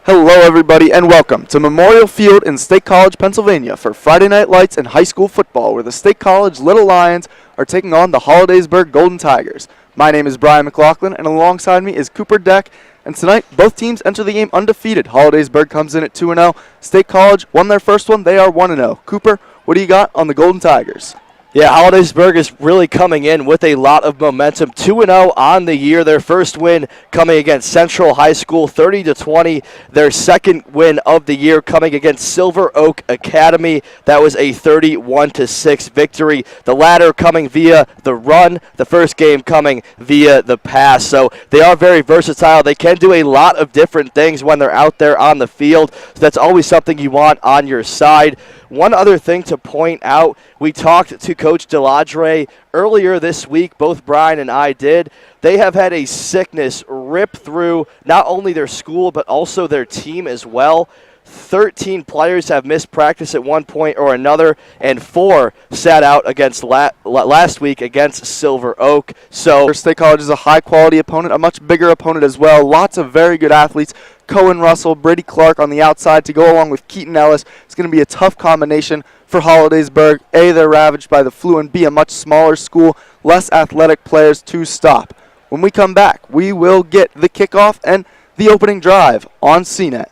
Hello, everybody, and welcome to Memorial Field in State College, Pennsylvania for Friday Night Lights and high school football, where the State College Little Lions are taking on the Hollidaysburg Golden Tigers. My name is Brian McLaughlin, and alongside me is Cooper Deck. And tonight, both teams enter the game undefeated. Hollidaysburg comes in at 2-0. State College won their first one. They are 1-0. Cooper, what do you got on the Golden Tigers? Yeah, Hollidaysburg is really coming in with a lot of momentum. 2-0 on the year. Their first win coming against Central High School, 30-20. Their second win of the year coming against Silver Oak Academy. That was a 31-6 victory. The latter coming via the run. The first game coming via the pass. So they are very versatile. They can do a lot of different things when they're out there on the field. So that's always something you want on your side. One other thing to point out, we talked to Coach Deladre earlier this week, both Brian and I did. They have had a sickness rip through not only their school but also their team as well. 13 players have missed practice at one point or another, and 4 sat out against last week against Silver Oak. So State College is a high-quality opponent, a much bigger opponent as well. Lots of very good athletes. Cohen Russell, Brady Clark on the outside to go along with Keaton Ellis. It's going to be a tough combination for Hollidaysburg. A, they're ravaged by the flu, and B, a much smaller school, less athletic players to stop. When we come back, we will get the kickoff and the opening drive on CNET.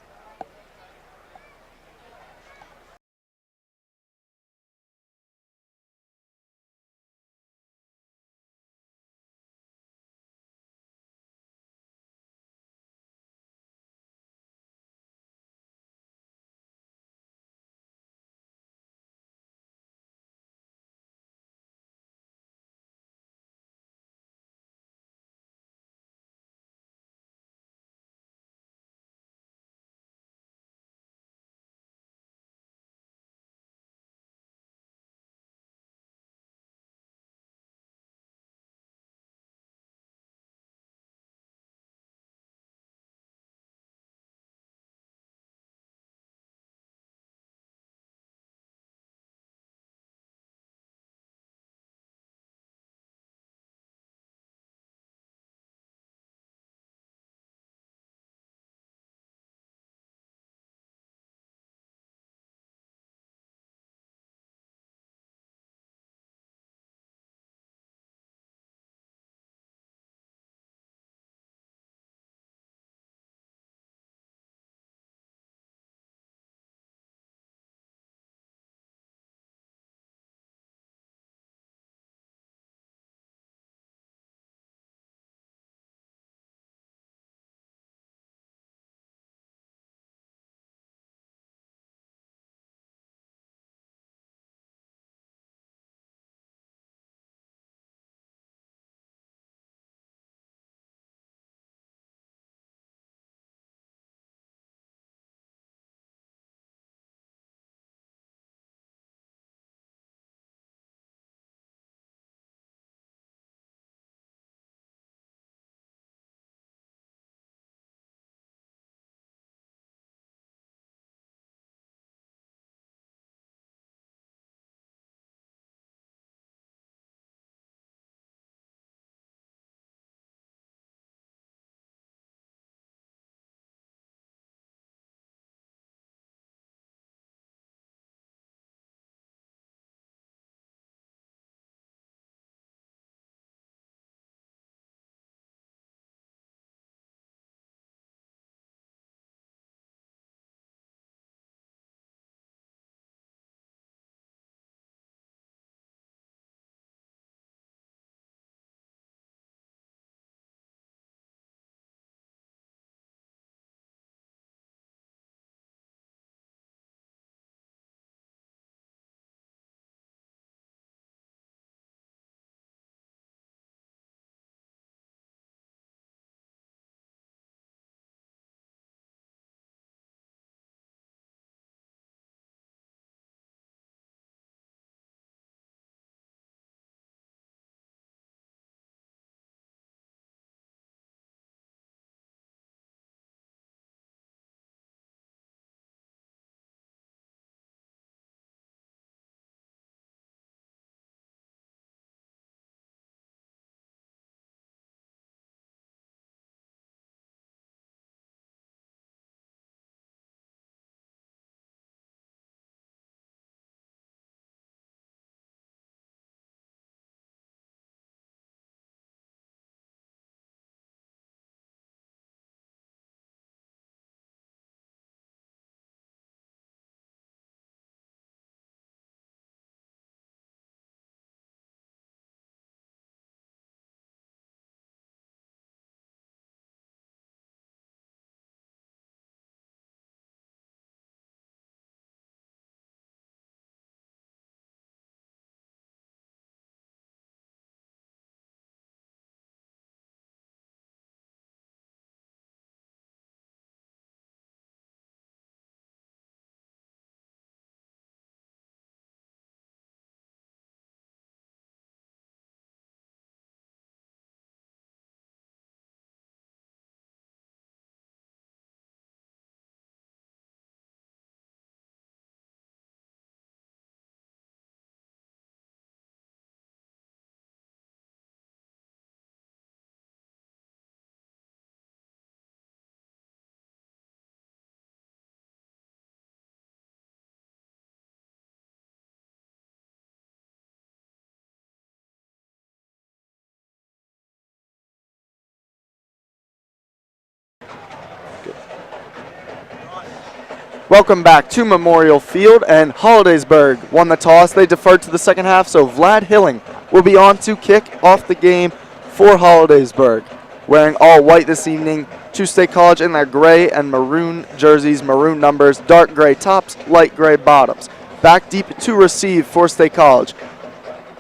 Welcome back to Memorial Field, and Hollidaysburg won the toss. They deferred to the second half, so Vlad Hilling will be on to kick off the game for Hollidaysburg. Wearing all white this evening, to State College in their gray and maroon jerseys, maroon numbers, dark gray tops, light gray bottoms. Back deep to receive for State College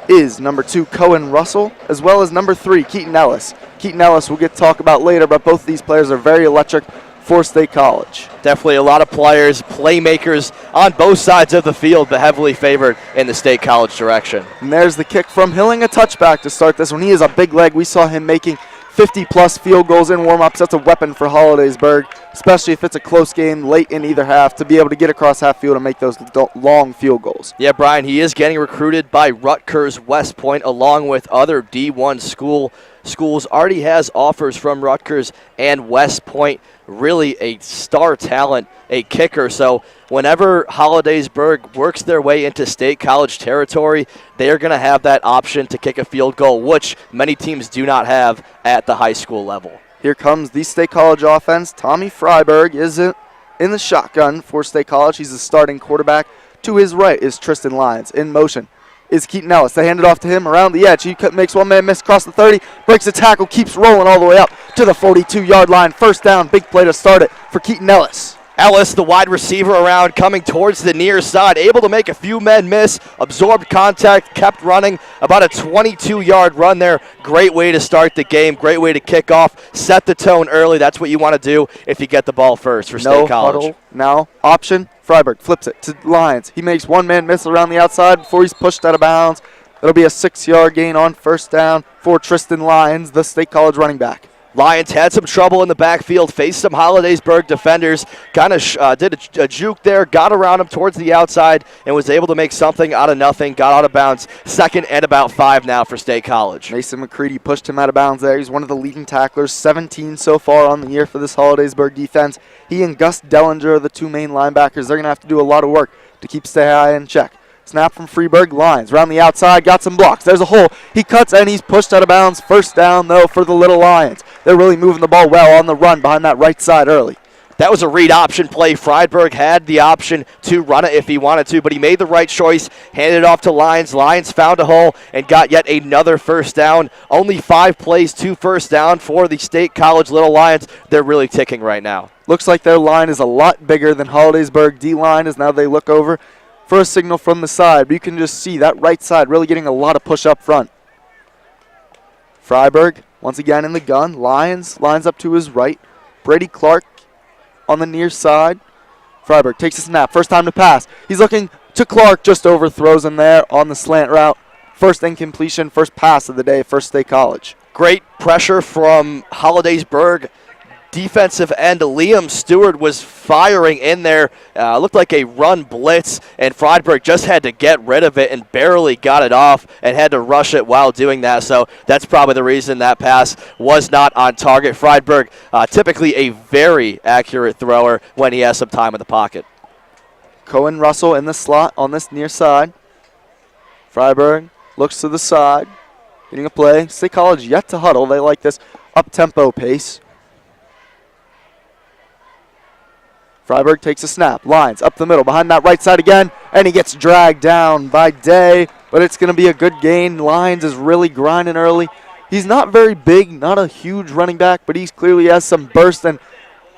is number 2, Cohen Russell, as well as number 3, Keaton Ellis. Keaton Ellis we'll get to talk about later, but both of these players are very electric for State College. Definitely a lot of players, playmakers on both sides of the field, but heavily favored in the State College direction. And there's the kick from Hilling, a touchback to start this one. He is a big leg. We saw him making 50-plus field goals in warm-ups. That's a weapon for Hollidaysburg, especially if it's a close game late in either half, to be able to get across half field and make those long field goals. Yeah, Brian, he is getting recruited by Rutgers West Point along with other D1 schools. Already has offers from Rutgers and West Point. Really a star talent, a kicker. So whenever Hollidaysburg works their way into State College territory, they are going to have that option to kick a field goal, which many teams do not have at the high school level. Here comes the State College offense. Tommy Freiberg is in the shotgun for State College. He's the starting quarterback. To his right is Tristan Lyons. In motion is Keaton Ellis. They hand it off to him around the edge. He makes one man miss across the 30, breaks the tackle, keeps rolling all the way up to the 42-yard line. First down, big play to start it for Keaton Ellis. Ellis, the wide receiver around, coming towards the near side, able to make a few men miss, absorbed contact, kept running, about a 22-yard run there. Great way to start the game, great way to kick off, set the tone early. That's what you want to do if you get the ball first for State College. Huddle. Now, option, Freiberg flips it to Lyons. He makes one man miss around the outside before he's pushed out of bounds. It'll be a 6-yard gain on first down for Tristan Lyons, the State College running back. Lions had some trouble in the backfield, faced some Hollidaysburg defenders, kind of did a juke there, got around him towards the outside, and was able to make something out of nothing, got out of bounds. Second and about 5 now for State College. Mason McCready pushed him out of bounds there. He's one of the leading tacklers, 17 so far on the year for this Hollidaysburg defense. He and Gus Dellinger are the 2 main linebackers. They're going to have to do a lot of work to keep Stay High in check. Snap from Freeburg, Lyons around the outside, got some blocks. There's a hole. He cuts and he's pushed out of bounds. First down, though, for the Little Lions. They're really moving the ball well on the run behind that right side early. That was a read option play. Freiberg had the option to run it if he wanted to, but he made the right choice, handed it off to Lyons. Lyons found a hole and got yet another first down. Only 5 plays, 2 first down for the State College Little Lions. They're really ticking right now. Looks like their line is a lot bigger than Hollidaysburg D-line as now they look over for a signal from the side, but you can just see that right side really getting a lot of push up front. Freiberg, once again in the gun. Lyons lines up to his right. Brady Clark on the near side. Freiberg takes a snap. First time to pass. He's looking to Clark, just overthrows him there on the slant route. First incompletion, first pass of the day for State College. Great pressure from Hollidaysburg. Defensive end Liam Stewart was firing in there. Looked like a run blitz, and Freiberg just had to get rid of it and barely got it off and had to rush it while doing that. So that's probably the reason that pass was not on target. Freiberg, typically a very accurate thrower when he has some time in the pocket. Cohen Russell in the slot on this near side. Freiberg looks to the side, getting a play. State College yet to huddle. They like this up-tempo pace. Freiberg takes a snap. Lyons up the middle behind that right side again, and he gets dragged down by Day, but it's going to be a good gain. Lyons is really grinding early. He's not very big, not a huge running back, but he clearly has some burst and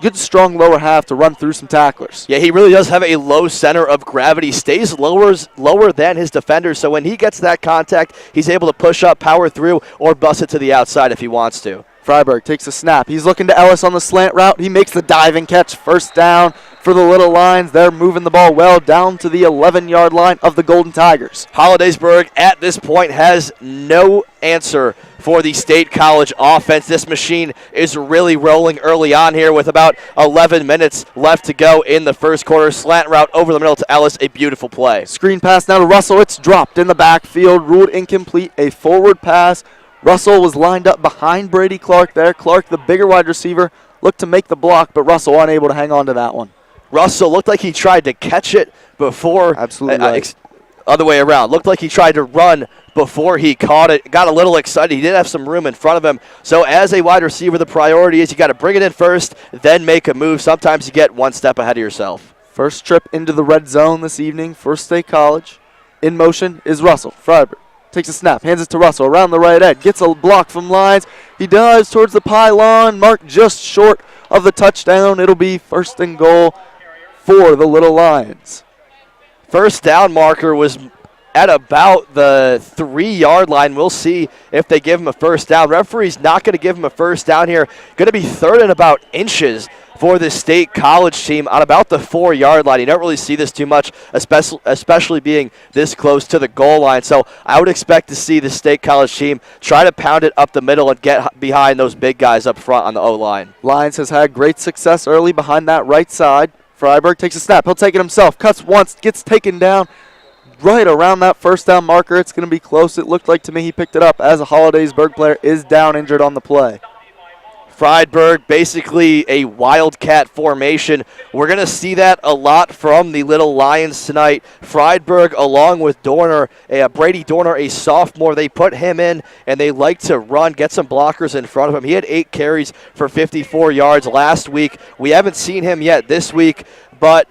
good strong lower half to run through some tacklers. Yeah, he really does have a low center of gravity, stays lower than his defenders, so when he gets that contact, he's able to push up, power through, or bust it to the outside if he wants to. Freiberg takes a snap. He's looking to Ellis on the slant route. He makes the diving catch. First down for the Little Lions. They're moving the ball well down to the 11-yard line of the Golden Tigers. Hollidaysburg at this point has no answer for the State College offense. This machine is really rolling early on here with about 11 minutes left to go in the first quarter. Slant route over the middle to Ellis, a beautiful play. Screen pass now to Russell. It's dropped in the backfield, ruled incomplete. A forward pass. Russell was lined up behind Brady Clark there. Clark, the bigger wide receiver, looked to make the block, but Russell unable to hang on to that one. Russell looked like he tried to catch it before. Absolutely right. Other way around. Looked like he tried to run before he caught it. Got a little excited. He did have some room in front of him. So as a wide receiver, the priority is you got to bring it in first, then make a move. Sometimes you get one step ahead of yourself. First trip into the red zone this evening for State College. In motion is Russell. Freiberg takes a snap, hands it to Russell around the right edge, gets a block from Lyons. He dives towards the pylon, marked just short of the touchdown. It'll be 1st and goal for the Little Lions. First down marker was at about the 3-yard line. We'll see if they give him a first down. Referee's not going to give him a first down here. Going to be 3rd and about inches for the State College team on about the 4-yard line. You don't really see this too much, especially being this close to the goal line. So I would expect to see the State College team try to pound it up the middle and get behind those big guys up front on the O-line. Lions has had great success early behind that right side. Freiberg takes a snap. He'll take it himself. Cuts once, gets taken down right around that first down marker. It's going to be close. It looked like to me he picked it up as a Hollidaysburg player is down injured on the play. Freiberg, basically a wildcat formation. We're going to see that a lot from the Little Lions tonight. Freiberg, along with Dorner, Brady Dorner, a sophomore, they put him in, and they like to run, get some blockers in front of him. He had 8 carries for 54 yards last week. We haven't seen him yet this week, but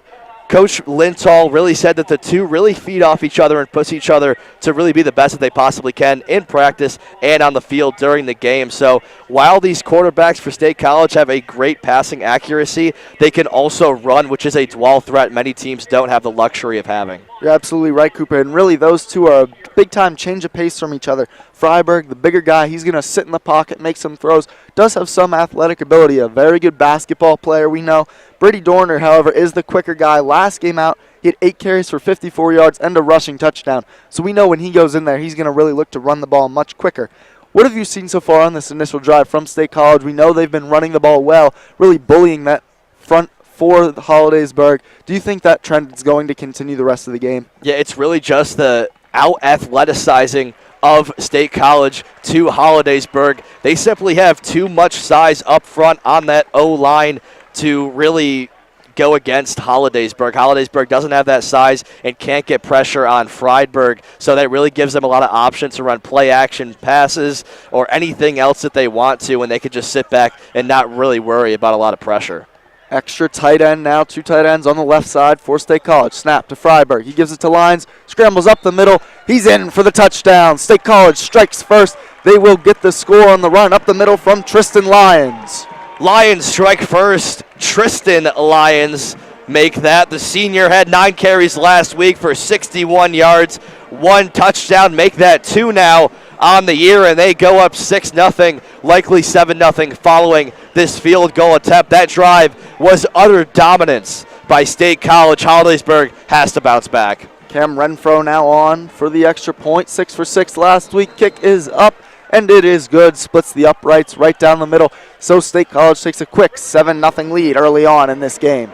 Coach Linthal really said that the two really feed off each other and push each other to really be the best that they possibly can in practice and on the field during the game. So while these quarterbacks for State College have a great passing accuracy, they can also run, which is a dual threat many teams don't have the luxury of having. You're absolutely right, Cooper. And really, those two are a big-time change of pace from each other. Freiberg, the bigger guy, he's going to sit in the pocket, make some throws. Does have some athletic ability, a very good basketball player, we know. Brady Dorner, however, is the quicker guy. Last game out, he had 8 carries for 54 yards and a rushing touchdown. So we know when he goes in there, he's going to really look to run the ball much quicker. What have you seen so far on this initial drive from State College? We know they've been running the ball well, really bullying that front for the Hollidaysburg. Do you think that trend is going to continue the rest of the game? Yeah, it's really just the out-athleticizing of State College to Hollidaysburg. They simply have too much size up front on that O-line to really go against Hollidaysburg. Hollidaysburg doesn't have that size and can't get pressure on Freiberg, so that really gives them a lot of options to run play-action passes or anything else that they want to, and they could just sit back and not really worry about a lot of pressure. Extra tight end now, 2 tight ends on the left side for State College. Snap to Freiberg. He gives it to Lyons, scrambles up the middle. He's in for the touchdown. State College strikes first. They will get the score on the run up the middle from Tristan Lyons. Lions strike first. Tristan Lyons make that. The senior had 9 carries last week for 61 yards, 1 touchdown. Make that 2 now on the year, and they go up 6-0, likely 7-0 following this field goal attempt. That drive was utter dominance by State College. Hollidaysburg has to bounce back. Cam Renfro now on for the extra point. 6 for 6 last week. Kick is up, and it is good. Splits the uprights right down the middle. So State College takes a quick 7-0 lead early on in this game.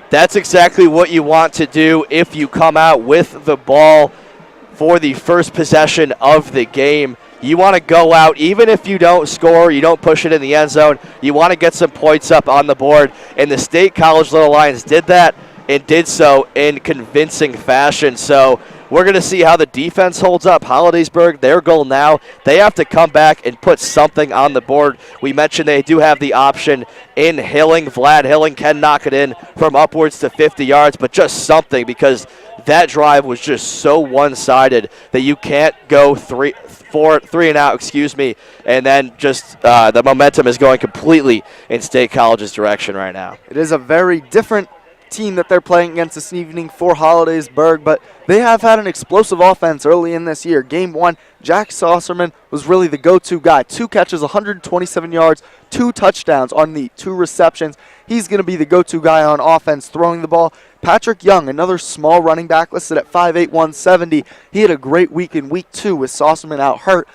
That's exactly what you want to do if you come out with the ball for the first possession of the game. You want to go out, even if you don't score, you don't push it in the end zone, you want to get some points up on the board, and the State College Little Lions did that and did so in convincing fashion. So we're going to see how the defense holds up. Hollidaysburg, their goal now, they have to come back and put something on the board. We mentioned they do have the option in Hilling. Vlad Hilling can knock it in from upwards to 50 yards, but just something, because that drive was just so one-sided that you can't go three and out, and then just the momentum is going completely in State College's direction right now. It is a very different team that they're playing against this evening for Hollidaysburg, but they have had an explosive offense early in this year. Game 1, Jack Saucerman was really the go-to guy. 2 catches, 127 yards, 2 touchdowns on the 2 receptions. He's going to be the go-to guy on offense throwing the ball. Patrick Young, another small running back, listed at 5'8", 170. He had a great week in week 2 with Saucerman out hurt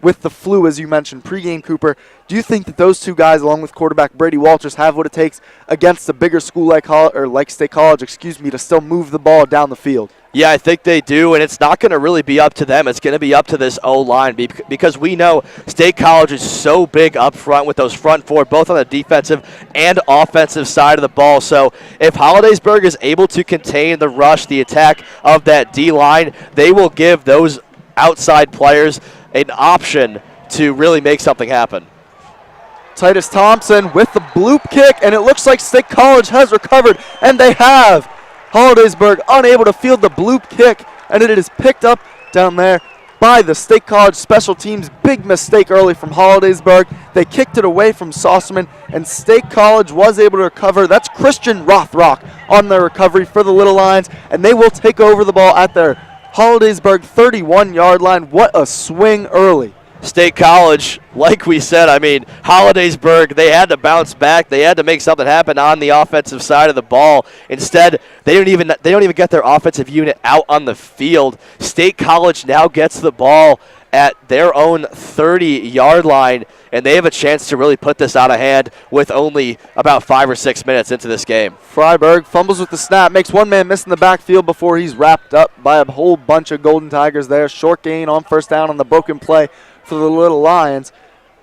with the flu, as you mentioned, pregame, Cooper. Do you think that those 2 guys, along with quarterback Brady Walters, have what it takes against a bigger school like State College, to still move the ball down the field? Yeah, I think they do, and it's not going to really be up to them. It's going to be up to this O-line, because we know State College is so big up front with those front 4, both on the defensive and offensive side of the ball. So if Hollidaysburg is able to contain the rush, the attack of that D-line, they will give those outside players an option to really make something happen. Titus Thompson with the bloop kick, and it looks like State College has recovered, and they have. Hollidaysburg unable to field the bloop kick, and it is picked up down there by the State College special teams. Big mistake early from Hollidaysburg. They kicked it away from Saucerman, and State College was able to recover. That's Christian Rothrock on the recovery for the Little Lions, and they will take over the ball at their Hollidaysburg 31-yard line. What a swing early. State College, like we said, Hollidaysburg, they had to bounce back. They had to make something happen on the offensive side of the ball. Instead, they don't even get their offensive unit out on the field. State College now gets the ball at their own 30-yard line, and they have a chance to really put this out of hand with only about 5 or 6 minutes into this game. Freiberg fumbles with the snap, makes one man miss in the backfield before he's wrapped up by a whole bunch of Golden Tigers there. Short gain on first down on the broken play for the Little Lions.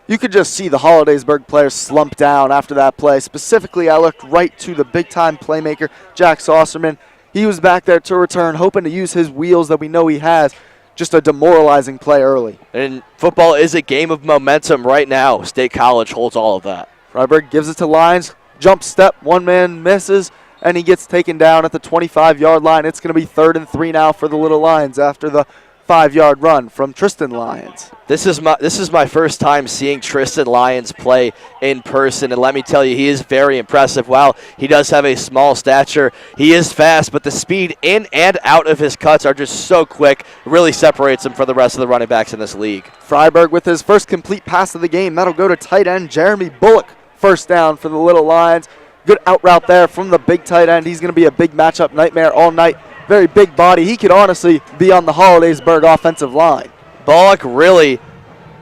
You could just see the Hollidaysburg players slump down after that play. Specifically, I looked right to the big-time playmaker, Jack Saucerman. He was back there to return, hoping to use his wheels that we know he has. Just a demoralizing play early. And football is a game of momentum right now. State College holds all of that. Freiberg gives it to Lions. Jump step, one man misses, and he gets taken down at the 25-yard line. It's going to be 3rd and 3 now for the Little Lions after the 5-yard run from Tristan Lyons. This is my first time seeing Tristan Lyons play in person, and let me tell you, he is very impressive. While he does have a small stature, he is fast, but the speed in and out of his cuts are just so quick. Really separates him from the rest of the running backs in this league. Freiberg with his first complete pass of the game. That'll go to tight end Jeremy Bullock. First down for the Little Lions. Good out route there from the big tight end. He's going to be a big matchup nightmare all night. Very big body. He could honestly be on the Hollidaysburg offensive line. Bullock really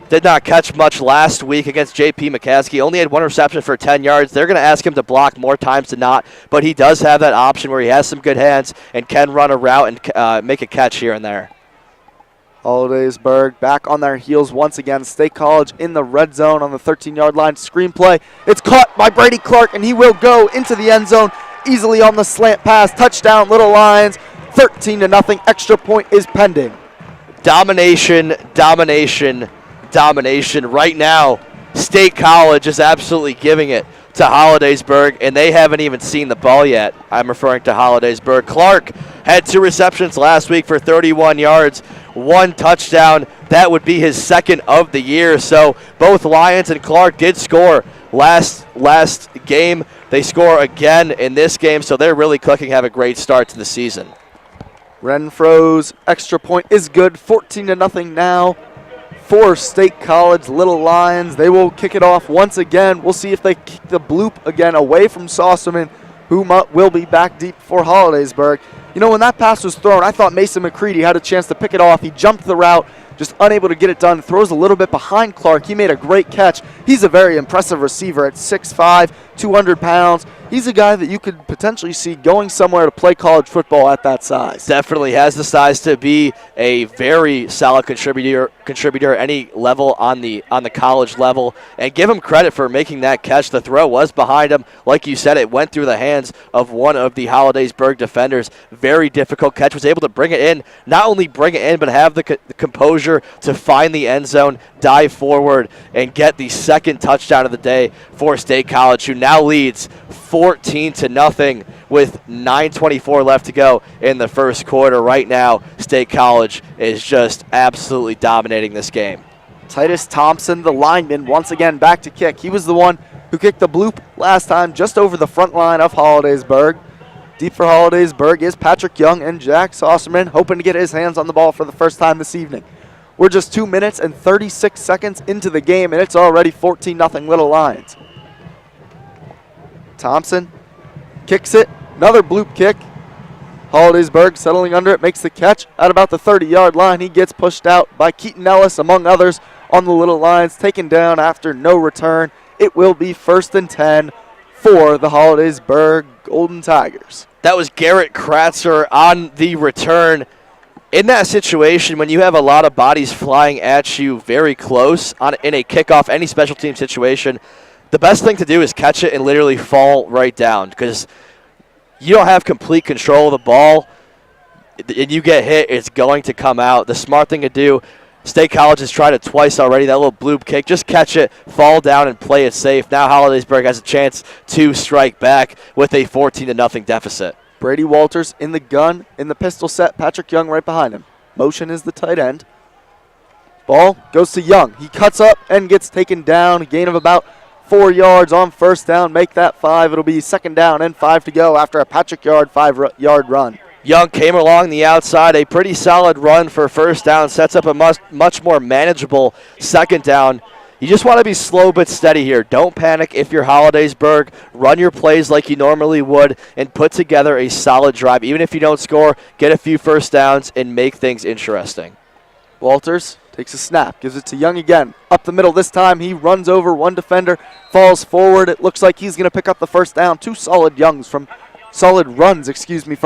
did not catch much last week against J.P. McCaskey. Only had 1 reception for 10 yards. They're going to ask him to block more times than not, but he does have that option where he has some good hands and can run a route and make a catch here and there. Hollidaysburg back on their heels once again. State College in the red zone on the 13-yard line. Screen play. It's caught by Brady Clark, and he will go into the end zone easily on the slant pass. Touchdown, Little Lions. 13-0. Extra point is pending. Domination, domination, domination. Right now, State College is absolutely giving it to Hollidaysburg, and they haven't even seen the ball yet. I'm referring to Hollidaysburg. Clark had 2 receptions last week for 31 yards, 1 touchdown. That would be his 2nd of the year. So both Lyons and Clark did score last game. They score again in this game, so they're really clicking, have a great start to the season. Renfro's extra point is good. 14-0 now for State College. Little Lions, they will kick it off once again. We'll see if they kick the bloop again away from Saucerman, who will be back deep for Hollidaysburg. You know, when that pass was thrown, I thought Mason McCready had a chance to pick it off. He jumped the route, just unable to get it done. Throws a little bit behind Clark. He made a great catch. He's a very impressive receiver at 6'5", 200 pounds. He's a guy that you could potentially see going somewhere to play college football at that size. Definitely has the size to be a very solid contributor at any level on the college level. And give him credit for making that catch. The throw was behind him. Like you said, it went through the hands of one of the Hollidaysburg defenders. Very difficult catch. Was able to bring it in. Not only bring it in, but have the composure to find the end zone, dive forward, and get the 2nd touchdown of the day for State College, who now leads 14-0 with 9:24 left to go in the first quarter. Right now, State College is just absolutely dominating this game. Titus Thompson, the lineman, once again back to kick. He was the one who kicked the bloop last time just over the front line of Hollidaysburg. Deep for Hollidaysburg is Patrick Young and Jack Saucerman, hoping to get his hands on the ball for the first time this evening. We're just 2 minutes and 36 seconds into the game, and it's already 14-0 Little Lions. Thompson kicks it. Another bloop kick. Hollidaysburg settling under it, makes the catch at about the 30-yard line. He gets pushed out by Keaton Ellis, among others, on the Little Lions, taken down after no return. It will be 1st and 10 for the Hollidaysburg Golden Tigers. That was Garrett Kratzer on the return. In that situation, when you have a lot of bodies flying at you very close in a kickoff, any special team situation, the best thing to do is catch it and literally fall right down, because you don't have complete control of the ball. And you get hit, it's going to come out. The smart thing to do, State College has tried it twice already, that little bloop kick. Just catch it, fall down, and play it safe. Now Hollidaysburg has a chance to strike back with a 14-0 deficit. Brady Walters in the gun, in the pistol set. Patrick Young right behind him. Motion is the tight end. Ball goes to Young. He cuts up and gets taken down. A gain of about 4 yards on first down. Make that 5. It'll be second down and 5 to go after a Patrick Yard 5-yard run. Young came along the outside. A pretty solid run for first down. Sets up a much more manageable second down. You just want to be slow but steady here. Don't panic if you're Hollidaysburg. Run your plays like you normally would and put together a solid drive. Even if you don't score, get a few first downs and make things interesting. Walters takes a snap, gives it to Young again. Up the middle this time, he runs over one defender, falls forward. It looks like he's going to pick up the first down. Two solid runs from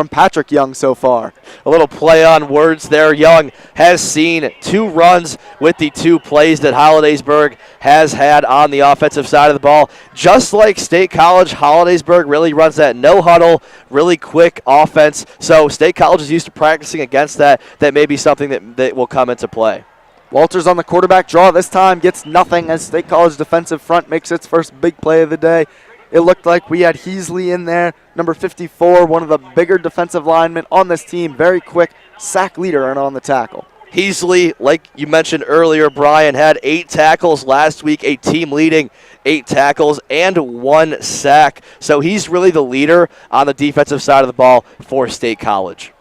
Patrick Young so far. A little play on words there. Young has seen 2 runs with the 2 plays that Hollidaysburg has had on the offensive side of the ball. Just like State College, Hollidaysburg really runs that no huddle, really quick offense. So State College is used to practicing against that. That may be something that will come into play. Walters on the quarterback draw this time, gets nothing as State College defensive front makes its first big play of the day. It looked like we had Heasley in there, number 54, one of the bigger defensive linemen on this team. Very quick, sack leader and on the tackle. Heasley, like you mentioned earlier, Brian, had 8 tackles last week, a team-leading 8 tackles and 1 sack. So he's really the leader on the defensive side of the ball for State College.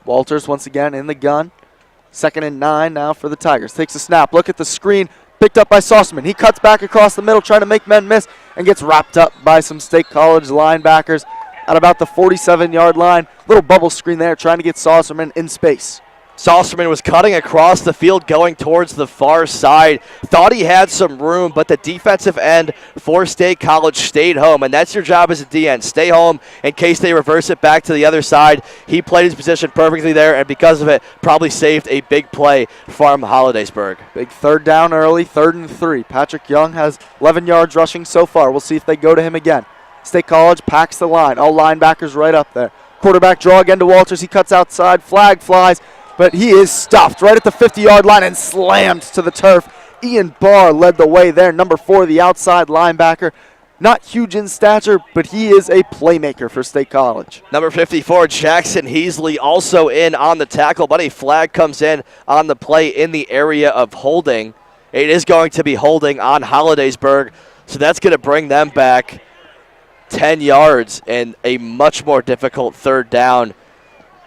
Walters once again in the gun. 2nd and 9 now for the Tigers. Takes a snap. Look at the screen. Picked up by Saucerman. He cuts back across the middle trying to make men miss and gets wrapped up by some State College linebackers at about the 47-yard line. Little bubble screen there trying to get Saucerman in space. Saucerman was cutting across the field going towards the far side. Thought he had some room, but the defensive end for State College stayed home, and that's your job as a DN. Stay home in case they reverse it back to the other side. He played his position perfectly there, and because of it, probably saved a big play from Hollidaysburg. Big third down early, 3rd and 3. Patrick Young has 11 yards rushing so far. We'll see if they go to him again. State College packs the line. All linebackers right up there. Quarterback draw again to Walters. He cuts outside. Flag flies. But he is stuffed right at the 50-yard line and slammed to the turf. Ian Barr led the way there, number 4, the outside linebacker. Not huge in stature, but he is a playmaker for State College. Number 54, Jackson Heasley, also in on the tackle, but a flag comes in on the play in the area of holding. It is going to be holding on Hollidaysburg, so that's going to bring them back 10 yards and a much more difficult 3rd down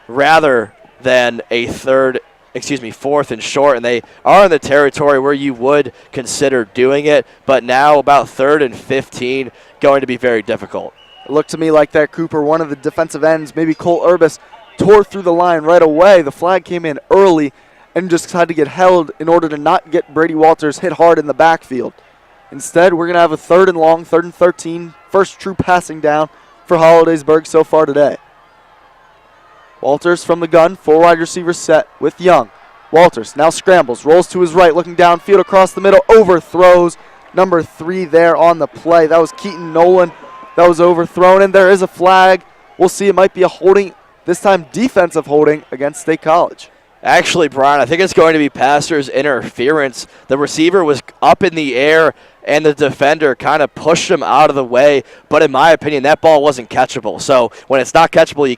rather than a 4th and short, and they are in the territory where you would consider doing it, but now about 3rd and 15 going to be very difficult. It looked to me like that Cooper, one of the defensive ends, maybe Cole Urbis, tore through the line right away. The flag came in early and just had to get held in order to not get Brady Walters hit hard in the backfield. Instead, we're going to have a 3rd and long, 3rd and 13, first true passing down for Hollidaysburg so far today. Walters from the gun, 4 wide receivers set with Young. Walters now scrambles, rolls to his right, looking downfield across the middle, overthrows number 3 there on the play. That was Keaton Nolan. That was overthrown, and there is a flag. We'll see. It might be a holding, this time defensive holding against State College. Actually, Brian, I think it's going to be Pastor's interference. The receiver was up in the air, and the defender kind of pushed him out of the way. But in my opinion, that ball wasn't catchable. So when it's not catchable,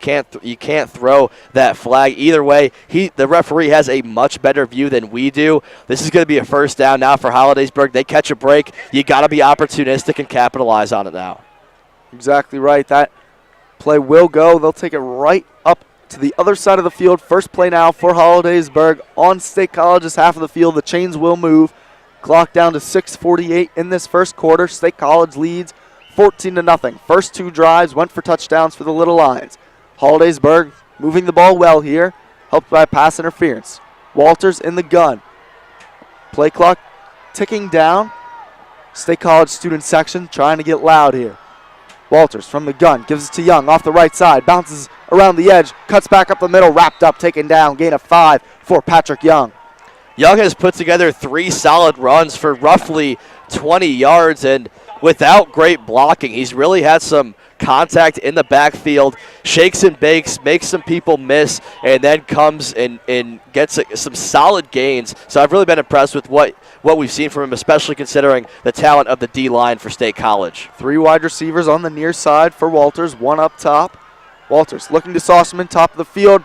you can't throw that flag. Either way, the referee has a much better view than we do. This is going to be a first down now for Hollidaysburg. They catch a break. You got to be opportunistic and capitalize on it now. Exactly right. That play will go. They'll take it right up to the other side of the field. First play now for Hollidaysburg on State College's half of the field. The chains will move. Clock down to 6:48 in this first quarter. State College leads 14-0. First 2 drives went for touchdowns for the Little Lions. Hollidaysburg moving the ball well here, helped by pass interference. Walters in the gun. Play clock ticking down. State College student section trying to get loud here. Walters from the gun gives it to Young off the right side, bounces around the edge, cuts back up the middle, wrapped up, taken down, gain of 5 for Patrick Young. Young has put together 3 solid runs for roughly 20 yards, and without great blocking, he's really had some contact in the backfield, shakes and bakes, makes some people miss, and then comes and gets some solid gains. So I've really been impressed with what we've seen from him, especially considering the talent of the D-line for State College. 3 wide receivers on the near side for Walters, 1 up top. Walters looking to Saucerman, top of the field.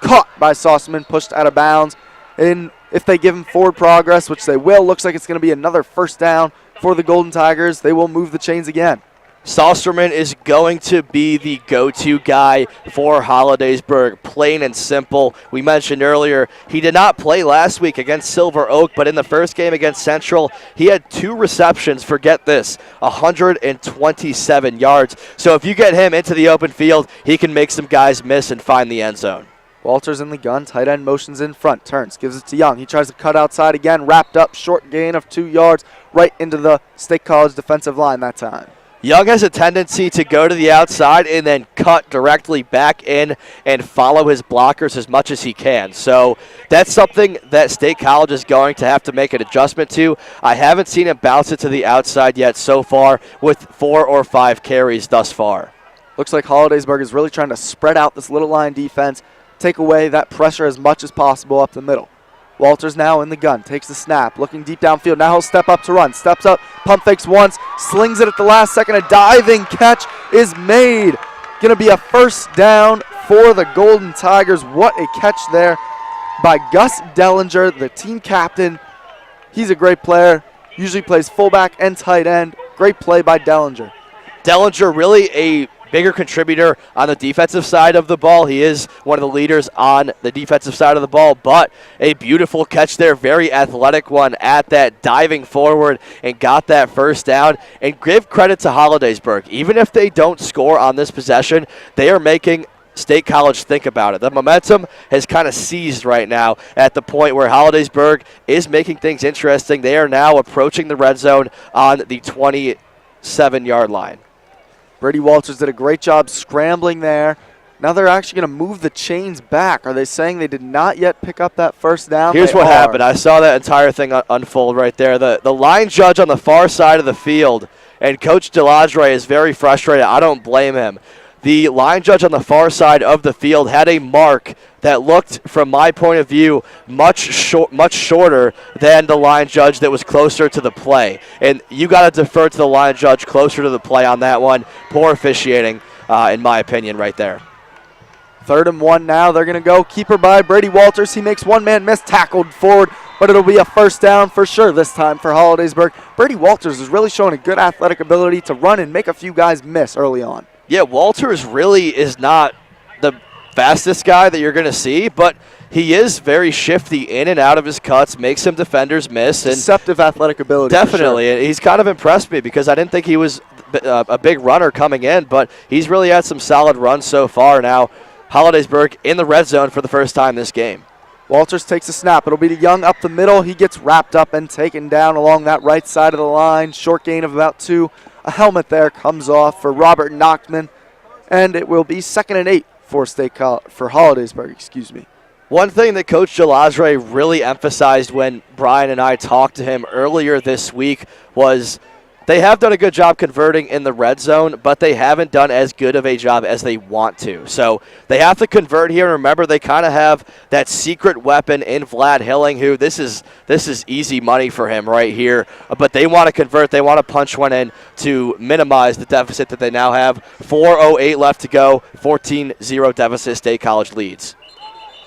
Caught by Saucerman, pushed out of bounds. And if they give him forward progress, which they will, looks like it's going to be another first down for the Golden Tigers. They will move the chains again. Saucerman is going to be the go-to guy for Hollidaysburg, plain and simple. We mentioned earlier he did not play last week against Silver Oak, but in the first game against Central, he had 2 receptions for, get this, 127 yards. So if you get him into the open field, he can make some guys miss and find the end zone. Walters in the gun, tight end motions in front, turns, gives it to Young. He tries to cut outside again, wrapped up, short gain of 2 yards, right into the State College defensive line that time. Young has a tendency to go to the outside and then cut directly back in and follow his blockers as much as he can. So that's something that State College is going to have to make an adjustment to. I haven't seen him bounce it to the outside yet so far with 4 or 5 carries thus far. Looks like Hollidaysburg is really trying to spread out this little line defense, take away that pressure as much as possible up the middle. Walters now in the gun, takes the snap, looking deep downfield. Now he'll step up to run. Steps up, pump fakes once, slings it at the last second. A diving catch is made. Going to be a first down for the Golden Tigers. What a catch there by Gus Dellinger, the team captain. He's a great player. Usually plays fullback and tight end. Great play by Dellinger. Dellinger really a bigger contributor on the defensive side of the ball. He is one of the leaders on the defensive side of the ball, but a beautiful catch there, very athletic one at that, diving forward and got that first down. And give credit to Hollidaysburg. Even if they don't score on this possession, they are making State College think about it. The momentum has kind of seized right now at the point where Hollidaysburg is making things interesting. They are now approaching the red zone on the 27-yard line. Brady Walters did a great job scrambling there. Now they're actually going to move the chains back. Are they saying they did not yet pick up that first down? Here's what happened. I saw that entire thing unfold right there. The line judge on the far side of the field, and Coach DeLadre is very frustrated. I don't blame him. The line judge on the far side of the field had a mark that looked, from my point of view, much shorter than the line judge that was closer to the play. And you got to defer to the line judge closer to the play on that one. Poor officiating, in my opinion, right there. 3rd and 1 now. They're going to go. Keeper by Brady Walters. He makes one man miss, tackled forward, but it'll be a first down for sure this time for Hollidaysburg. Brady Walters is really showing a good athletic ability to run and make a few guys miss early on. Yeah, Walters really is not the fastest guy that you're going to see, but he is very shifty in and out of his cuts, makes some defenders miss. And deceptive athletic ability. Definitely. For sure. He's kind of impressed me because I didn't think he was a big runner coming in, but he's really had some solid runs so far now. Hollidaysburg in the red zone for the first time this game. Walters takes a snap. It'll be to Young up the middle. He gets wrapped up and taken down along that right side of the line. Short gain of about 2. A helmet there comes off for Robert Nachtman, and it will be 2nd and 8 for Hollidaysburg. One thing that Coach DeLadre really emphasized when Brian and I talked to him earlier this week was they have done a good job converting in the red zone, but they haven't done as good of a job as they want to. So they have to convert here. Remember, they kind of have that secret weapon in Vlad Hilling, who this is easy money for him right here. But they want to convert. They want to punch one in to minimize the deficit that they now have. 4:08 left to go. 14-0 deficit. State College leads.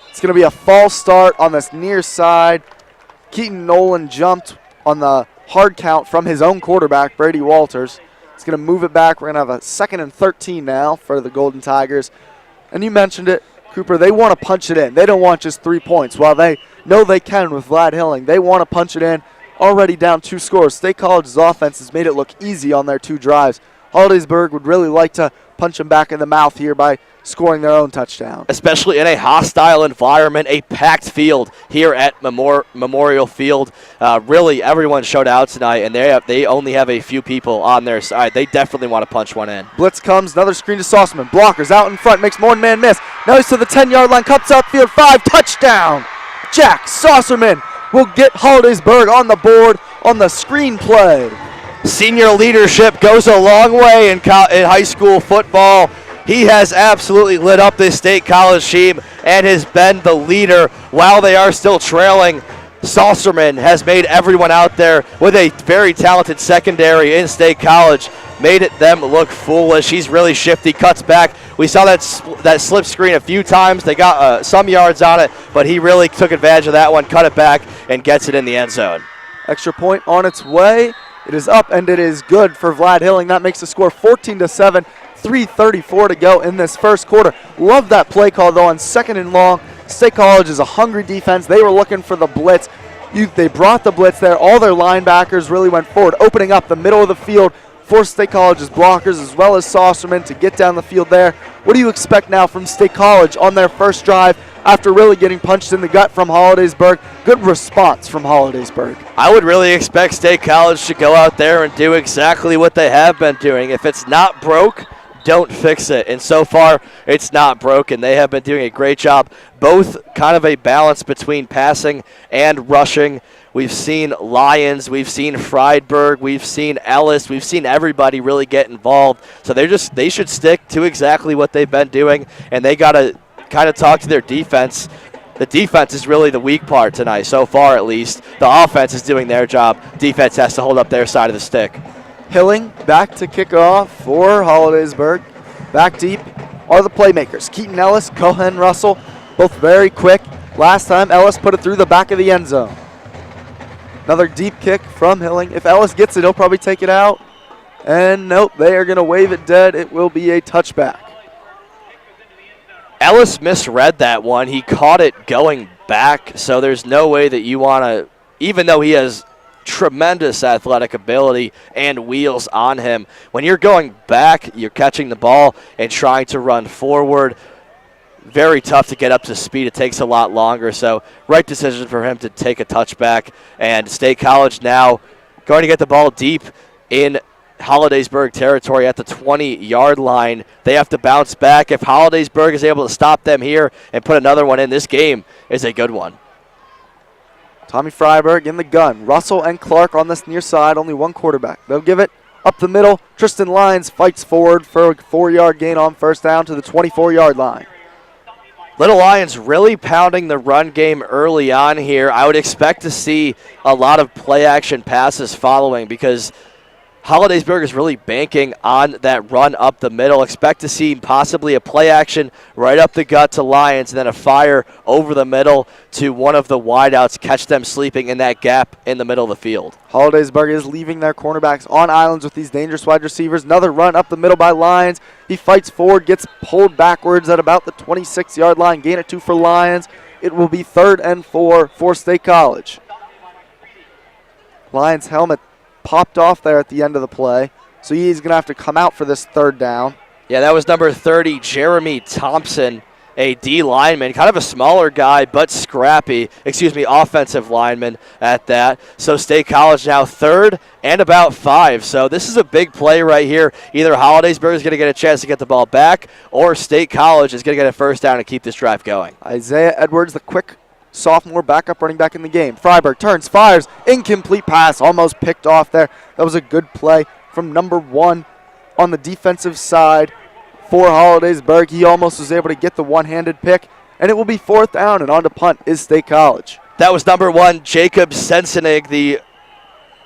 It's going to be a false start on this near side. Keaton Nolan jumped on the hard count from his own quarterback, Brady Walters. It's going to move it back. We're going to have a 2nd and 13 now for the Golden Tigers. And you mentioned it, Cooper, they want to punch it in. They don't want just 3 points. While they know they can with Vlad Hilling, they want to punch it in. Already down 2 scores. State College's offense has made it look easy on their 2 drives. Hollidaysburg would really like to punch them back in the mouth here by scoring their own touchdown. Especially in a hostile environment, a packed field here at Memorial Field. Really, everyone showed out tonight, and they only have a few people on their side. They definitely want to punch one in. Blitz comes, another screen to Saucerman. Blockers out in front, makes one man miss. Now he's to the 10-yard line, cuts upfield, 5, touchdown! Jack Saucerman will get Hollidaysburg on the board on the screen play. Senior leadership goes a long way in high school football. He has absolutely lit up this State College team and has been the leader while they are still trailing. Saucerman has made everyone out there with a very talented secondary in State College, made them look foolish. He's really shifty, cuts back. We saw that slip screen a few times. They got some yards on it, but he really took advantage of that one, cut it back, and gets it in the end zone. Extra point on its way. It is up, and it is good for Vlad Hilling. That makes the score 14-7, 3:34 to go in this first quarter. Love that play call, though, on 2nd and long. State College is a hungry defense. They were looking for the blitz. They brought the blitz there. All their linebackers really went forward, opening up the middle of the field for State College's blockers as well as Saucerman to get down the field there. What do you expect now from State College on their first drive after really getting punched in the gut from Hollidaysburg? Good response from Hollidaysburg. I would really expect State College to go out there and do exactly what they have been doing. If it's not broke, don't fix it. And so far, it's not broken. They have been doing a great job, both kind of a balance between passing and rushing. We've seen Lyons, we've seen Friedberg, we've seen Ellis, we've seen everybody really get involved. So they should stick to exactly what they've been doing, and they got to kind of talk to their defense. The defense is really the weak part tonight, so far at least. The offense is doing their job. Defense has to hold up their side of the stick. Hilling back to kick off for Hollidaysburg. Back deep are the playmakers. Keaton Ellis, Cohen Russell, both very quick. Last time Ellis put it through the back of the end zone. Another deep kick from Hilling. If Ellis gets it, he'll probably take it out. And nope, they are going to wave it dead. It will be a touchback. Ellis misread that one. He caught it going back, so there's no way that you want to, even though he has tremendous athletic ability and wheels on him, when you're going back, you're catching the ball and trying to run forward. Very tough to get up to speed. It takes a lot longer. So right decision for him to take a touchback. And State College now going to get the ball deep in Hollidaysburg territory at the 20-yard line. They have to bounce back. If Hollidaysburg is able to stop them here and put another one in, this game is a good one. Tommy Freiberg in the gun. Russell and Clark on this near side. Only one quarterback. They'll give it up the middle. Tristan Lyons fights forward for a 4-yard gain on first down to the 24-yard line. Little Lions really pounding the run game early on here. I would expect to see a lot of play-action passes following because Hollidaysburg is really banking on that run up the middle. Expect to see possibly a play action right up the gut to Lions and then a fire over the middle to one of the wideouts, catch them sleeping in that gap in the middle of the field. Hollidaysburg is leaving their cornerbacks on islands with these dangerous wide receivers. Another run up the middle by Lions. He fights forward, gets pulled backwards at about the 26-yard line. Gain it 2 for Lions. It will be 3rd and 4 for State College. Lions' helmet popped off there at the end of the play, so he's going to have to come out for this 3rd down. Yeah, that was number 30, Jeremy Thompson, a D lineman, kind of a smaller guy, but scrappy, offensive lineman at that. So State College now 3rd and about 5. So this is a big play right here. Either Hollidaysburg is going to get a chance to get the ball back, or State College is going to get a first down and keep this drive going. Isaiah Edwards, the quick sophomore backup running back in the game. Freiberg turns, fires, incomplete pass, almost picked off there. That was a good play from number 1 on the defensive side for Hollidaysburg. He almost was able to get the one-handed pick, and it will be 4th down, and on to punt is State College. That was number 1, Jacob Sensenig, the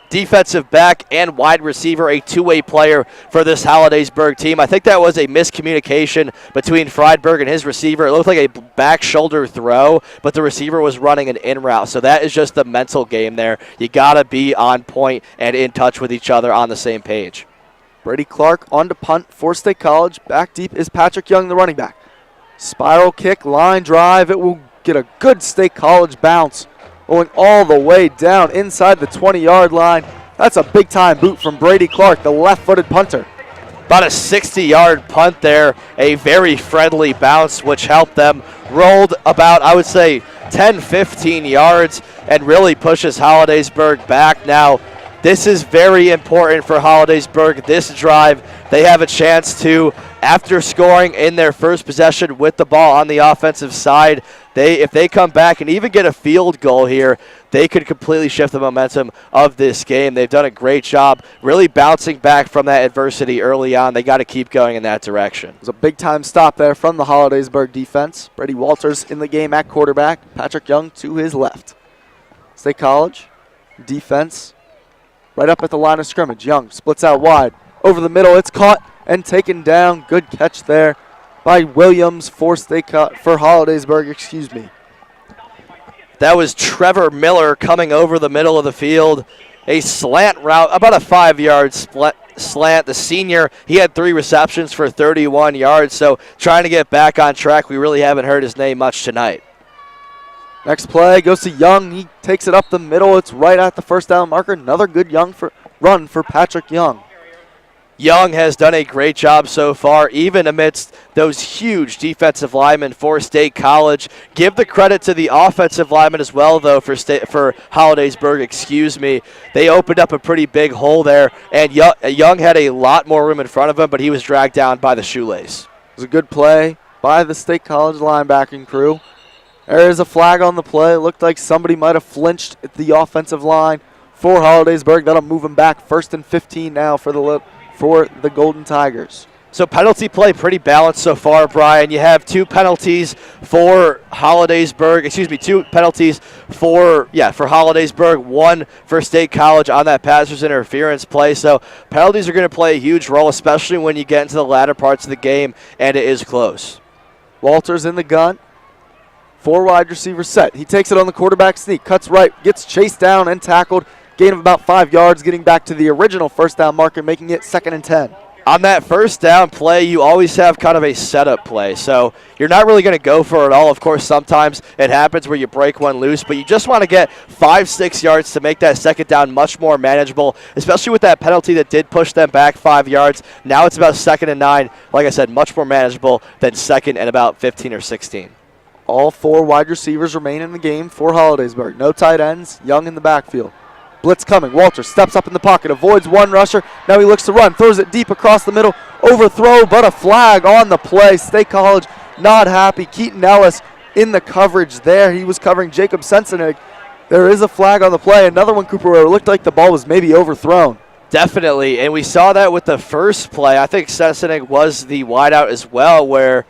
defensive back and wide receiver, a two-way player for this Hollidaysburg team. I think that was a miscommunication between Friedberg and his receiver. It looked like a back shoulder throw, but the receiver was running an in route. So that is just the mental game there. You got to be on point and in touch with each other on the same page. Brady Clark on to punt for State College. Back deep is Patrick Young, the running back. Spiral kick, line drive. It will get a good State College bounce, going all the way down inside the 20-yard line. That's a big-time boot from Brady Clark, the left-footed punter. About a 60-yard punt there, a very friendly bounce, which helped them. Rolled about, I would say, 10, 15 yards and really pushes Hollidaysburg back. Now, this is very important for Hollidaysburg. This drive, they have a chance to, after scoring in their first possession with the ball on the offensive side, if they come back and even get a field goal here, they could completely shift the momentum of this game. They've done a great job really bouncing back from that adversity early on. They got to keep going in that direction. It was a big-time stop there from the Hollidaysburg defense. Brady Walters in the game at quarterback. Patrick Young to his left. State College defense right up at the line of scrimmage. Young splits out wide. Over the middle, it's caught and taken down. Good catch there by Williams for Hollidaysburg, excuse me. That was Trevor Miller coming over the middle of the field. A slant route, about a 5-yard slant. The senior, he had 3 receptions for 31 yards, so trying to get back on track. We really haven't heard his name much tonight. Next play goes to Young. He takes it up the middle. It's right at the first down marker. Another good run for Patrick Young. Young has done a great job so far, even amidst those huge defensive linemen for State College. Give the credit to the offensive linemen as well, though, for Hollidaysburg, excuse me. They opened up a pretty big hole there, and Young had a lot more room in front of him, but he was dragged down by the shoelace. It was a good play by the State College linebacking crew. There is a flag on the play. It looked like somebody might have flinched at the offensive line for Hollidaysburg. That'll move them back 1st and 15 now for the Golden Tigers. So penalty play pretty balanced so far, Brian. You have 2 penalties for Hollidaysburg. 2 penalties for Hollidaysburg, 1 for State College on that passers interference play. So penalties are going to play a huge role, especially when you get into the latter parts of the game and it is close. Walters in the gun. 4 wide receivers set. He takes it on the quarterback sneak, cuts right, gets chased down and tackled. Gain of about 5 yards, getting back to the original first down marker, making it 2nd and 10. On that first down play, you always have kind of a setup play. So you're not really going to go for it all. Of course, sometimes it happens where you break one loose, but you just want to get 5-6 yards to make that 2nd down much more manageable, especially with that penalty that did push them back 5 yards. Now it's about 2nd and 9. Like I said, much more manageable than 2nd and about 15 or 16. All 4 wide receivers remain in the game for Hollidaysburg. No tight ends. Young in the backfield. Blitz coming. Walters steps up in the pocket, avoids one rusher. Now he looks to run, throws it deep across the middle. Overthrow, but a flag on the play. State College not happy. Keaton Ellis in the coverage there. He was covering Jacob Sensenig. There is a flag on the play. Another one, Cooper, where it looked like the ball was maybe overthrown. Definitely, and we saw that with the first play. I think Sensenig was the wideout as well, where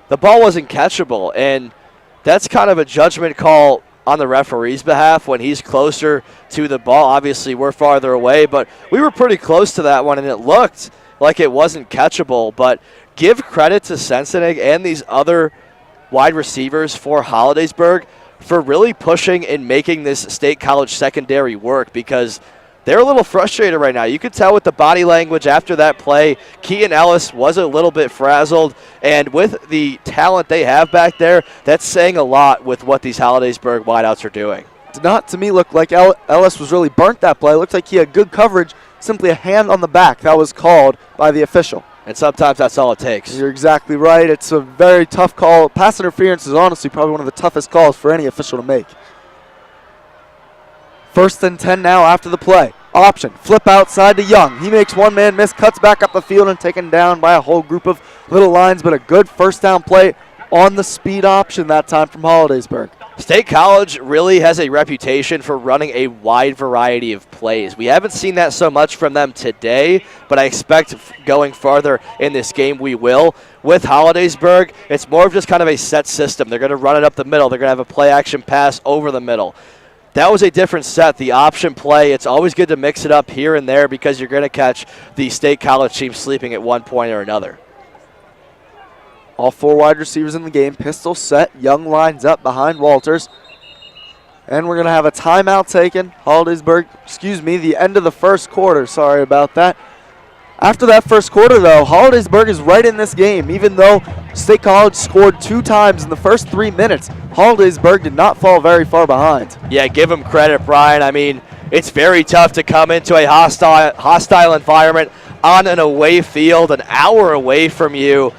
the ball wasn't catchable, and that's kind of a judgment call on the referee's behalf when he's closer to the ball. Obviously, we're farther away, but we were pretty close to that one, and it looked like it wasn't catchable. But give credit to Sensenig and these other wide receivers for Hollidaysburg for really pushing and making this State College secondary work, because they're a little frustrated right now. You could tell with the body language after that play. Keaton Ellis was a little bit frazzled, and with the talent they have back there, that's saying a lot with what these Hollidaysburg wideouts are doing. Did not to me look like Ellis was really burnt that play. It looked like he had good coverage, simply a hand on the back that was called by the official. And sometimes that's all it takes. You're exactly right. It's a very tough call. Pass interference is honestly probably one of the toughest calls for any official to make. 1st and 10 now after the play. Option, flip outside to Young. He makes one man miss, cuts back up the field and taken down by a whole group of little lines, but a good first down play on the speed option that time from Hollidaysburg. State College really has a reputation for running a wide variety of plays. We haven't seen that so much from them today, but I expect going farther in this game we will. With Hollidaysburg, it's more of just kind of a set system. They're going to run it up the middle. They're going to have a play action pass over the middle. That was a different set, the option play. It's always good to mix it up here and there because you're going to catch the State College team sleeping at one point or another. All 4 wide receivers in the game. Pistol set. Young lines up behind Walters. And we're going to have a timeout taken. The end of the first quarter. Sorry about that. After that first quarter, though, Hollidaysburg is right in this game. Even though State College scored 2 times in the first 3 minutes, Hollidaysburg did not fall very far behind. Yeah, give them credit, Brian. I mean, it's very tough to come into a hostile environment on an away field, an hour away from you,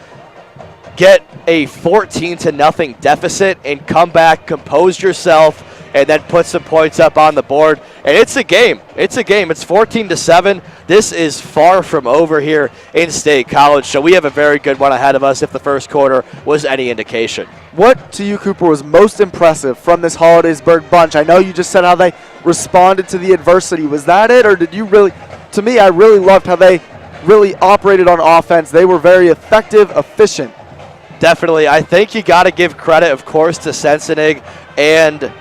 get a 14-0 deficit, and come back, compose yourself, and then put some points up on the board. And it's a game. It's 14-7. This is far from over here in State College, so we have a very good one ahead of us if the first quarter was any indication. What to you, Cooper, was most impressive from this Hollidaysburg bunch? I know you just said how they responded to the adversity. Was that it, or did you really? To me, I really loved how they really operated on offense. They were very effective, efficient. Definitely. I think you got to give credit, of course, to Sensenig and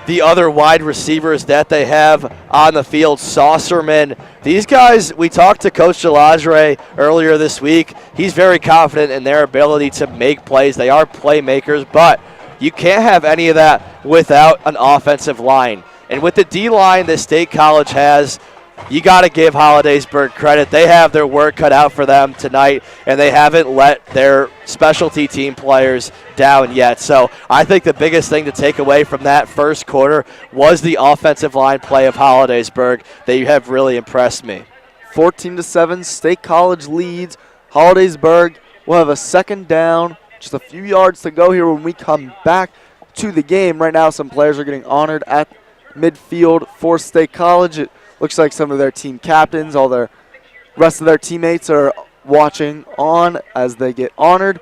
the other wide receivers that they have on the field, Saucerman. These guys, we talked to Coach Delagere earlier this week. He's very confident in their ability to make plays. They are playmakers, but you can't have any of that without an offensive line. And with the D-line that State College has, you got to give Hollidaysburg credit. They have their work cut out for them tonight, and they haven't let their specialty team players down yet. So I think the biggest thing to take away from that first quarter was the offensive line play of Hollidaysburg. They have really impressed me. 14-7, State College leads. Hollidaysburg will have a second down, just a few yards to go here when we come back to the game. Right now, some players are getting honored at midfield for State College. It looks like some of their team captains, all their rest of their teammates are watching on as they get honored.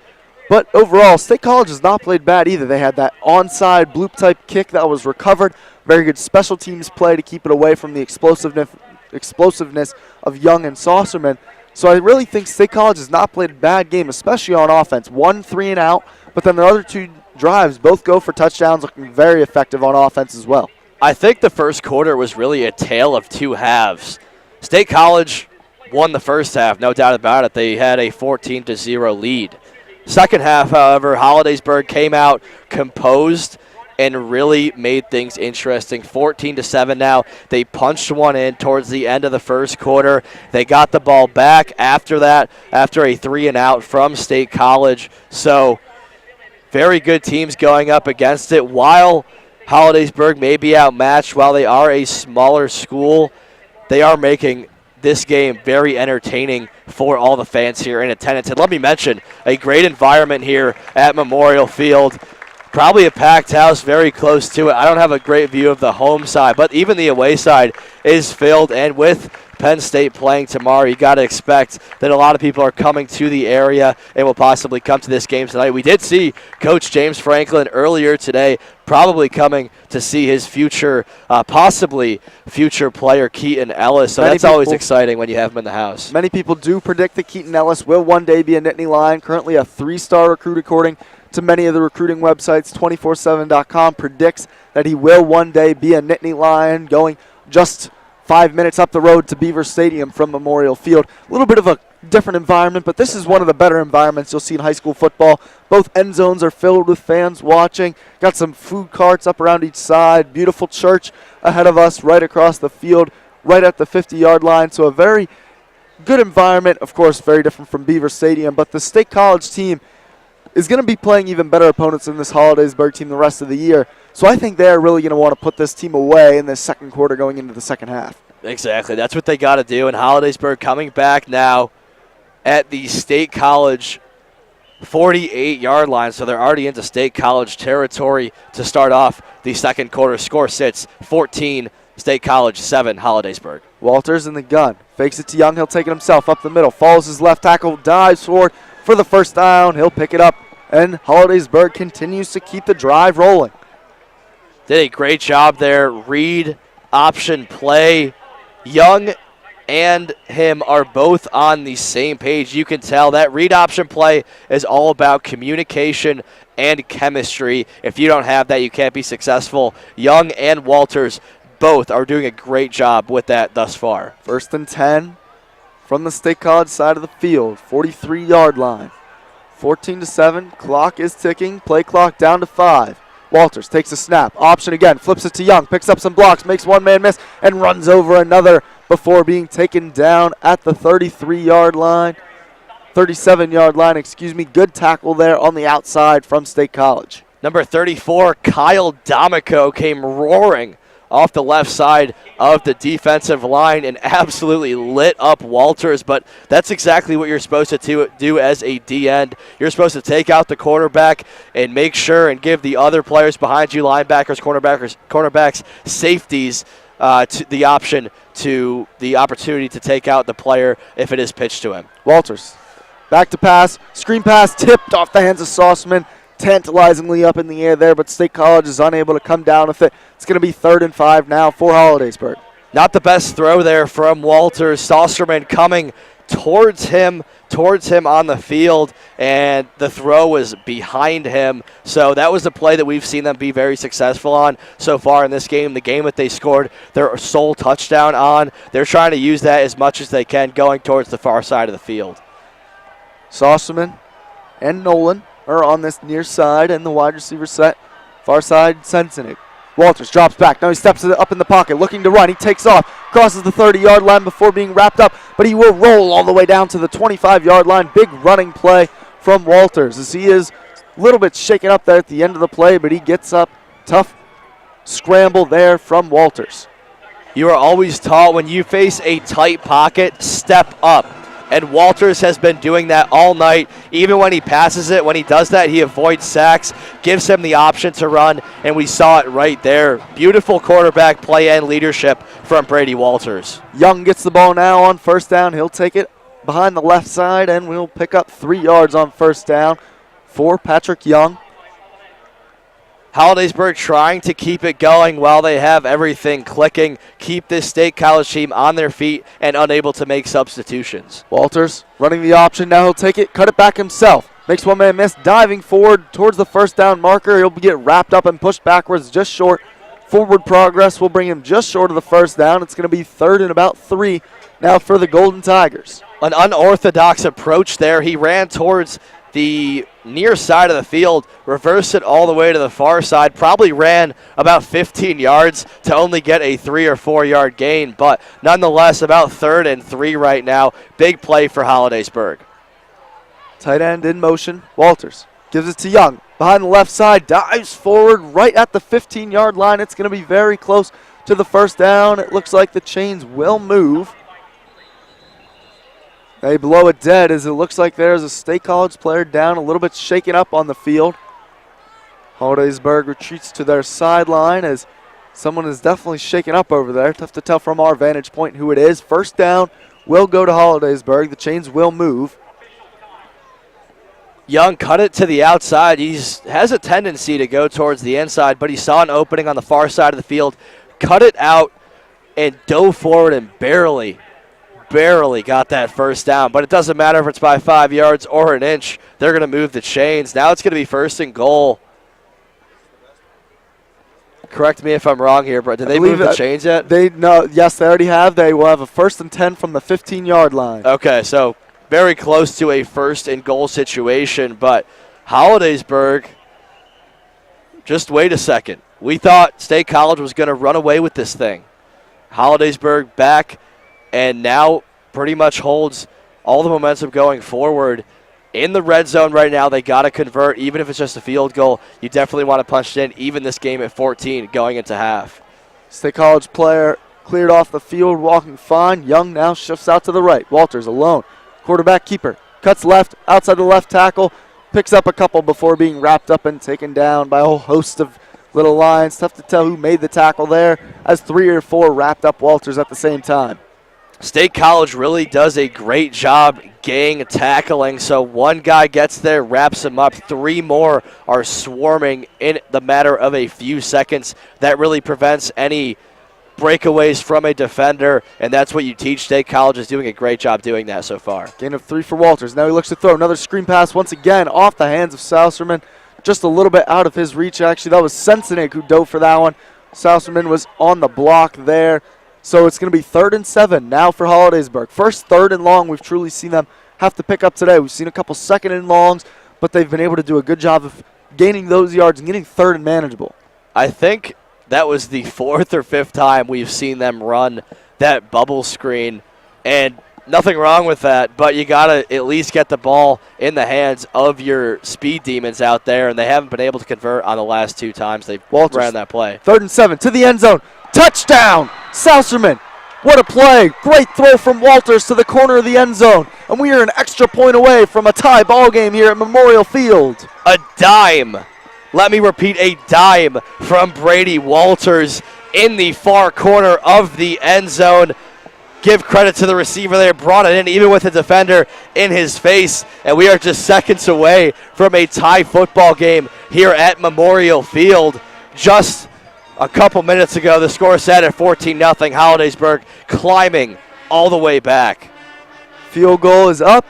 But overall, State College has not played bad either. They had that onside bloop-type kick that was recovered. Very good special teams play to keep it away from the explosiveness of Young and Saucerman. So I really think State College has not played a bad game, especially on offense. 1 3-and-out, but then the other two drives both go for touchdowns, looking very effective on offense as well. I think the first quarter was really a tale of two halves. State College won the first half, no doubt about it. They had a 14-0 lead. Second half, however, Hollidaysburg came out composed and really made things interesting. 14-7 now. They punched one in towards the end of the first quarter. They got the ball back after that, after a 3-and-out from State College. So very good teams going up against it. While Hollidaysburg may be outmatched, while they are a smaller school, they are making this game very entertaining for all the fans here in attendance. And let me mention, a great environment here at Memorial Field. Probably a packed house, very close to it. I don't have a great view of the home side, but even the away side is filled. And with Penn State playing tomorrow, you got to expect that a lot of people are coming to the area and will possibly come to this game tonight. We did see Coach James Franklin earlier today, probably coming to see his future, possibly future player Keaton Ellis. So that's always exciting when you have him in the house. Many people do predict that Keaton Ellis will one day be a Nittany Lion. Currently a 3-star recruit according to many of the recruiting websites. 247.com predicts that he will one day be a Nittany Lion, going just 5 minutes up the road to Beaver Stadium from Memorial Field. A little bit of a different environment, but this is one of the better environments you'll see in high school football. Both end zones are filled with fans watching. Got some food carts up around each side. Beautiful church ahead of us right across the field, right at the 50-yard line. So a very good environment. Of course, very different from Beaver Stadium, but the State College team is going to be playing even better opponents than this Hollidaysburg team the rest of the year. So I think they're really going to want to put this team away in this second quarter going into the second half. Exactly. That's what they got to do. And Hollidaysburg coming back now at the State College 48-yard line. So they're already into State College territory to start off the second quarter. Score sits 14, State College 7, Hollidaysburg. Walters in the gun. Fakes it to Young. He'll take it himself up the middle. Follows his left tackle. Dives forward for the first down. He'll pick it up. And Hollidaysburg continues to keep the drive rolling. Did a great job there. Read option play. Young and him are both on the same page. You can tell that read option play is all about communication and chemistry. If you don't have that, you can't be successful. Young and Walters both are doing a great job with that thus far. 1st and 10 from the State College side of the field, 43-yard line. 14-7, clock is ticking, play clock down to 5. Walters takes a snap, option again, flips it to Young, picks up some blocks, makes one man miss, and runs over another before being taken down at the 33-yard line. 37-yard line, excuse me. Good tackle there on the outside from State College. Number 34, Kyle D'Amico, came roaring off the left side of the defensive line and absolutely lit up Walters, but that's exactly what you're supposed to do as a D-end. You're supposed to take out the quarterback and make sure and give the other players behind you, linebackers, cornerbacks, safeties, the opportunity to take out the player if it is pitched to him. Walters, back to pass, screen pass, tipped off the hands of Sauceman. Tantalizingly up in the air there, but State College is unable to come down with it. It's going to be 3rd and 5 now for Hollidaysburg. Not the best throw there from Walters. Saucerman coming towards him on the field, and the throw was behind him. So that was the play that we've seen them be very successful on so far in this game. The game that they scored their sole touchdown on, they're trying to use that as much as they can going towards the far side of the field. Saucerman and Nolan are on this near side, and the wide receiver set. Far side, Sensenig. Walters drops back. Now he steps up in the pocket, looking to run. He takes off, crosses the 30-yard line before being wrapped up, but he will roll all the way down to the 25-yard line. Big running play from Walters as he is a little bit shaken up there at the end of the play, but he gets up. Tough scramble there from Walters. You are always taught when you face a tight pocket, step up. And Walters has been doing that all night. Even when he passes it, when he does that, he avoids sacks, gives him the option to run, and we saw it right there. Beautiful quarterback play and leadership from Brady Walters. Young gets the ball now on first down. He'll take it behind the left side, and we'll pick up 3 yards on first down for Patrick Young. Hollidaysburg trying to keep it going while they have everything clicking, keep this State College team on their feet and unable to make substitutions. Walters running the option. Now he'll take it, cut it back himself. Makes one man miss, diving forward towards the first down marker. He'll get wrapped up and pushed backwards just short. Forward progress will bring him just short of the first down. It's going to be 3rd and about 3 now for the Golden Tigers. An unorthodox approach there. He ran towards the near side of the field, reversed it all the way to the far side, probably ran about 15 yards to only get a 3 or 4 yard gain, but nonetheless about 3rd and 3 right now. Big play for Hollidaysburg. Tight end in motion. Walters gives it to Young. Behind the left side, dives forward right at the 15-yard line. It's going to be very close to the first down. It looks like the chains will move. They blow it dead as it looks like there's a State College player down, a little bit shaken up on the field. Hollidaysburg retreats to their sideline as someone is definitely shaken up over there. Tough to tell from our vantage point who it is. First down will go to Hollidaysburg. The chains will move. Young cut it to the outside. He has a tendency to go towards the inside, but he saw an opening on the far side of the field, cut it out, and dove forward and barely got that first down. But it doesn't matter if it's by 5 yards or an inch. They're going to move the chains. Now it's going to be 1st and goal. Correct me if I'm wrong here, but did they move the chains yet? Yes, they already have. They will have a 1st and 10 from the 15-yard line. Okay, so very close to a 1st and goal situation, but Hollidaysburg, just wait a second. We thought State College was going to run away with this thing. Hollidaysburg back and now pretty much holds all the momentum going forward. In the red zone right now, they got to convert. Even if it's just a field goal, you definitely want to punch it in, even this game at 14 going into half. State College player cleared off the field, walking fine. Young now shifts out to the right. Walters alone. Quarterback keeper. Cuts left, outside the left tackle. Picks up a couple before being wrapped up and taken down by a whole host of little Lions. Tough to tell who made the tackle there, as 3 or 4 wrapped up Walters at the same time. State College really does a great job gang tackling. So one guy gets there, wraps him up. 3 more are swarming in the matter of a few seconds. That really prevents any breakaways from a defender, and that's what you teach. State College is doing a great job doing that so far. Gain of 3 for Walters. Now he looks to throw another screen pass once again off the hands of Saucerman. Just a little bit out of his reach, actually. That was Sensenig who dove for that one. Saucerman was on the block there. So it's going to be 3rd and 7 now for Hollidaysburg. First 3rd and long we've truly seen them have to pick up today. We've seen a couple 2nd and longs, but they've been able to do a good job of gaining those yards and getting 3rd and manageable. I think that was the 4th or 5th time we've seen them run that bubble screen, and nothing wrong with that, but you got to at least get the ball in the hands of your speed demons out there, and they haven't been able to convert on the last 2 times they've ran that play. 3rd and 7 to the end zone. Touchdown, Saucerman. What a play. Great throw from Walters to the corner of the end zone. And we are an extra point away from a tie ball game here at Memorial Field. A dime. Let me repeat, a dime from Brady Walters in the far corner of the end zone. Give credit to the receiver there, brought it in even with the defender in his face. And we are just seconds away from a tie football game here at Memorial Field. Just a couple minutes ago, the score set at 14-0. Hollidaysburg climbing all the way back. Field goal is up,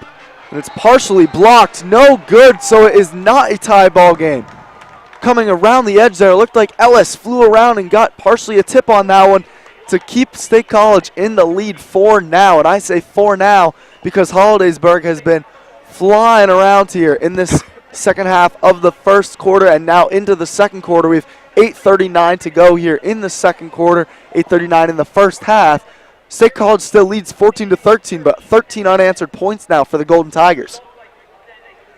and it's partially blocked. No good, so it is not a tie ball game. Coming around the edge there, it looked like Ellis flew around and got partially a tip on that one to keep State College in the lead 4 now. And I say 4 now because Hollidaysburg has been flying around here in this second half of the first quarter and now into the second quarter. We have 8:39 to go here in the second quarter, 8:39 in the first half. State College still leads 14-13, but 13 unanswered points now for the Golden Tigers.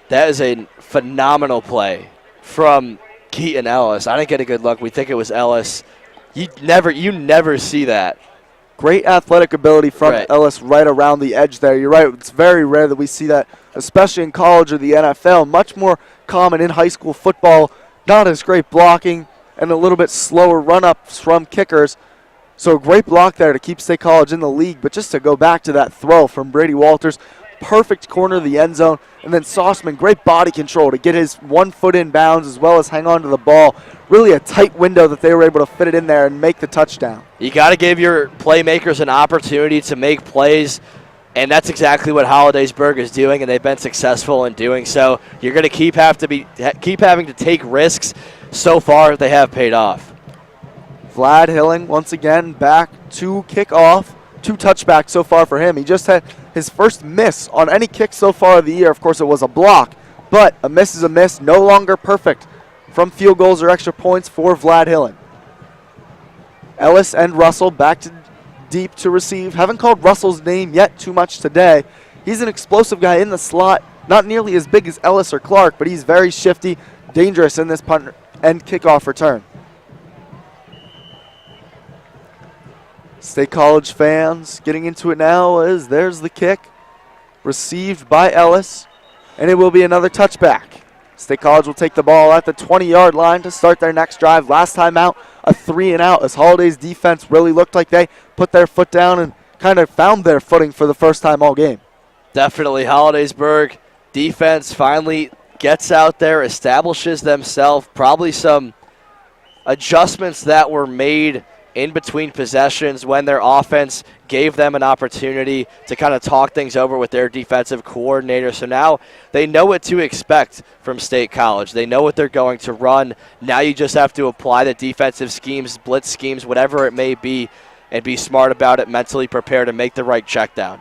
That is a phenomenal play from Keaton Ellis. I didn't get a good look. We think it was Ellis. You never see that. Great athletic ability from Ellis right around the edge there. You're right. It's very rare that we see that, especially in college or the NFL. Much more common in high school football. Not as great blocking and a little bit slower run-ups from kickers. So a great block there to keep State College in the league. But just to go back to that throw from Brady Walters, perfect corner of the end zone. And then Sauceman, great body control to get his 1 foot in bounds as well as hang on to the ball. Really a tight window that they were able to fit it in there and make the touchdown. You got to give your playmakers an opportunity to make plays, and that's exactly what Hollidaysburg is doing, and they've been successful in doing so. You're going to keep having to take risks. So far, they have paid off. Vlad Hilling once again back to kickoff. 2 touchbacks so far for him. He just had his first miss on any kick so far of the year. Of course, it was a block, but a miss is a miss. No longer perfect from field goals or extra points for Vlad Hilling. Ellis and Russell back to deep to receive. Haven't called Russell's name yet too much today. He's an explosive guy in the slot. Not nearly as big as Ellis or Clark, but he's very shifty, dangerous in this punt and kickoff return. State College fans getting into it now as there's the kick. Received by Ellis, and it will be another touchback. State College will take the ball at the 20-yard line to start their next drive. Last time out, a 3-and-out as Holiday's defense really looked like they put their foot down and kind of found their footing for the first time all game. Definitely Hollidaysburg defense finally gets out there, establishes themselves. Probably some adjustments that were made in between possessions when their offense gave them an opportunity to kind of talk things over with their defensive coordinator. So now they know what to expect from State College. They know what they're going to run. Now you just have to apply the defensive schemes, blitz schemes, whatever it may be, and be smart about it, mentally prepare to make the right check down.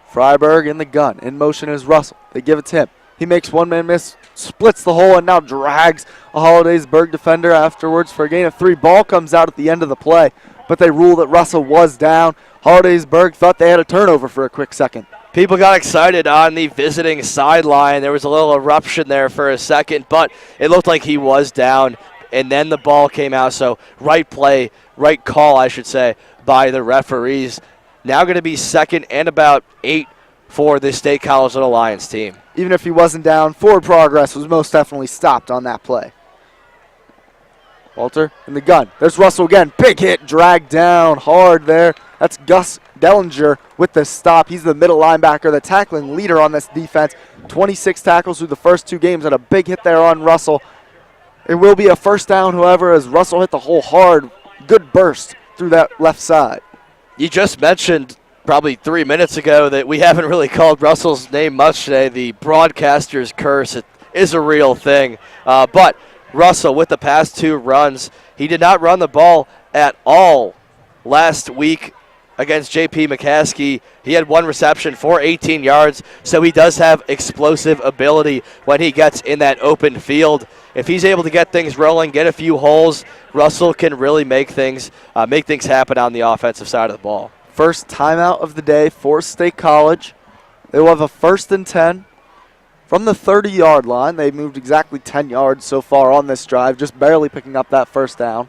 Freiberg in the gun. In motion is Russell. They give it to him. He makes one-man miss, splits the hole, and now drags a Hollidaysburg defender afterwards for a gain of 3. Ball comes out at the end of the play, but they rule that Russell was down. Hollidaysburg thought they had a turnover for a quick second. People got excited on the visiting sideline. There was a little eruption there for a second, but it looked like he was down, and then the ball came out. So right play, right call, I should say, by the referees. Now going to be second and about 8 for the State College Little Lions team. Even if he wasn't down, forward progress was most definitely stopped on that play. Walter in the gun. There's Russell again. Big hit, dragged down hard there. That's Gus Dellinger with the stop. He's the middle linebacker, the tackling leader on this defense. 26 tackles through the first 2 games and a big hit there on Russell. It will be a first down, however, as Russell hit the hole hard. Good burst through that left side. You just mentioned probably 3 minutes ago that we haven't really called Russell's name much today. The broadcaster's curse, it is a real thing. But Russell, with the past 2 runs, he did not run the ball at all last week against J.P. McCaskey. He had 1 reception for 18 yards, so he does have explosive ability when he gets in that open field. If he's able to get things rolling, get a few holes, Russell can really make things happen on the offensive side of the ball. First timeout of the day for State College. They will have a 1st and 10 from the 30-yard line. They've moved exactly 10 yards so far on this drive, just barely picking up that first down.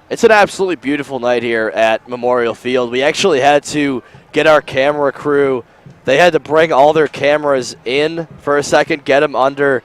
It's an absolutely beautiful night here at Memorial Field. We actually had to get our camera crew. They had to bring all their cameras in for a second, get them under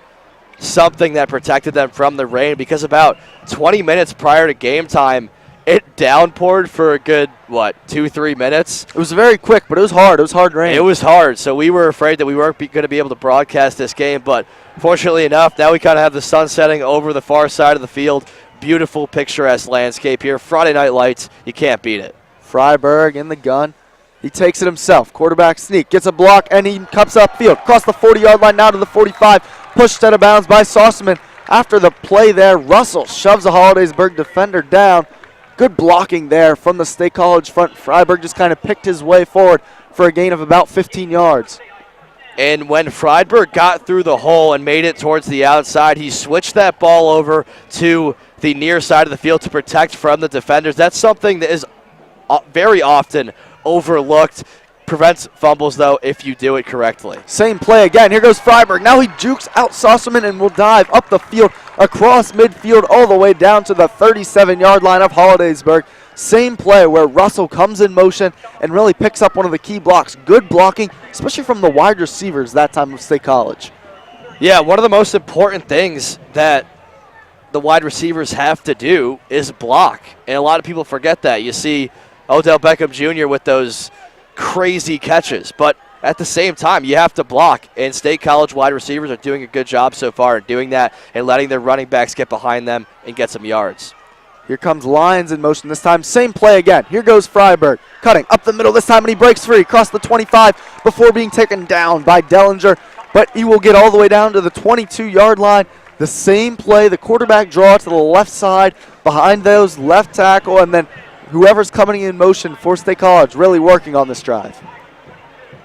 something that protected them from the rain, because about 20 minutes prior to game time, it downpoured for a good, 2-3 minutes? It was very quick, but it was hard. It was hard rain. It was hard, so we were afraid that we weren't going to be able to broadcast this game, but fortunately enough, now we kind of have the sun setting over the far side of the field. Beautiful, picturesque landscape here. Friday night lights, you can't beat it. Freiberg in the gun. He takes it himself. Quarterback sneak, gets a block, and he cuts upfield. Across the 40-yard line, now to the 45. Pushed out of bounds by Sauceman. After the play there, Russell shoves a Hollidaysburg defender down. Good blocking there from the State College front. Freiburg just kind of picked his way forward for a gain of about 15 yards. And when Freiburg got through the hole and made it towards the outside, he switched that ball over to the near side of the field to protect from the defenders. That's something that is very often overlooked. Prevents fumbles, though, if you do it correctly. Same play again. Here goes Freiburg. Now he jukes out Sauceman and will dive up the field, across midfield, all the way down to the 37-yard line of Hollidaysburg. Same play where Russell comes in motion and really picks up one of the key blocks. Good blocking, especially from the wide receivers that time of State College. Yeah, one of the most important things that the wide receivers have to do is block. And a lot of people forget that. You see Odell Beckham Jr. with those crazy catches, but at the same time, you have to block, and State College wide receivers are doing a good job so far in doing that and letting their running backs get behind them and get some yards. Here comes Lyons in motion this time. Same play again. Here goes Freiburg, cutting up the middle this time, and he breaks free across the 25 before being taken down by Dellinger, but he will get all the way down to the 22-yard line. The same play, the quarterback draw to the left side behind those left tackle, and then whoever's coming in motion for State College really working on this drive.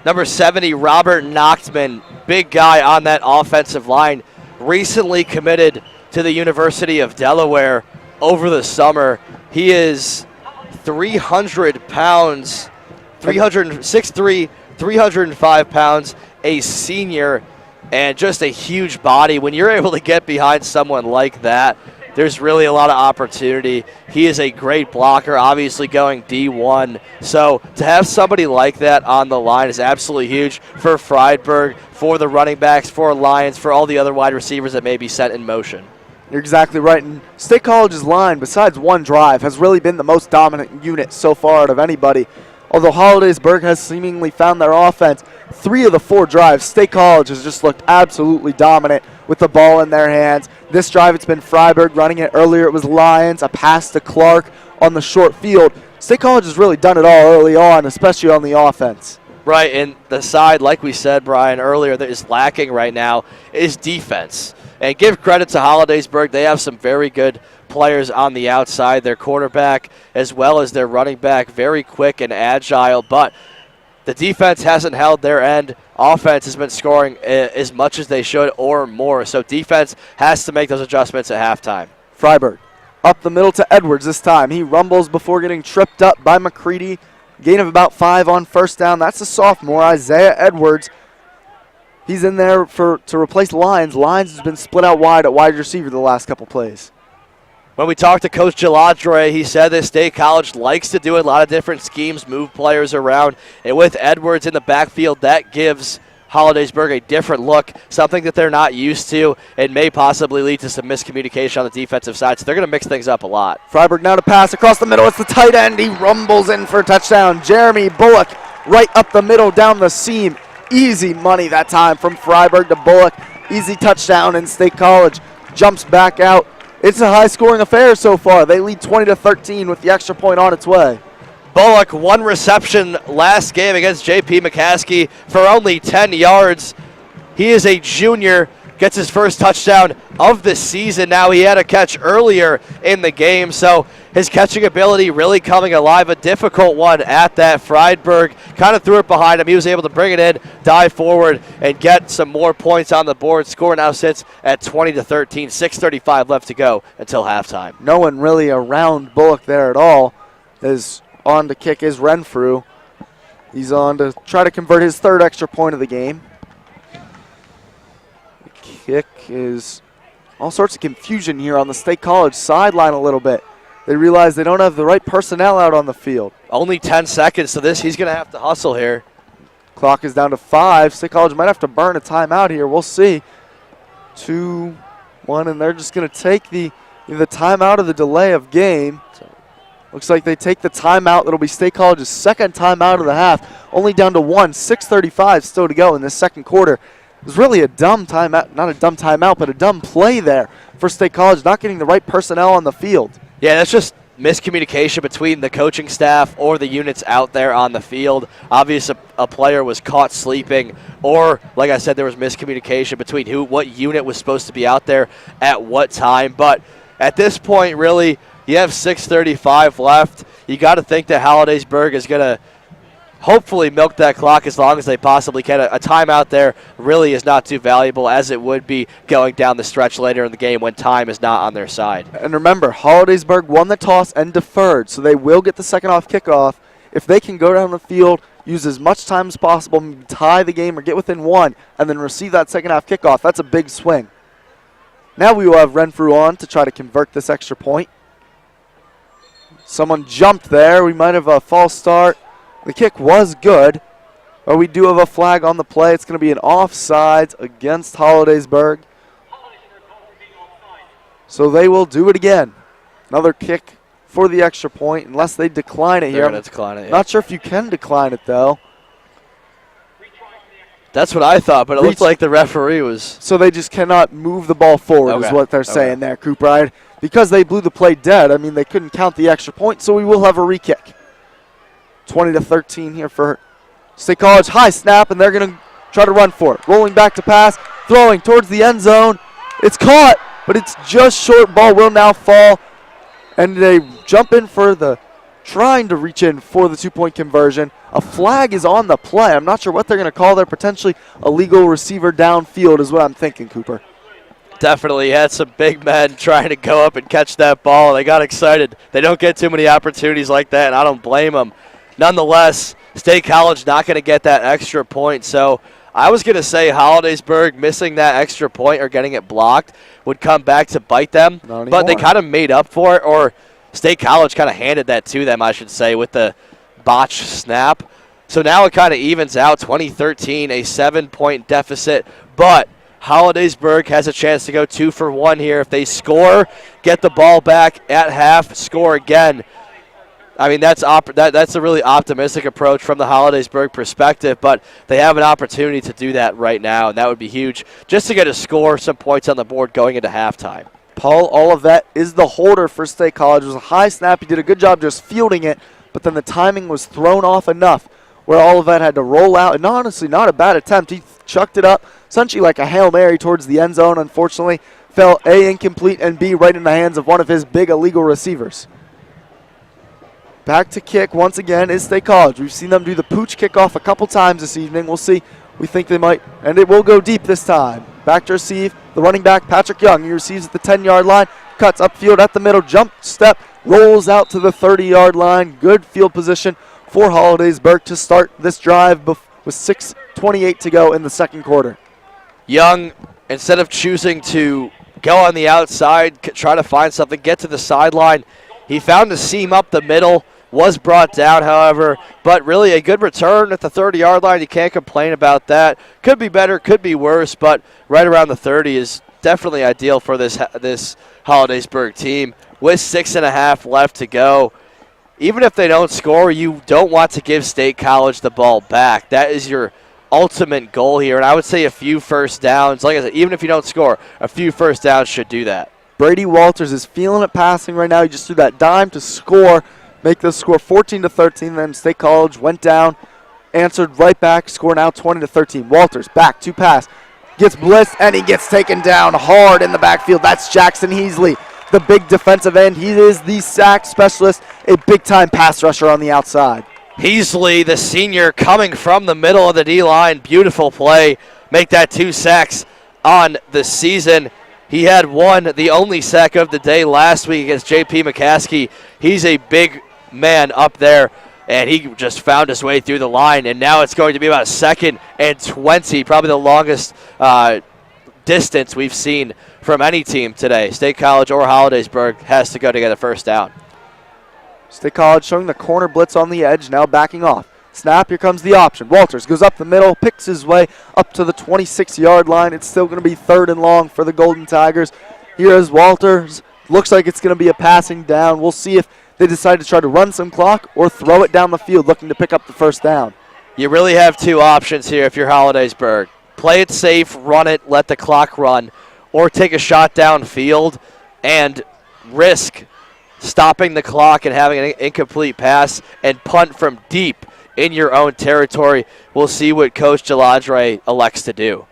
Number 70, Robert Nachtman, big guy on that offensive line, recently committed to the University of Delaware over the summer. He is 300 pounds, 6'3", 305 pounds, a senior, and just a huge body. When you're able to get behind someone like that, there's really a lot of opportunity. He is a great blocker, obviously going D1. So to have somebody like that on the line is absolutely huge for Freiburg, for the running backs, for Lions, for all the other wide receivers that may be set in motion. You're exactly right. And State College's line, besides one drive, has really been the most dominant unit so far out of anybody. Although Hollidaysburg has seemingly found their offense, 3 of the 4 drives, State College has just looked absolutely dominant with the ball in their hands. This drive, it's been Freiburg running it. Earlier, it was Lyons, a pass to Clark on the short field. State College has really done it all early on, especially on the offense. Right, and the side, like we said, Brian, earlier, that is lacking right now is defense. And give credit to Hollidaysburg. They have some very good players on the outside. Their quarterback as well as their running back, very quick and agile, but the defense hasn't held their end. Offense has been scoring as much as they should or more, so defense has to make those adjustments at halftime. Freiburg up the middle to Edwards this time. He rumbles before getting tripped up by McCready. Gain of about 5 on first down. That's a sophomore, Isaiah Edwards. He's in there to replace Lyons. Lyons has been split out wide at wide receiver the last couple plays. When we talked to Coach Geladre, he said that State College likes to do a lot of different schemes, move players around, and with Edwards in the backfield, that gives Hollidaysburg a different look, something that they're not used to, and may possibly lead to some miscommunication on the defensive side, so they're going to mix things up a lot. Freiburg now to pass across the middle. It's the tight end. He rumbles in for a touchdown. Jeremy Bullock right up the middle down the seam. Easy money that time from Freiburg to Bullock. Easy touchdown, and State College jumps back out. It's a high-scoring affair so far. They lead 20-13 with the extra point on its way. Bullock, 1 reception last game against J.P. McCaskey for only 10 yards. He is a junior, gets his first touchdown of the season now. He had a catch earlier in the game, so his catching ability really coming alive. A difficult one at that. Freiburg kind of threw it behind him. He was able to bring it in, dive forward, and get some more points on the board. Score now sits at 20-13, 6:35 left to go until halftime. No one really around Bullock there at all. Is on to kick is Renfrew. He's on to try to convert his 3rd extra point of the game. The kick is all sorts of confusion here on the State College sideline a little bit. They realize they don't have the right personnel out on the field. Only 10 seconds to this. He's going to have to hustle here. Clock is down to 5. State College might have to burn a timeout here. We'll see. 2-1, and they're just going to take the timeout of the delay of game. Looks like they take the timeout. It'll be State College's 2nd timeout of the half. Only down to 1. 6:35 still to go in this 2nd quarter. It was really a dumb timeout, not a dumb timeout, but a dumb play there for State College, not getting the right personnel on the field. Yeah, that's just miscommunication between the coaching staff or the units out there on the field. Obviously, a player was caught sleeping, or, like I said, there was miscommunication between what unit was supposed to be out there at what time. But at this point, really, you have 6:35 left. You got to think that Hollidaysburg is going to hopefully milk that clock as long as they possibly can. A timeout there really is not too valuable, as it would be going down the stretch later in the game when time is not on their side. And remember, Hollidaysburg won the toss and deferred, so they will get the second off kickoff. If they can go down the field, use as much time as possible, tie the game or get within one, and then receive that second half kickoff, that's a big swing. Now we will have Renfrew on to try to convert this extra point. Someone jumped there. We might have a false start. The kick was good, but we do have a flag on the play. It's going to be an offsides against Hollidaysburg. So they will do it again. Another kick for the extra point, unless they decline it here. They're going to decline it, yeah. Not sure if you can decline it, though. That's what I thought, but it looked like the referee was. So they just cannot move the ball forward is what they're saying there, Cooper. Because they blew the play dead, I mean, they couldn't count the extra point, so we will have a re-kick. 20-13 here for State College. High snap, and they're going to try to run for it. Rolling back to pass, throwing towards the end zone. It's caught, but it's just short. Ball will now fall, and they jump in for trying to reach in for the two-point conversion. A flag is on the play. I'm not sure what they're going to call there. Potentially a legal receiver downfield is what I'm thinking, Cooper. Definitely had some big men trying to go up and catch that ball. They got excited. They don't get too many opportunities like that, and I don't blame them. Nonetheless, State College not going to get that extra point. So I was going to say Hollidaysburg missing that extra point or getting it blocked would come back to bite them. But they kind of made up for it, or State College kind of handed that to them, I should say, with the botched snap. So now it kind of evens out, 20-13, a 7-point deficit. But Hollidaysburg has a chance to go 2 for 1 here. If they score, get the ball back at half, score again. I mean, that's a really optimistic approach from the Hollidaysburg perspective, but they have an opportunity to do that right now, and that would be huge just to get a score, some points on the board going into halftime. Paul Olivet is the holder for State College. It was a high snap. He did a good job just fielding it, but then the timing was thrown off enough where Olivet had to roll out, and honestly, not a bad attempt. He chucked it up, essentially like a Hail Mary towards the end zone. Unfortunately, fell A, incomplete, and B, right in the hands of one of his big illegal receivers. Back to kick once again is State College. We've seen them do the pooch kickoff a couple times this evening. We'll see. We think they might, and it will go deep this time. Back to receive, the running back, Patrick Young. He receives at the 10-yard line, cuts upfield at the middle, jump step, rolls out to the 30-yard line. Good field position for Hollidaysburg to start this drive with 6:28 to go in the second quarter. Young, instead of choosing to go on the outside, try to find something, get to the sideline, he found a seam up the middle. Was brought down, however, but really a good return at the 30-yard line. You can't complain about that. Could be better, could be worse, but right around the 30 is definitely ideal for this Hollidaysburg team. With 6.5 left to go, even if they don't score, you don't want to give State College the ball back. That is your ultimate goal here, and I would say a few first downs. Like I said, even if you don't score, a few first downs should do that. Brady Walters is feeling it passing right now. He just threw that dime to score. Make the score 14-13. Then State College went down, answered right back, score now 20-13. Walters back to pass, gets blitzed, and he gets taken down hard in the backfield. That's Jackson Heasley, the big defensive end. He is the sack specialist, a big-time pass rusher on the outside. Heasley, the senior, coming from the middle of the D-line. Beautiful play. Make that 2 sacks on the season. He had the only sack of the day last week against J.P. McCaskey. He's a big man up there, and he just found his way through the line, and now it's going to be about 2nd and 20, probably the longest distance we've seen from any team today. State College or Hollidaysburg has to go to get a first down. State College showing the corner blitz on the edge, now backing off. Snap, here comes the option. Walters goes up the middle, picks his way up to the 26-yard line. It's still going to be 3rd and long for the Golden Tigers. Here is Walters. Looks like it's going to be a passing down. We'll see if they decide to try to run some clock or throw it down the field looking to pick up the first down. You really have 2 options here if you're Hollidaysburg. Play it safe, run it, let the clock run, or take a shot downfield and risk stopping the clock and having an incomplete pass and punt from deep in your own territory. We'll see what Coach Deladre elects to do.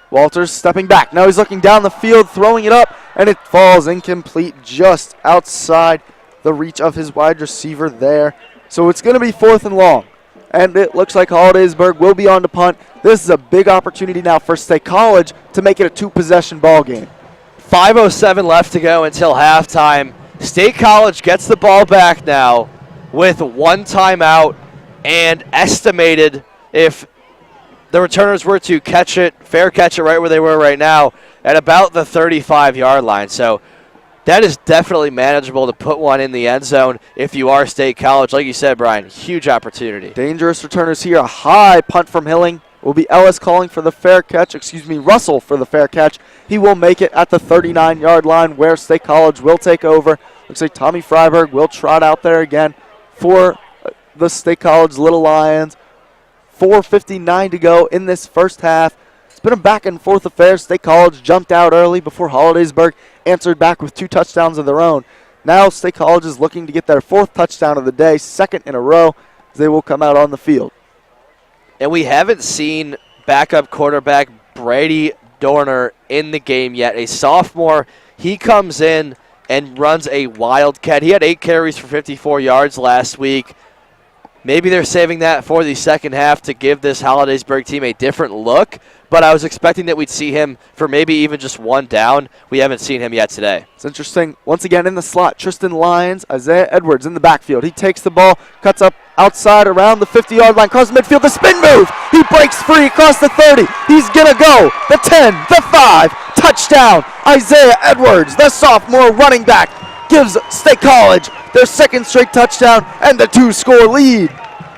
Walters stepping back. Now he's looking down the field, throwing it up, and it falls incomplete just outside the reach of his wide receiver there. So it's going to be 4th and long. And it looks like Hollidaysburg will be on to punt. This is a big opportunity now for State College to make it a 2-possession ball game. 5:07 left to go until halftime. State College gets the ball back now with 1 timeout and estimated, if the returners were to fair catch it right where they were right now, at about the 35-yard line. So that is definitely manageable to put one in the end zone if you are State College. Like you said, Brian, huge opportunity. Dangerous returners here. A high punt from Hilling. Will be Ellis calling for the fair catch. Russell for the fair catch. He will make it at the 39-yard line where State College will take over. Looks like Tommy Freiberg will trot out there again for the State College Little Lions. 4:59 to go in this first half. It's been a back-and-forth affair. State College jumped out early before Hollidaysburg answered back with 2 touchdowns of their own. Now State College is looking to get their 4th touchdown of the day, 2nd in a row, as they will come out on the field. And we haven't seen backup quarterback Brady Dorner in the game yet. A sophomore, he comes in and runs a wildcat. He had 8 carries for 54 yards last week. Maybe they're saving that for the second half to give this Hollidaysburg team a different look, but I was expecting that we'd see him for maybe even just 1 down. We haven't seen him yet today. It's interesting. Once again in the slot, Tristan Lyons, Isaiah Edwards in the backfield. He takes the ball, cuts up outside around the 50-yard line, crosses midfield, the spin move. He breaks free across the 30. He's going to go. The 10, the 5, touchdown. Isaiah Edwards, the sophomore running back, gives State College their 2nd straight touchdown and the 2-score lead.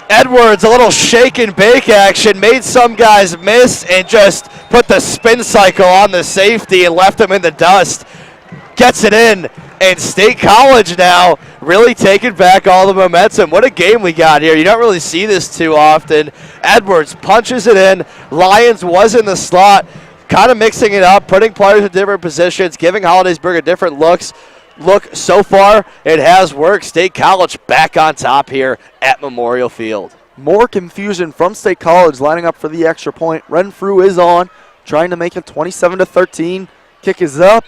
Edwards, a little shake and bake action, made some guys miss and just put the spin cycle on the safety and left him in the dust. Gets it in, and State College now really taking back all the momentum. What a game we got here. You don't really see this too often. Edwards punches it in. Lyons was in the slot, kind of mixing it up, putting players in different positions, giving Hollidaysburg a different look. So far, it has worked. State College back on top here at Memorial Field. More confusion from State College lining up for the extra point. Renfrew is on, trying to make it 27-13. Kick is up,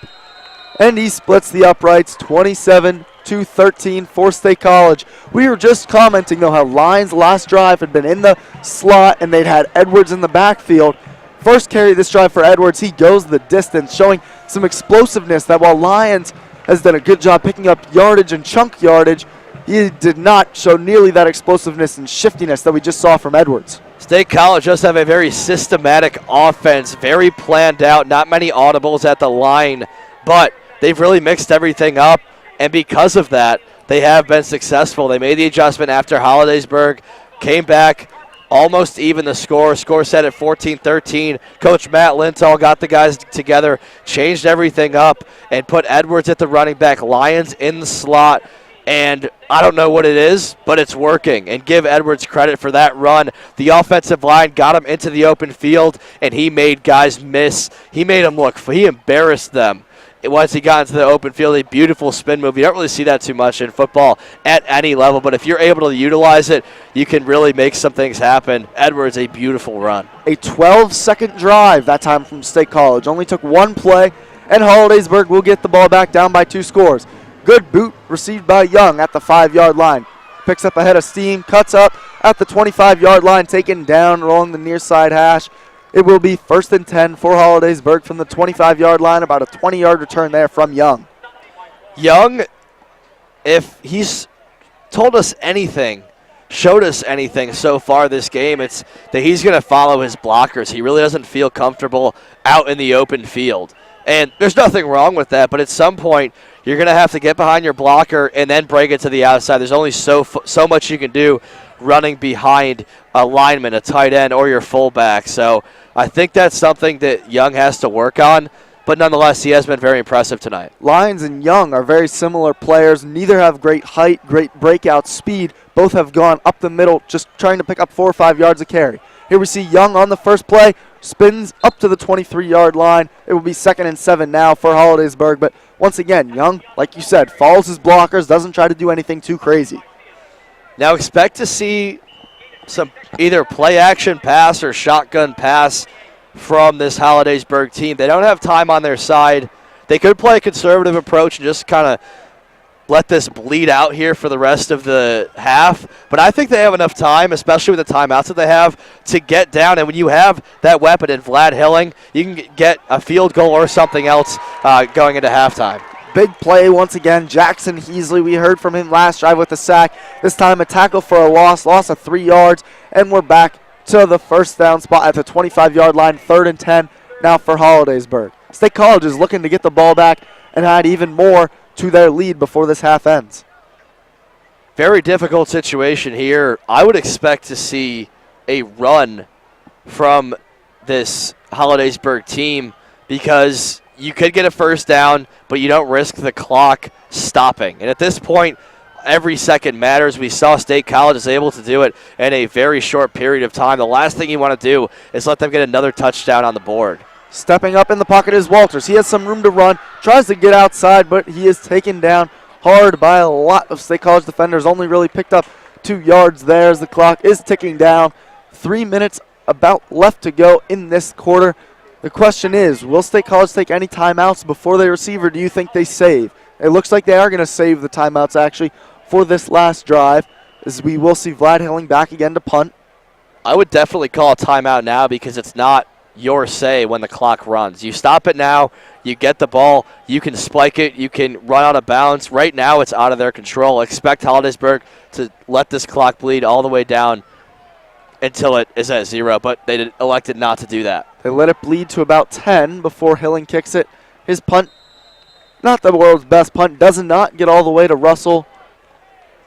and he splits the uprights 27-13 for State College. We were just commenting, though, how Lyons' last drive had been in the slot, and they'd had Edwards in the backfield. First carry this drive for Edwards, he goes the distance, showing some explosiveness that while Lyons has done a good job picking up yardage and chunk yardage, he did not show nearly that explosiveness and shiftiness that we just saw from Edwards. State College does have a very systematic offense, very planned out, not many audibles at the line, but they've really mixed everything up, and because of that, they have been successful. They made the adjustment after Hollidaysburg, came back, almost even the score. Score set at 14-13. Coach Matt Linthal got the guys together, changed everything up, and put Edwards at the running back, Lyons in the slot. And I don't know what it is, but it's working. And give Edwards credit for that run. The offensive line got him into the open field, and he made guys miss. He made them look. He embarrassed them. Once he got into the open field, a beautiful spin move. You don't really see that too much in football at any level, but if you're able to utilize it, you can really make some things happen. Edwards, a beautiful run. A 12-second drive that time from State College. Only took 1 play, and Hollidaysburg will get the ball back down by 2 scores. Good boot received by Young at the 5-yard line. Picks up ahead of steam, cuts up at the 25-yard line, taken down along the near side hash. It will be 1st and 10 for Hollidaysburg from the 25-yard line, about a 20-yard return there from Young. Young, if he's told us anything, showed us anything so far this game, it's that he's going to follow his blockers. He really doesn't feel comfortable out in the open field. And there's nothing wrong with that, but at some point, you're going to have to get behind your blocker and then break it to the outside. There's only so much you can do running behind a lineman, a tight end, or your fullback. So I think that's something that Young has to work on, but nonetheless, he has been very impressive tonight. Lyons and Young are very similar players. Neither have great height, great breakout speed. Both have gone up the middle, just trying to pick up 4 or 5 yards a carry. Here we see Young on the first play, spins up to the 23-yard line. It will be 2nd and 7 now for Hollidaysburg. But once again, Young, like you said, follows his blockers, doesn't try to do anything too crazy. Now expect to see some either play action pass or shotgun pass from this Hollidaysburg team. They don't have time on their side. They could play a conservative approach and just kind of let this bleed out here for the rest of the half. But I think they have enough time, especially with the timeouts that they have, to get down. And when you have that weapon in Vlad Hilling, you can get a field goal or something else going into halftime. Big play once again. Jackson Heasley, we heard from him last drive with a sack. This time a tackle for a loss of 3 yards. And we're back to the first down spot at the 25-yard line, 3rd and 10 now for Hollidaysburg. State College is looking to get the ball back and add even more to their lead before this half ends. Very difficult situation here. I would expect to see a run from this Hollidaysburg team because you could get a first down, but you don't risk the clock stopping. And at this point, every second matters. We saw State College is able to do it in a very short period of time. The last thing you want to do is let them get another touchdown on the board. Stepping up in the pocket is Walters. He has some room to run, tries to get outside, but he is taken down hard by a lot of State College defenders. Only really picked up 2 yards there as the clock is ticking down. 3 minutes about left to go in this quarter. The question is, will State College take any timeouts before they receive, or do you think they save? It looks like they are going to save the timeouts, actually, for this last drive, as we will see Vlad Hilling back again to punt. I would definitely call a timeout now because it's not your say when the clock runs. You stop it now, you get the ball, you can spike it, you can run out of bounds. Right now it's out of their control. Expect Hollidaysburg to let this clock bleed all the way down until it is at 0, but they elected not to do that. They let it bleed to about 10 before Hilling kicks it. His punt, not the world's best punt, does not get all the way to Russell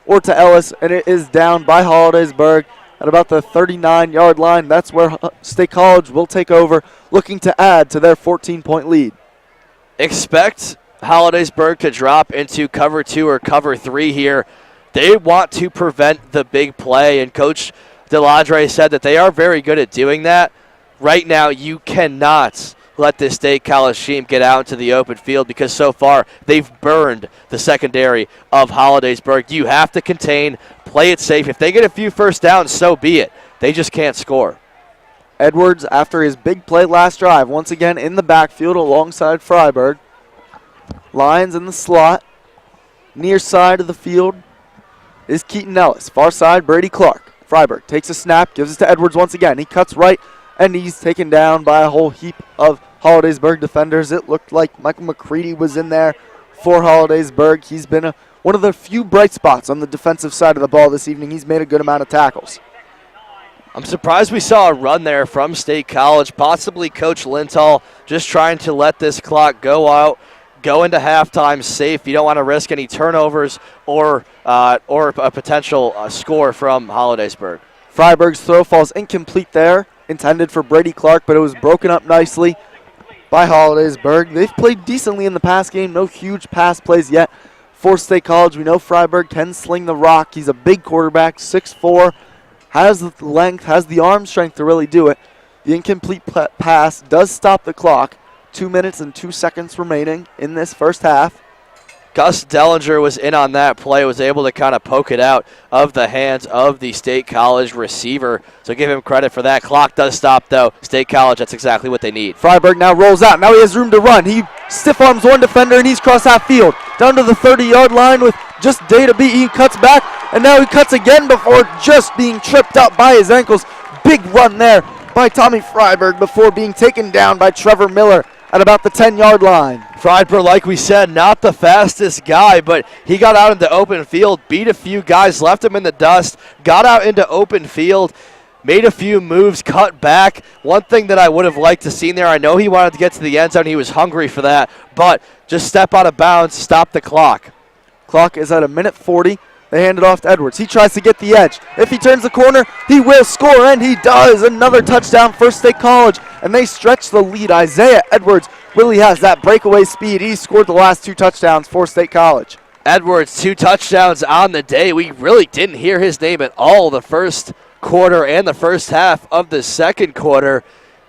or to Ellis, and it is down by Hollidaysburg at about the 39-yard line. That's where State College will take over, looking to add to their 14-point lead. Expect Hollidaysburg to drop into cover 2 or cover 3 here. They want to prevent the big play, and Coach Deladre said that they are very good at doing that. Right now, you cannot let this State College team get out into the open field because so far they've burned the secondary of Hollidaysburg. You have to contain, play it safe. If they get a few first downs, so be it. They just can't score. Edwards, after his big play last drive, once again in the backfield alongside Freiberg. Lions in the slot. Near side of the field is Keaton Ellis. Far side, Brady Clark. Freiberg takes a snap, gives it to Edwards once again. He cuts right, and he's taken down by a whole heap of Hollidaysburg defenders. It looked like Michael McCready was in there for Hollidaysburg. He's been one of the few bright spots on the defensive side of the ball this evening. He's made a good amount of tackles. I'm surprised we saw a run there from State College, possibly Coach Linthal just trying to let this clock go out, go into halftime safe. You don't want to risk any turnovers or a potential score from Hollidaysburg. Freiberg's throw falls incomplete there, intended for Brady Clark, but it was broken up nicely by Hollidaysburg. They've played decently in the pass game. No huge pass plays yet for State College. We know Freiberg can sling the rock. He's a big quarterback, 6'4", has the length, has the arm strength to really do it. The incomplete pass does stop the clock. 2 minutes and 2 seconds remaining in this first half. Gus Dellinger was in on that play, was able to kind of poke it out of the hands of the State College receiver. So give him credit for that. Clock does stop, though. State College, that's exactly what they need. Freiberg now rolls out. Now he has room to run. He stiff arms one defender, and he's cross half field. Down to the 30-yard line with just day to beat. He cuts back, and now he cuts again before just being tripped up by his ankles. Big run there by Tommy Freiberg before being taken down by Trevor Miller at about the 10-yard line. Freiberg, like we said, not the fastest guy, but he got out into open field, beat a few guys, left him in the dust, got out into open field, made a few moves, cut back. One thing that I would have liked to see there, I know he wanted to get to the end zone. He was hungry for that, but just step out of bounds, stop the clock. Clock is at 1:40. They hand it off to Edwards. He tries to get the edge. If he turns the corner, he will score, and he does. Another touchdown for State College, and they stretch the lead. Isaiah Edwards really has that breakaway speed. He scored the last 2 touchdowns for State College. Edwards, 2 touchdowns on the day. We really didn't hear his name at all the first quarter and the first half of the second quarter.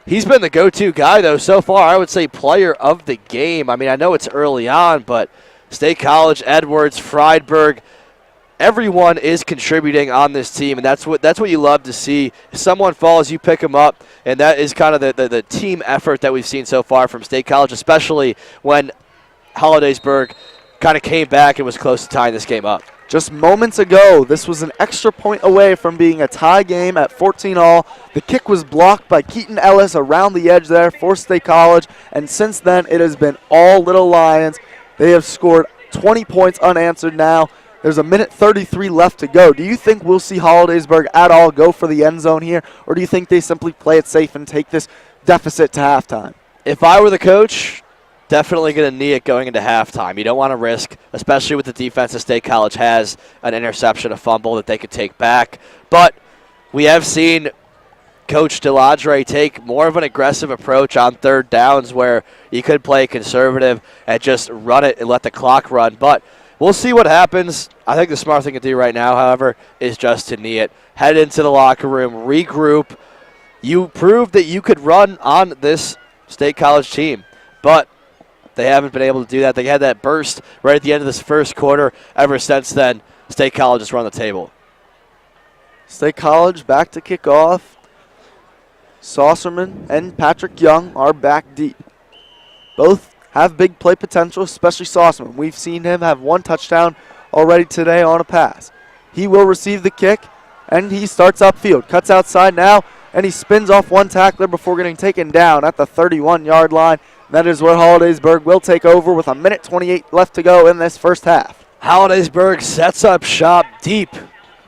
He's been the go-to guy, though, so far. I would say player of the game. I mean, I know it's early on, but State College, Edwards, Friedberg, everyone is contributing on this team, and that's what you love to see. If someone falls, you pick them up, and that is kind of the team effort that we've seen so far from State College, especially when Hollidaysburg kind of came back and was close to tying this game up. Just moments ago, this was an extra point away from being a tie game at 14-all. The kick was blocked by Keaton Ellis around the edge there for State College, and since then it has been all Little Lions. They have scored 20 points unanswered now. There's a minute 33 left to go. Do you think we'll see Hollidaysburg at all go for the end zone here, or do you think they simply play it safe and take this deficit to halftime? If I were the coach, definitely going to knee it going into halftime. You don't want to risk, especially with the defense that State College has, an interception, a fumble that they could take back. But we have seen Coach DeLadre take more of an aggressive approach on third downs where you could play conservative and just run it and let the clock run. But we'll see what happens. I think the smart thing to do right now, however, is just to knee it. Head into the locker room, regroup. You proved that you could run on this State College team, but they haven't been able to do that. They had that burst right at the end of this first quarter. Ever since then, State College has run the table. State College back to kick off. Saucerman and Patrick Young are back deep. Both have big play potential, especially Saucerman. We've seen him have one touchdown already today on a pass. He will receive the kick, and he starts upfield. Cuts outside now, and he spins off one tackler before getting taken down at the 31-yard line. That is where Hollidaysburg will take over with a minute 28 left to go in this first half. Hollidaysburg sets up shop deep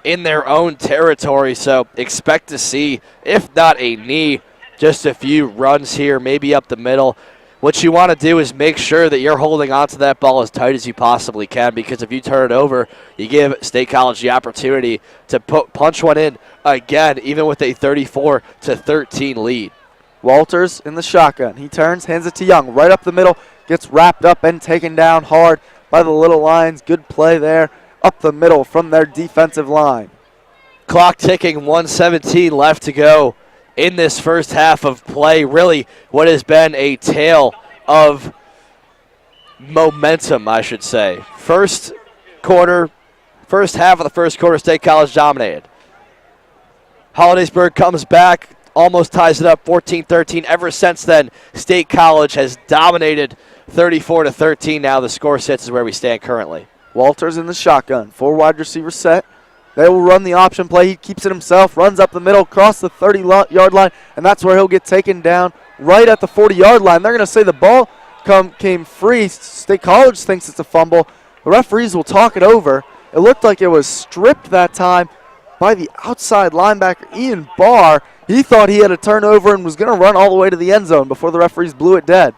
in their own territory, so expect to see, if not a knee, just a few runs here, maybe up the middle. What you want to do is make sure that you're holding onto that ball as tight as you possibly can, because if you turn it over, you give State College the opportunity to punch one in again, even with a 34-13 lead. Walters in the shotgun. He turns, hands it to Young. Right up the middle, gets wrapped up and taken down hard by the Little Lions. Good play there up the middle from their defensive line. Clock ticking, 1:17 left to go in this first half of play. Really what has been a tale of momentum, I should say. First half of the first quarter, State College dominated. Hollidaysburg comes back, almost ties it up, 14-13. Ever since then, State College has dominated 34-13. Now the score sits is where we stand currently. Walters in the shotgun. 4 wide receiver set. They will run the option play. He keeps it himself, runs up the middle, across the 30-yard line, and that's where he'll get taken down right at the 40-yard line. They're going to say the ball came free. State College thinks it's a fumble. The referees will talk it over. It looked like it was stripped that time by the outside linebacker, Ian Barr. He thought he had a turnover and was going to run all the way to the end zone before the referees blew it dead.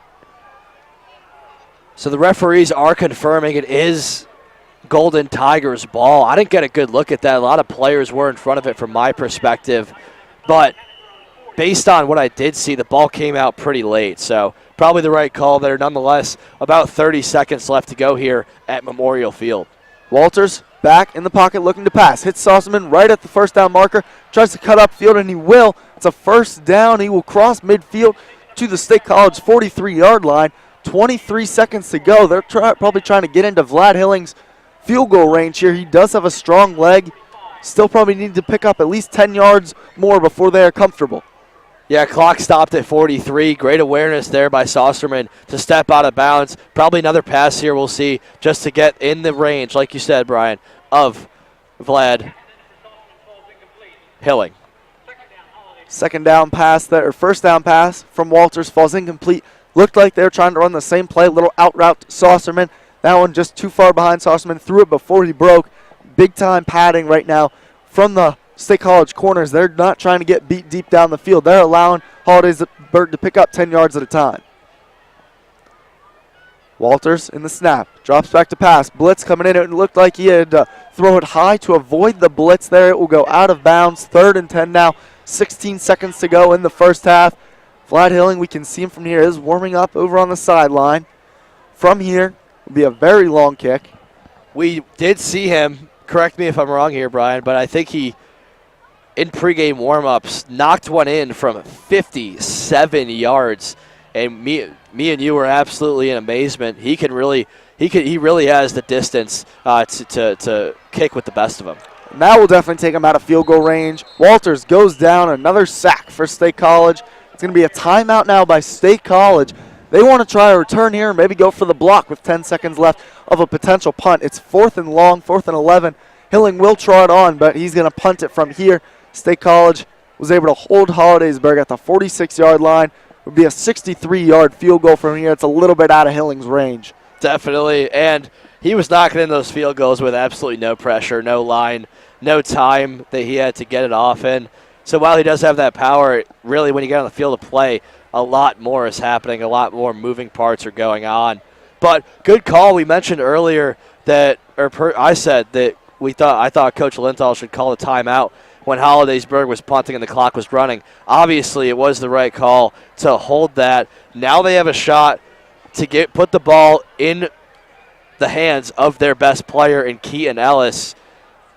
So the referees are confirming it is Golden Tigers ball. I didn't get a good look at that. A lot of players were in front of it from my perspective. But based on what I did see, the ball came out pretty late. So probably the right call there. Nonetheless, about 30 seconds left to go here at Memorial Field. Walters back in the pocket looking to pass. Hits Saucerman right at the first down marker. Tries to cut upfield, and he will. It's a first down. He will cross midfield to the State College 43-yard line. 23 seconds to go. They're probably trying to get into Vlad Hilling's field goal range here. He does have a strong leg. Still probably need to pick up at least 10 yards more before they are comfortable. Yeah, clock stopped at 43. Great awareness there by Saucerman to step out of bounds. Probably another pass here we'll see just to get in the range, like you said, Brian, of Vlad Hilling. Second down pass there, or first down pass from Walters falls incomplete. Looked like they were trying to run the same play, little out route to Saucerman. That one just too far behind Saucerman. Threw it before he broke. Big time padding right now from the State College corners. They're not trying to get beat deep down the field. They're allowing Hollidaysburg to pick up 10 yards at a time. Walters in the snap. Drops back to pass. Blitz coming in. It looked like he had to throw it high to avoid the blitz there. It will go out of bounds. 3rd and 10 now. 16 seconds to go in the first half. Vlad Hilling, we can see him from here, is warming up over on the sideline. From here will be a very long kick. We did see him, correct me if I'm wrong here, Brian, but I think he in pregame warm-ups, knocked one in from 57 yards, and me and you were absolutely in amazement. He really has the distance to kick with the best of them. And that will definitely take him out of field goal range. Walters goes down, another sack for State College. It's going to be a timeout now by State College. They want to try a return here, maybe go for the block with 10 seconds left of a potential punt. It's 4th and long, 4th and 11. Hilling will trot on, but he's going to punt it from here. State College was able to hold Hollidaysburg at the 46-yard line. It would be a 63-yard field goal from here. It's a little bit out of Hilling's range. Definitely, and he was knocking in those field goals with absolutely no pressure, no line, no time that he had to get it off in. So while he does have that power, really when you get on the field of play, a lot more is happening, a lot more moving parts are going on. But good call. We mentioned earlier that, I said that I thought Coach Linthal should call a timeout when Hollidaysburg was punting and the clock was running. Obviously, it was the right call to hold that. Now they have a shot to put the ball in the hands of their best player in Keaton Ellis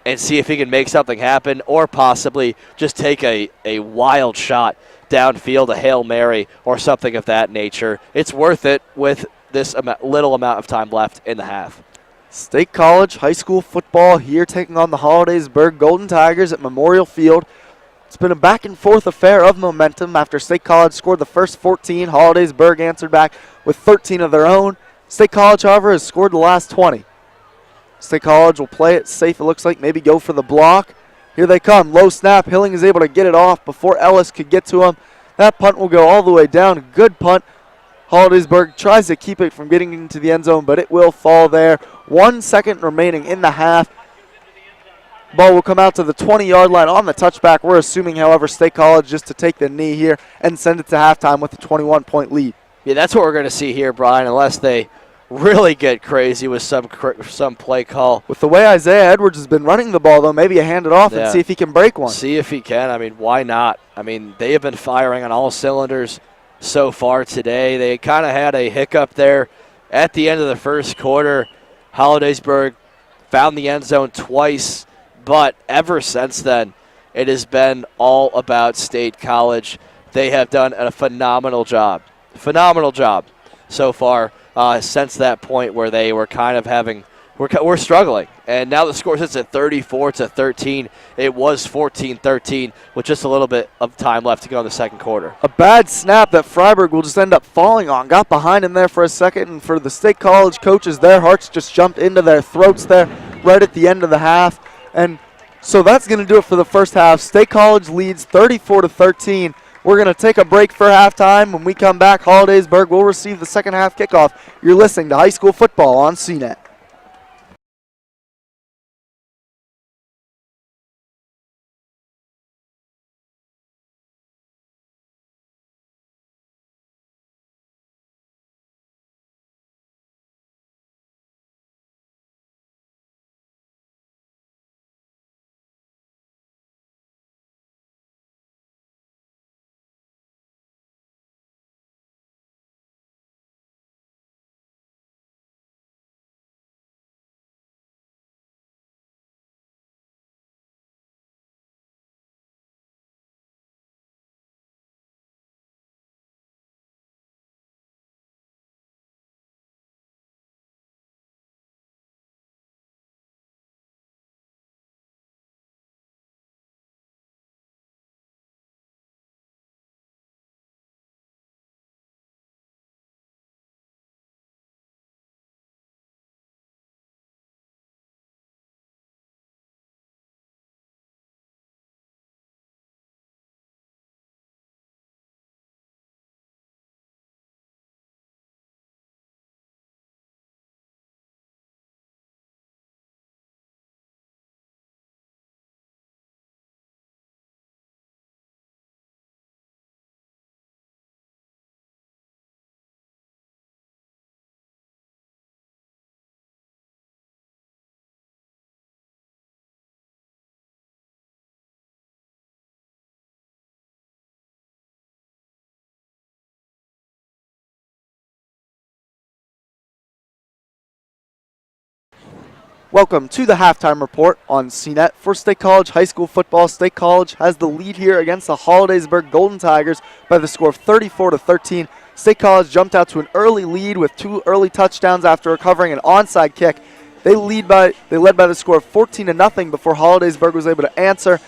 and see if he can make something happen, or possibly just take a wild shot downfield, a Hail Mary or something of that nature. It's worth it with this little amount of time left in the half. State College high school football here taking on the Hollidaysburg Golden Tigers at Memorial Field. It's been a back-and-forth affair of momentum. After State College scored the first 14, Hollidaysburg answered back with 13 of their own. State College, however, has scored the last 20. State College will play it safe, it looks like, maybe go for the block. Here they come. Low snap. Hilling is able to get it off before Ellis could get to him. That punt will go all the way down. Good punt. Hollidaysburg tries to keep it from getting into the end zone, but it will fall there. 1 second remaining in the half. Ball will come out to the 20-yard line on the touchback. We're assuming, however, State College just to take the knee here and send it to halftime with a 21-point lead. Yeah, that's what we're going to see here, Brian, unless they really get crazy with some play call. With the way Isaiah Edwards has been running the ball, though, maybe you hand it off and see if he can break one. See if he can. I mean, why not? I mean, they have been firing on all cylinders so far today. They kind of had a hiccup there at the end of the first quarter. Hollidaysburg found the end zone twice, but ever since then, it has been all about State College. They have done a phenomenal job so far since that point where they were kind of we're struggling. And now the score sits at 34-13. It was 14-13 with just a little bit of time left to go in the second quarter. A bad snap that Freiburg will just end up falling on. Got behind him there for a second, and for the State College coaches, their hearts just jumped into their throats there right at the end of the half. And so that's going to do it for the first half. State College leads 34-13. We're going to take a break for halftime. When we come back, Hollidaysburg will receive the second half kickoff. You're listening to high school football on CNET. Welcome to the halftime report on CNET for State College High School football. State College has the lead here against the Hollidaysburg Golden Tigers by the score of 34-13. State College jumped out to an early lead with 2 early touchdowns after recovering an onside kick. They led by the score of 14-0 before Hollidaysburg was able to answer.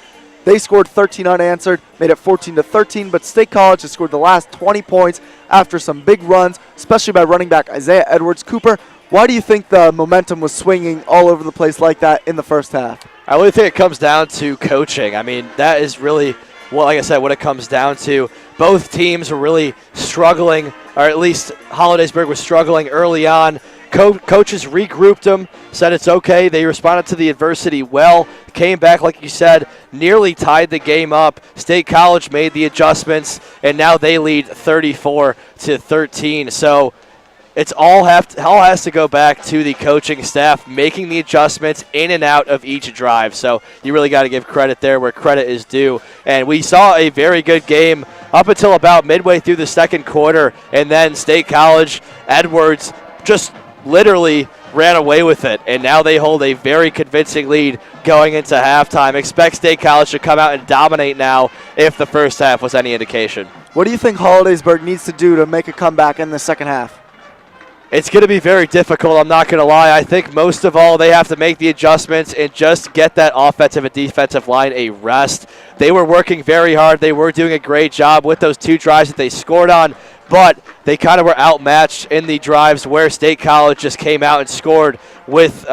They scored 13 unanswered, made it 14-13, but State College has scored the last 20 points after some big runs, especially by running back Isaiah Edwards-Cooper. Why do you think the momentum was swinging all over the place like that in the first half? I really think it comes down to coaching. I mean, that is really, well, like I said, what it comes down to. Both teams were really struggling, or at least Hollidaysburg was struggling early on. Coaches regrouped them, said it's okay. They responded to the adversity well, came back, like you said, nearly tied the game up. State College made the adjustments, and now they lead 34-13. So it's all has to go back to the coaching staff making the adjustments in and out of each drive. So you really got to give credit there where credit is due. And we saw a very good game up until about midway through the second quarter, and then State College, Edwards just literally ran away with it, and now they hold a very convincing lead going into halftime. Expect State College to come out and dominate now if the first half was any indication. What do you think Hollidaysburg needs to do to make a comeback in the second half? It's going to be very difficult, I'm not going to lie. I think most of all they have to make the adjustments and just get that offensive and defensive line a rest. They were working very hard. They were doing a great job with those 2 drives that they scored on, but they kind of were outmatched in the drives where State College just came out and scored with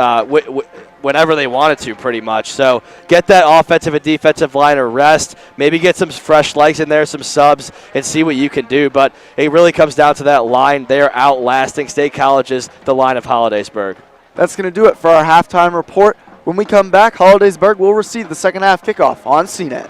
whenever they wanted to, pretty much. So get that offensive and defensive line a rest, maybe get some fresh legs in there, some subs, and see what you can do. But it really comes down to that line. They are outlasting State College's the line of Hollidaysburg. That's going to do it for our halftime report. When we come back, Hollidaysburg will receive the second half kickoff on CNET.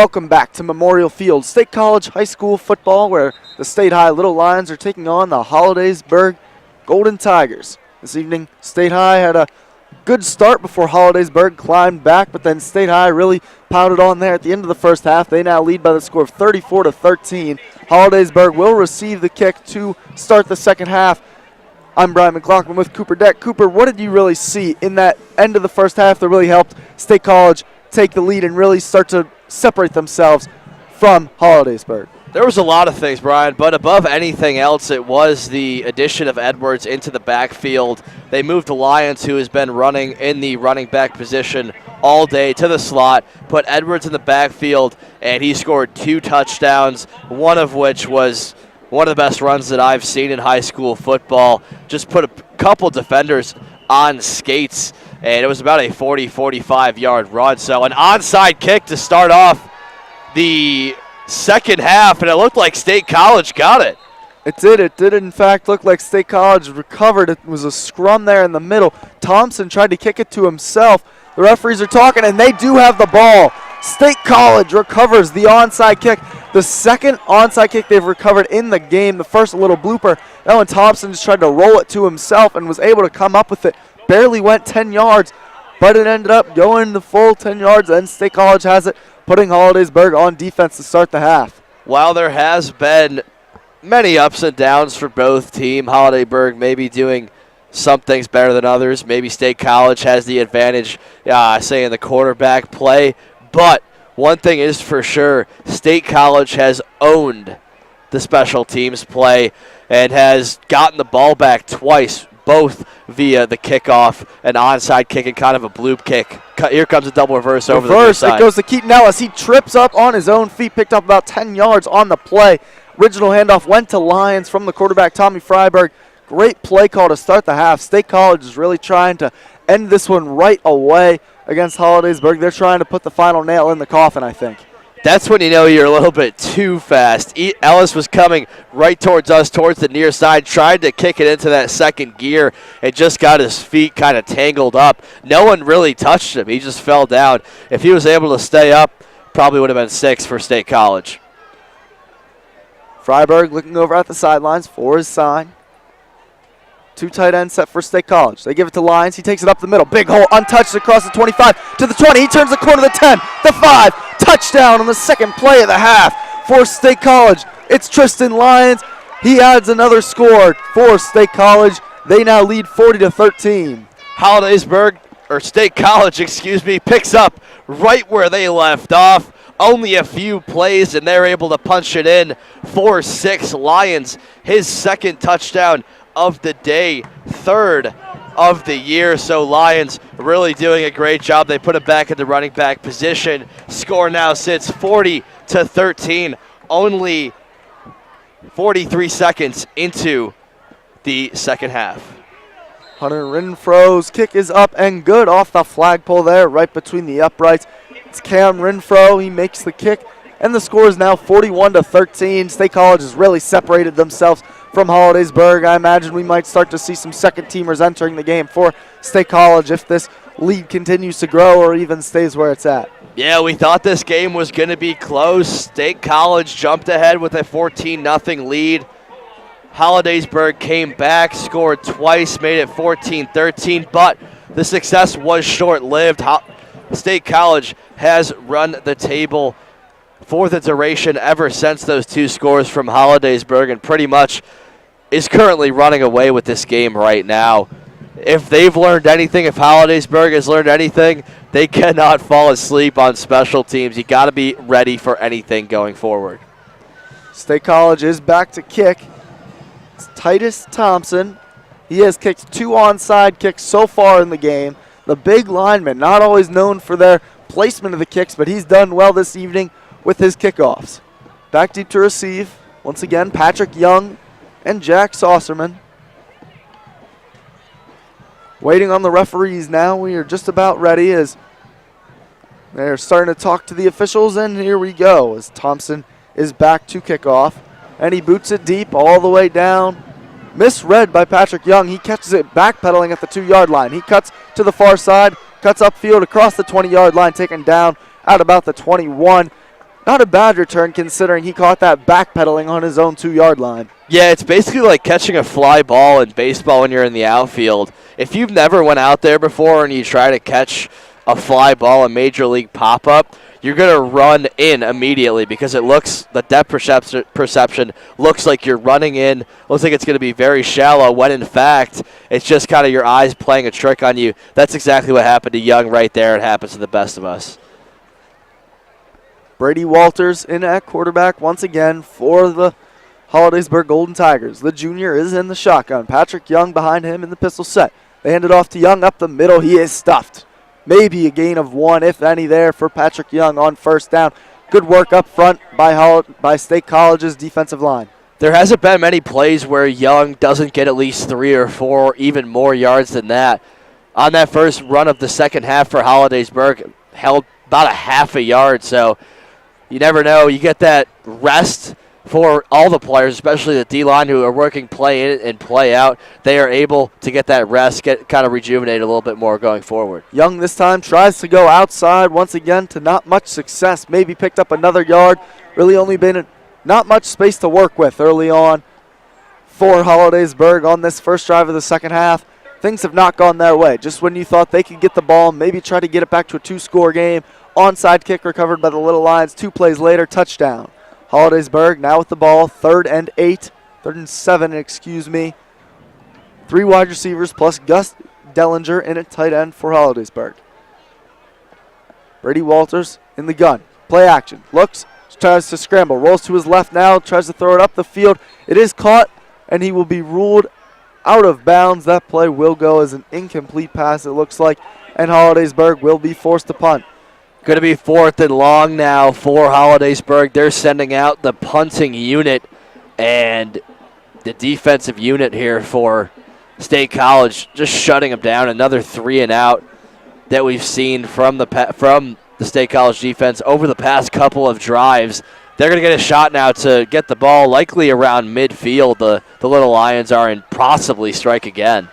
Welcome back to Memorial Field, State College High School football, where the State High Little Lions are taking on the Hollidaysburg Golden Tigers. This evening, State High had a good start before Hollidaysburg climbed back, but then State High really pounded on there at the end of the first half. They now lead by the score of 34-13. Hollidaysburg will receive the kick to start the second half. I'm Brian McLaughlin with Cooper Deck. Cooper, what did you really see in that end of the first half that really helped State College take the lead and really start to separate themselves from Hollidaysburg? There was a lot of things, Brian, but above anything else, it was the addition of Edwards into the backfield. They moved the Lions, who has been running in the running back position all day, to the slot, put Edwards in the backfield, and he scored 2 touchdowns, one of which was one of the best runs that I've seen in high school football. Just put a couple defenders on skates, and it was about a 45-yard run. So an onside kick to start off the second half, and it looked like State College got it. It did. It did, in fact, look like State College recovered. It was a scrum there in the middle. Thompson tried to kick it to himself. The referees are talking, and they do have the ball. State College recovers the onside kick. The second onside kick they've recovered in the game. The first, a little blooper. That one, Thompson just tried to roll it to himself and was able to come up with it. Barely went 10 yards, but it ended up going the full 10 yards, and State College has it, putting Hollidaysburg on defense to start the half. While there has been many ups and downs for both teams, Hollidaysburg maybe doing some things better than others. Maybe State College has the advantage, say, in the quarterback play. But one thing is for sure, State College has owned the special teams play and has gotten the ball back twice, both via the kickoff, an onside kick, and kind of a bloop kick. Here comes a double reverse over the near side. It goes to Keaton Ellis. He trips up on his own feet, picked up about 10 yards on the play. Original handoff went to Lions from the quarterback, Tommy Freiberg. Great play call to start the half. State College is really trying to end this one right away against Hollidaysburg. They're trying to put the final nail in the coffin, I think. That's when you know you're a little bit too fast. Ellis was coming right towards us, towards the near side, tried to kick it into that second gear and just got his feet kind of tangled up. No one really touched him. He just fell down. If he was able to stay up, probably would have been 6 for State College. Freiberg looking over at the sidelines for his sign. 2 tight ends set for State College. They give it to Lyons. He takes it up the middle. Big hole, untouched across the 25 to the 20. He turns the corner, the 10, the 5. Touchdown on the second play of the half for State College. It's Tristan Lyons. He adds another score for State College. They now lead 40-13. State College, picks up right where they left off. Only a few plays, and they're able to punch it in for 6. Lyons, his second touchdown of the day, 3rd of the year. So Lions really doing a great job. They put it back in the running back position. Score now sits 40-13. Only 43 seconds into the second half. Hunter Renfro's kick is up and good off the flagpole there, right between the uprights. It's Cam Renfro. He makes the kick, and the score is now 41-13. State College has really separated themselves from Hollidaysburg. I imagine we might start to see some second-teamers entering the game for State College if this lead continues to grow or even stays where it's at. Yeah, we thought this game was going to be close. State College jumped ahead with a 14-0 lead. Hollidaysburg came back, scored twice, made it 14-13, but the success was short-lived. State College has run the table for the duration ever since those 2 scores from Hollidaysburg, and pretty much is currently running away with this game right now. If they've learned anything, if Hollidaysburg has learned anything, they cannot fall asleep on special teams. You got to be ready for anything going forward. State College is back to kick. It's Titus Thompson. He has kicked 2 onside kicks so far in the game. The big lineman, not always known for their placement of the kicks, but he's done well this evening with his kickoffs. Back deep to receive. Once again, Patrick Young and Jack Saucerman. Waiting on the referees now. We are just about ready as they're starting to talk to the officials, and here we go as Thompson is back to kickoff. And he boots it deep all the way down. Misread by Patrick Young. He catches it backpedaling at the 2-yard line. He cuts to the far side, cuts upfield across the 20-yard line, taken down at about the 21. Not a bad return considering he caught that backpedaling on his own 2-yard line. Yeah, it's basically like catching a fly ball in baseball when you're in the outfield. If you've never went out there before and you try to catch a fly ball in Major League pop-up, you're going to run in immediately because the depth perception looks like you're running in, looks like it's going to be very shallow, when in fact, it's just kind of your eyes playing a trick on you. That's exactly what happened to Young right there. It happens to the best of us. Brady Walters in at quarterback once again for the Hollidaysburg Golden Tigers. The junior is in the shotgun. Patrick Young behind him in the pistol set. They hand it off to Young up the middle. He is stuffed. Maybe a gain of 1, if any, there for Patrick Young on first down. Good work up front by State College's defensive line. There hasn't been many plays where Young doesn't get at least 3 or 4, even more yards than that. On that first run of the second half for Hollidaysburg, held about a half a yard, so you never know. You get that rest for all the players, especially the D-line who are working play in and play out. They are able to get that rest, get kind of rejuvenated a little bit more going forward. Young this time tries to go outside once again to not much success. Maybe picked up another yard. Really only been not much space to work with early on for Hollidaysburg on this first drive of the second half. Things have not gone their way. Just when you thought they could get the ball, maybe try to get it back to a 2-score game, onside kick recovered by the Little Lions. 2 plays later, touchdown. Hollidaysburg now with the ball, 3rd and 7, excuse me. 3 wide receivers plus Gus Dellinger in at tight end for Hollidaysburg. Brady Walters in the gun. Play action. Looks, tries to scramble. Rolls to his left now, tries to throw it up the field. It is caught, and he will be ruled out of bounds. That play will go as an incomplete pass, it looks like, and Hollidaysburg will be forced to punt. Going to be 4th and long now for Hollidaysburg. They're sending out the punting unit and the defensive unit here for State College, just shutting them down. Another 3 and out that we've seen from the State College defense over the past couple of drives. They're going to get a shot now to get the ball likely around midfield. The Little Lions are and possibly strike again.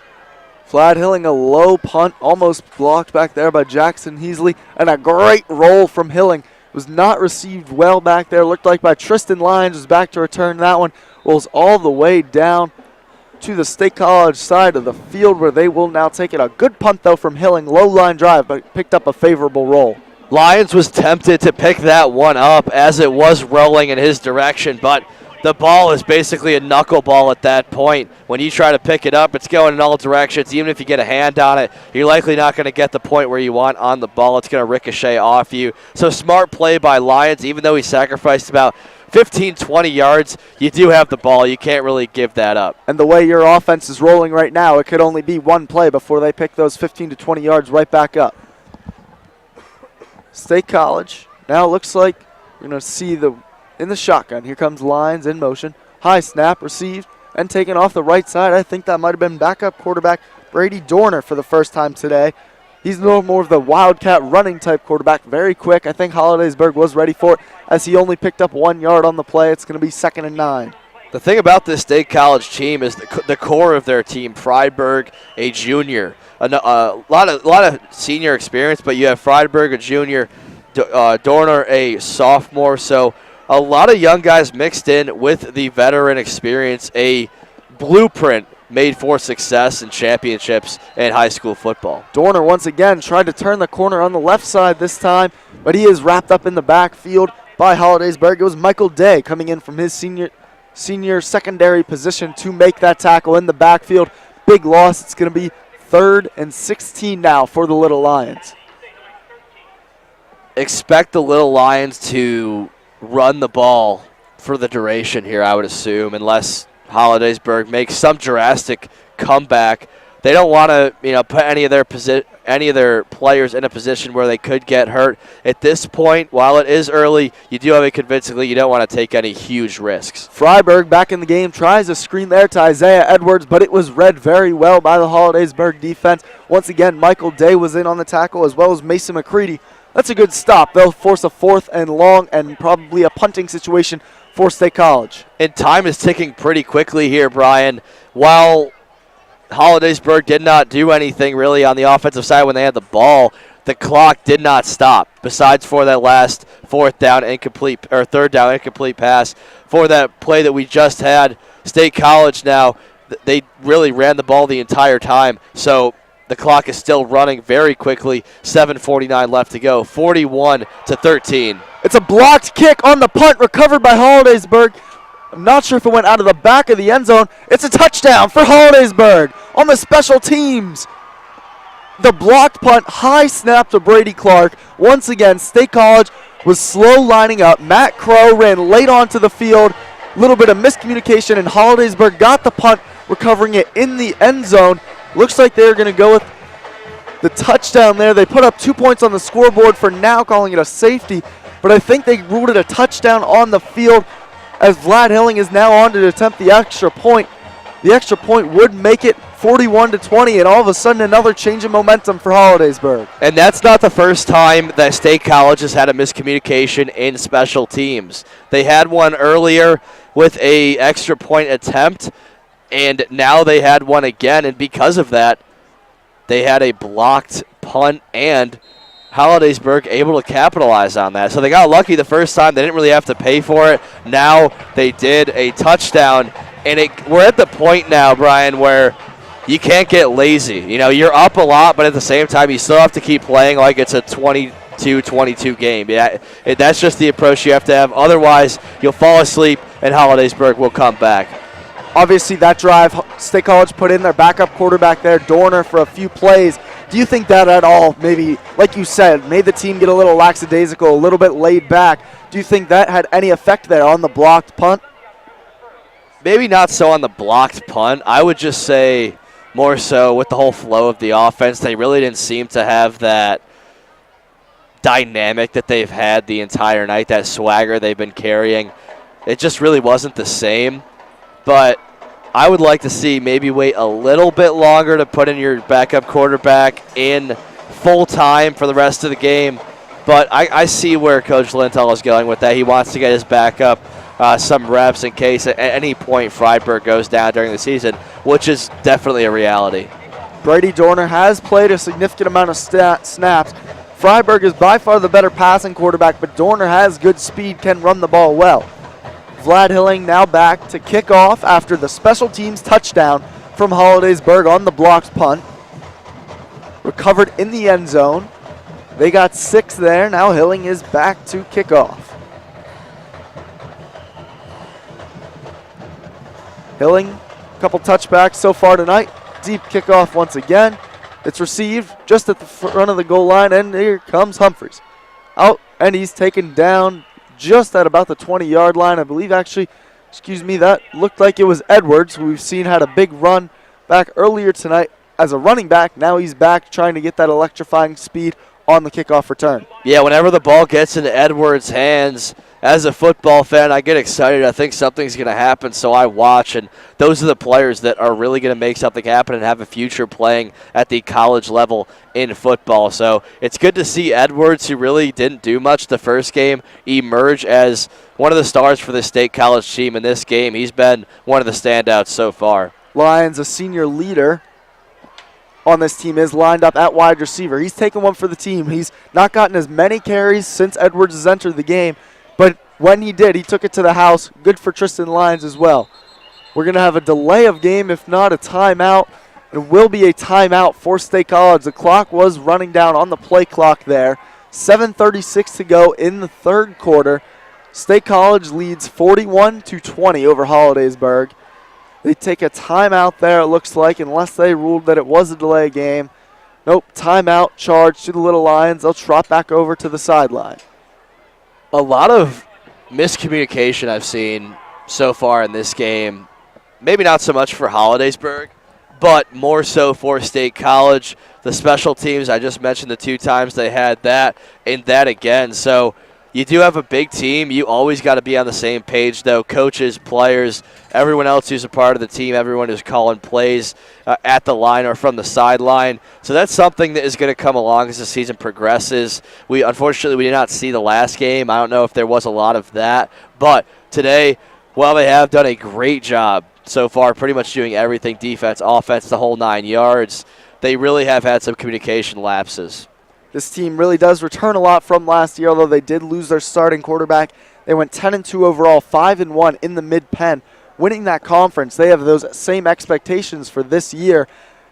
Flat Hilling, a low punt, almost blocked back there by Jackson Heasley, and a great roll from Hilling. Was not received well back there. Looked like by Tristan Lyons, was back to return that one. Rolls all the way down to the State College side of the field where they will now take it. A good punt, though, from Hilling. Low line drive, but picked up a favorable roll. Lyons was tempted to pick that one up as it was rolling in his direction, but the ball is basically a knuckleball at that point. When you try to pick it up, it's going in all directions. Even if you get a hand on it, you're likely not going to get the point where you want on the ball. It's going to ricochet off you. So smart play by Lyons. Even though he sacrificed about 15, 20 yards, you do have the ball. You can't really give that up. And the way your offense is rolling right now, it could only be one play before they pick those 15 to 20 yards right back up. State College now looks like you're going to see in the shotgun. Here comes Lyons in motion. High snap, received, and taken off the right side. I think that might have been backup quarterback Brady Dorner for the first time today. He's no more of the wildcat running type quarterback. Very quick. I think Hollidaysburg was ready for it as he only picked up 1 yard on the play. It's going to be 2nd and 9. The thing about this State College team is the core of their team. Friedberg, a junior. A lot of senior experience, but you have Friedberg, a junior, Dorner, a sophomore. So a lot of young guys mixed in with the veteran experience, a blueprint made for success in championships and high school football. Dorner once again tried to turn the corner on the left side this time, but he is wrapped up in the backfield by Hollidaysburg. It was Michael Day coming in from his senior secondary position to make that tackle in the backfield. Big loss. It's going to be 3rd and 16 now for the Little Lions. Expect the Little Lions to run the ball for the duration here, I would assume, unless Hollidaysburg makes some drastic comeback. They don't want to, put any of their players in a position where they could get hurt. At this point, while it is early, you do have it convincingly. You don't want to take any huge risks. Freiberg back in the game, tries a screen there to Isaiah Edwards, but it was read very well by the Hollidaysburg defense. Once again, Michael Day was in on the tackle as well as Mason McCready. That's a good stop. They'll force a 4th and long and probably a punting situation for State College. And time is ticking pretty quickly here, Brian. While Hollidaysburg did not do anything really on the offensive side when they had the ball, the clock did not stop. Besides for that last third down incomplete pass for that play that we just had, State College now, they really ran the ball the entire time. So the clock is still running very quickly. 7:49 left to go. 41-13. It's a blocked kick on the punt, recovered by Hollidaysburg. I'm not sure if it went out of the back of the end zone. It's a touchdown for Hollidaysburg on the special teams. The blocked punt, high snap to Brady Clark. Once again, State College was slow lining up. Matt Crow ran late onto the field. A little bit of miscommunication, and Hollidaysburg got the punt, recovering it in the end zone. Looks like they're going to go with the touchdown there. They put up 2 points on the scoreboard for now, calling it a safety, but I think they ruled it a touchdown on the field, as Vlad Hilling is now on to attempt the extra point. The extra point would make it 41-20, and all of a sudden another change in momentum for Hollidaysburg. And that's not the first time that State College has had a miscommunication in special teams. They had one earlier with a extra point attempt, and now they had one again, and because of that, they had a blocked punt, and Hollidaysburg able to capitalize on that. So they got lucky the first time. They didn't really have to pay for it. Now they did a touchdown, and we're at the point now, Brian, where you can't get lazy. You know, you're up a lot, but at the same time, you still have to keep playing like it's a 22-22 game. Yeah, that's just the approach you have to have. Otherwise, you'll fall asleep, and Hollidaysburg will come back. Obviously, that drive, State College put in their backup quarterback there, Dorner, for a few plays. Do you think that at all, maybe, like you said, made the team get a little lackadaisical, a little bit laid back? Do you think that had any effect there on the blocked punt? Maybe not so on the blocked punt. I would just say more so with the whole flow of the offense. They really didn't seem to have that dynamic that they've had the entire night, that swagger they've been carrying. It just really wasn't the same. But I would like to see maybe wait a little bit longer to put in your backup quarterback in full time for the rest of the game. But I see where Coach Lintel is going with that. He wants to get his backup some reps in case at any point Freiburg goes down during the season, which is definitely a reality. Brady Dorner has played a significant amount of snaps. Freiburg is by far the better passing quarterback, but Dorner has good speed, can run the ball well. Vlad Hilling now back to kick off after the special teams touchdown from Hollidaysburg on the blocked punt. Recovered in the end zone. They got 6 there. Now Hilling is back to kick off. Hilling, a couple touchbacks so far tonight. Deep kickoff once again. It's received just at the front of the goal line, and here comes Humphreys. Out, and he's taken down just at about the 20-yard line. I believe actually, that looked like it was Edwards, who we've seen had a big run back earlier tonight as a running back. Now he's back trying to get that electrifying speed on the kickoff return. Yeah, whenever the ball gets into Edwards' hands, as a football fan, I get excited. I think something's going to happen, so I watch. And those are the players that are really going to make something happen and have a future playing at the college level in football. So it's good to see Edwards, who really didn't do much the first game, emerge as one of the stars for the State College team in this game. He's been one of the standouts so far. Lyons, a senior leader on this team, is lined up at wide receiver. He's taken one for the team. He's not gotten as many carries since Edwards has entered the game, but when he did, he took it to the house. Good for Tristan Lyons as well. We're going to have a delay of game, if not a timeout. It will be a timeout for State College. The clock was running down on the play clock there. 7:36 to go in the third quarter. State College leads 41-20 over Hollidaysburg. They take a timeout there, it looks like, unless they ruled that it was a delay game. Nope, timeout charge to the Little Lions. They'll trot back over to the sideline. A lot of miscommunication I've seen so far in this game. Maybe not so much for Hollidaysburg, but more so for State College. The special teams, I just mentioned the 2 times they had that and that again. So you do have a big team. You always got to be on the same page, though. Coaches, players, everyone else who's a part of the team, everyone who's calling plays at the line or from the sideline. So that's something that is going to come along as the season progresses. Unfortunately, we did not see the last game. I don't know if there was a lot of that. But today, while they have done a great job so far, pretty much doing everything, defense, offense, the whole 9 yards, they really have had some communication lapses. This team really does return a lot from last year, although they did lose their starting quarterback. They went 10-2 overall, 5-1 in the Mid-Penn, winning that conference. They have those same expectations for this year.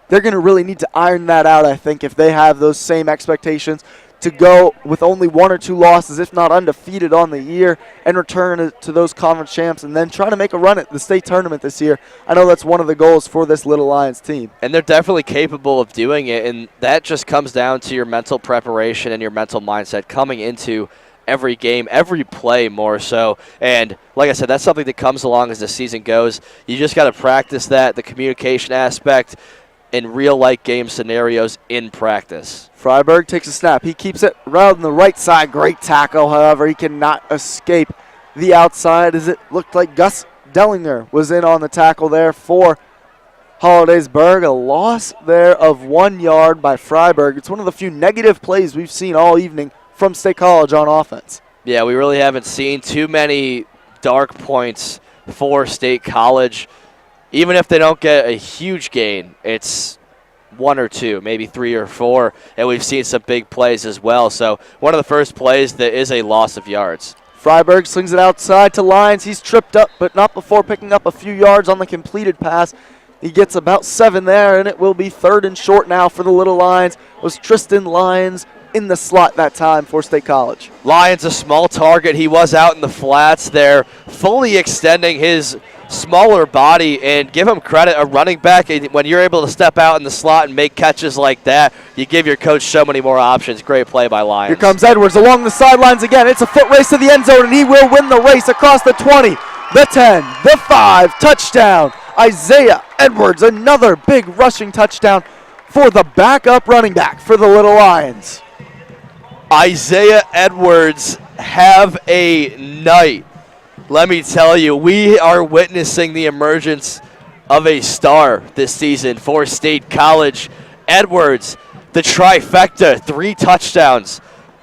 They're going to really need to iron that out, I think, if they have those same expectations to go with only 1 or 2 losses, if not undefeated on the year, and return to those conference champs and then try to make a run at the state tournament this year. I know that's one of the goals for this Little Lions team. And they're definitely capable of doing it, and that just comes down to your mental preparation and your mental mindset coming into every game, every play more so. And like I said, that's something that comes along as the season goes. You just got to practice that, the communication aspect, in real-life game scenarios in practice. Freiberg takes a snap. He keeps it right on the right side. Great tackle, however. He cannot escape the outside as it looked like Gus Dellinger was in on the tackle there for Hollidaysburg. A loss there of 1 yard by Freiberg. It's one of the few negative plays we've seen all evening from State College on offense. Yeah, we really haven't seen too many dark points for State College. Even if they don't get a huge gain, it's 1 or 2, maybe 3 or 4, and we've seen some big plays as well. So one of the first plays that is a loss of yards. Freiberg slings it outside to Lyons. He's tripped up, but not before picking up a few yards on the completed pass. He gets about 7 there, and it will be 3rd and short now for the Little Lions. It was Tristan Lyons in the slot that time for State College. Lyons, a small target. He was out in the flats there, fully extending his smaller body, and give him credit, a running back, when you're able to step out in the slot and make catches like that, you give your coach so many more options. Great play by Lyons. Here comes Edwards along the sidelines again. It's a foot race to the end zone, and he will win the race across the 20, the 10, the 5, touchdown. Isaiah Edwards, another big rushing touchdown for the backup running back for the Little Lions. Isaiah Edwards, have a night. Let me tell you, we are witnessing the emergence of a star this season for State College. Edwards, the trifecta, 3 touchdowns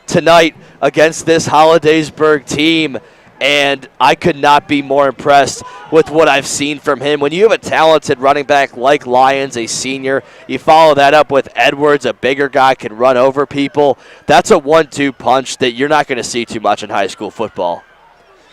tonight against this Hollidaysburg team, and I could not be more impressed with what I've seen from him. When you have a talented running back like Lyons, a senior, you follow that up with Edwards, a bigger guy, can run over people. That's a 1-2 punch that you're not going to see too much in high school football.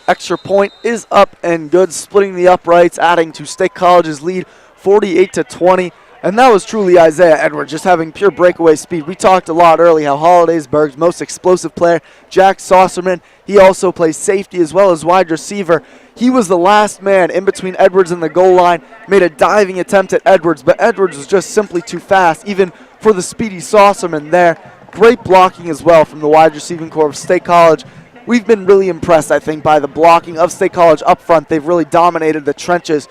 Extra point is up and good, splitting the uprights, adding to State College's lead 48-20. And that was truly Isaiah Edwards, just having pure breakaway speed. We talked a lot early how Hollidaysburg's most explosive player, Jack Saucerman, he also plays safety as well as wide receiver. He was the last man in between Edwards and the goal line, made a diving attempt at Edwards, but Edwards was just simply too fast, even for the speedy Saucerman there. Great blocking as well from the wide receiving corps of State College. We've been really impressed, I think, by the blocking of State College up front. They've really dominated the trenches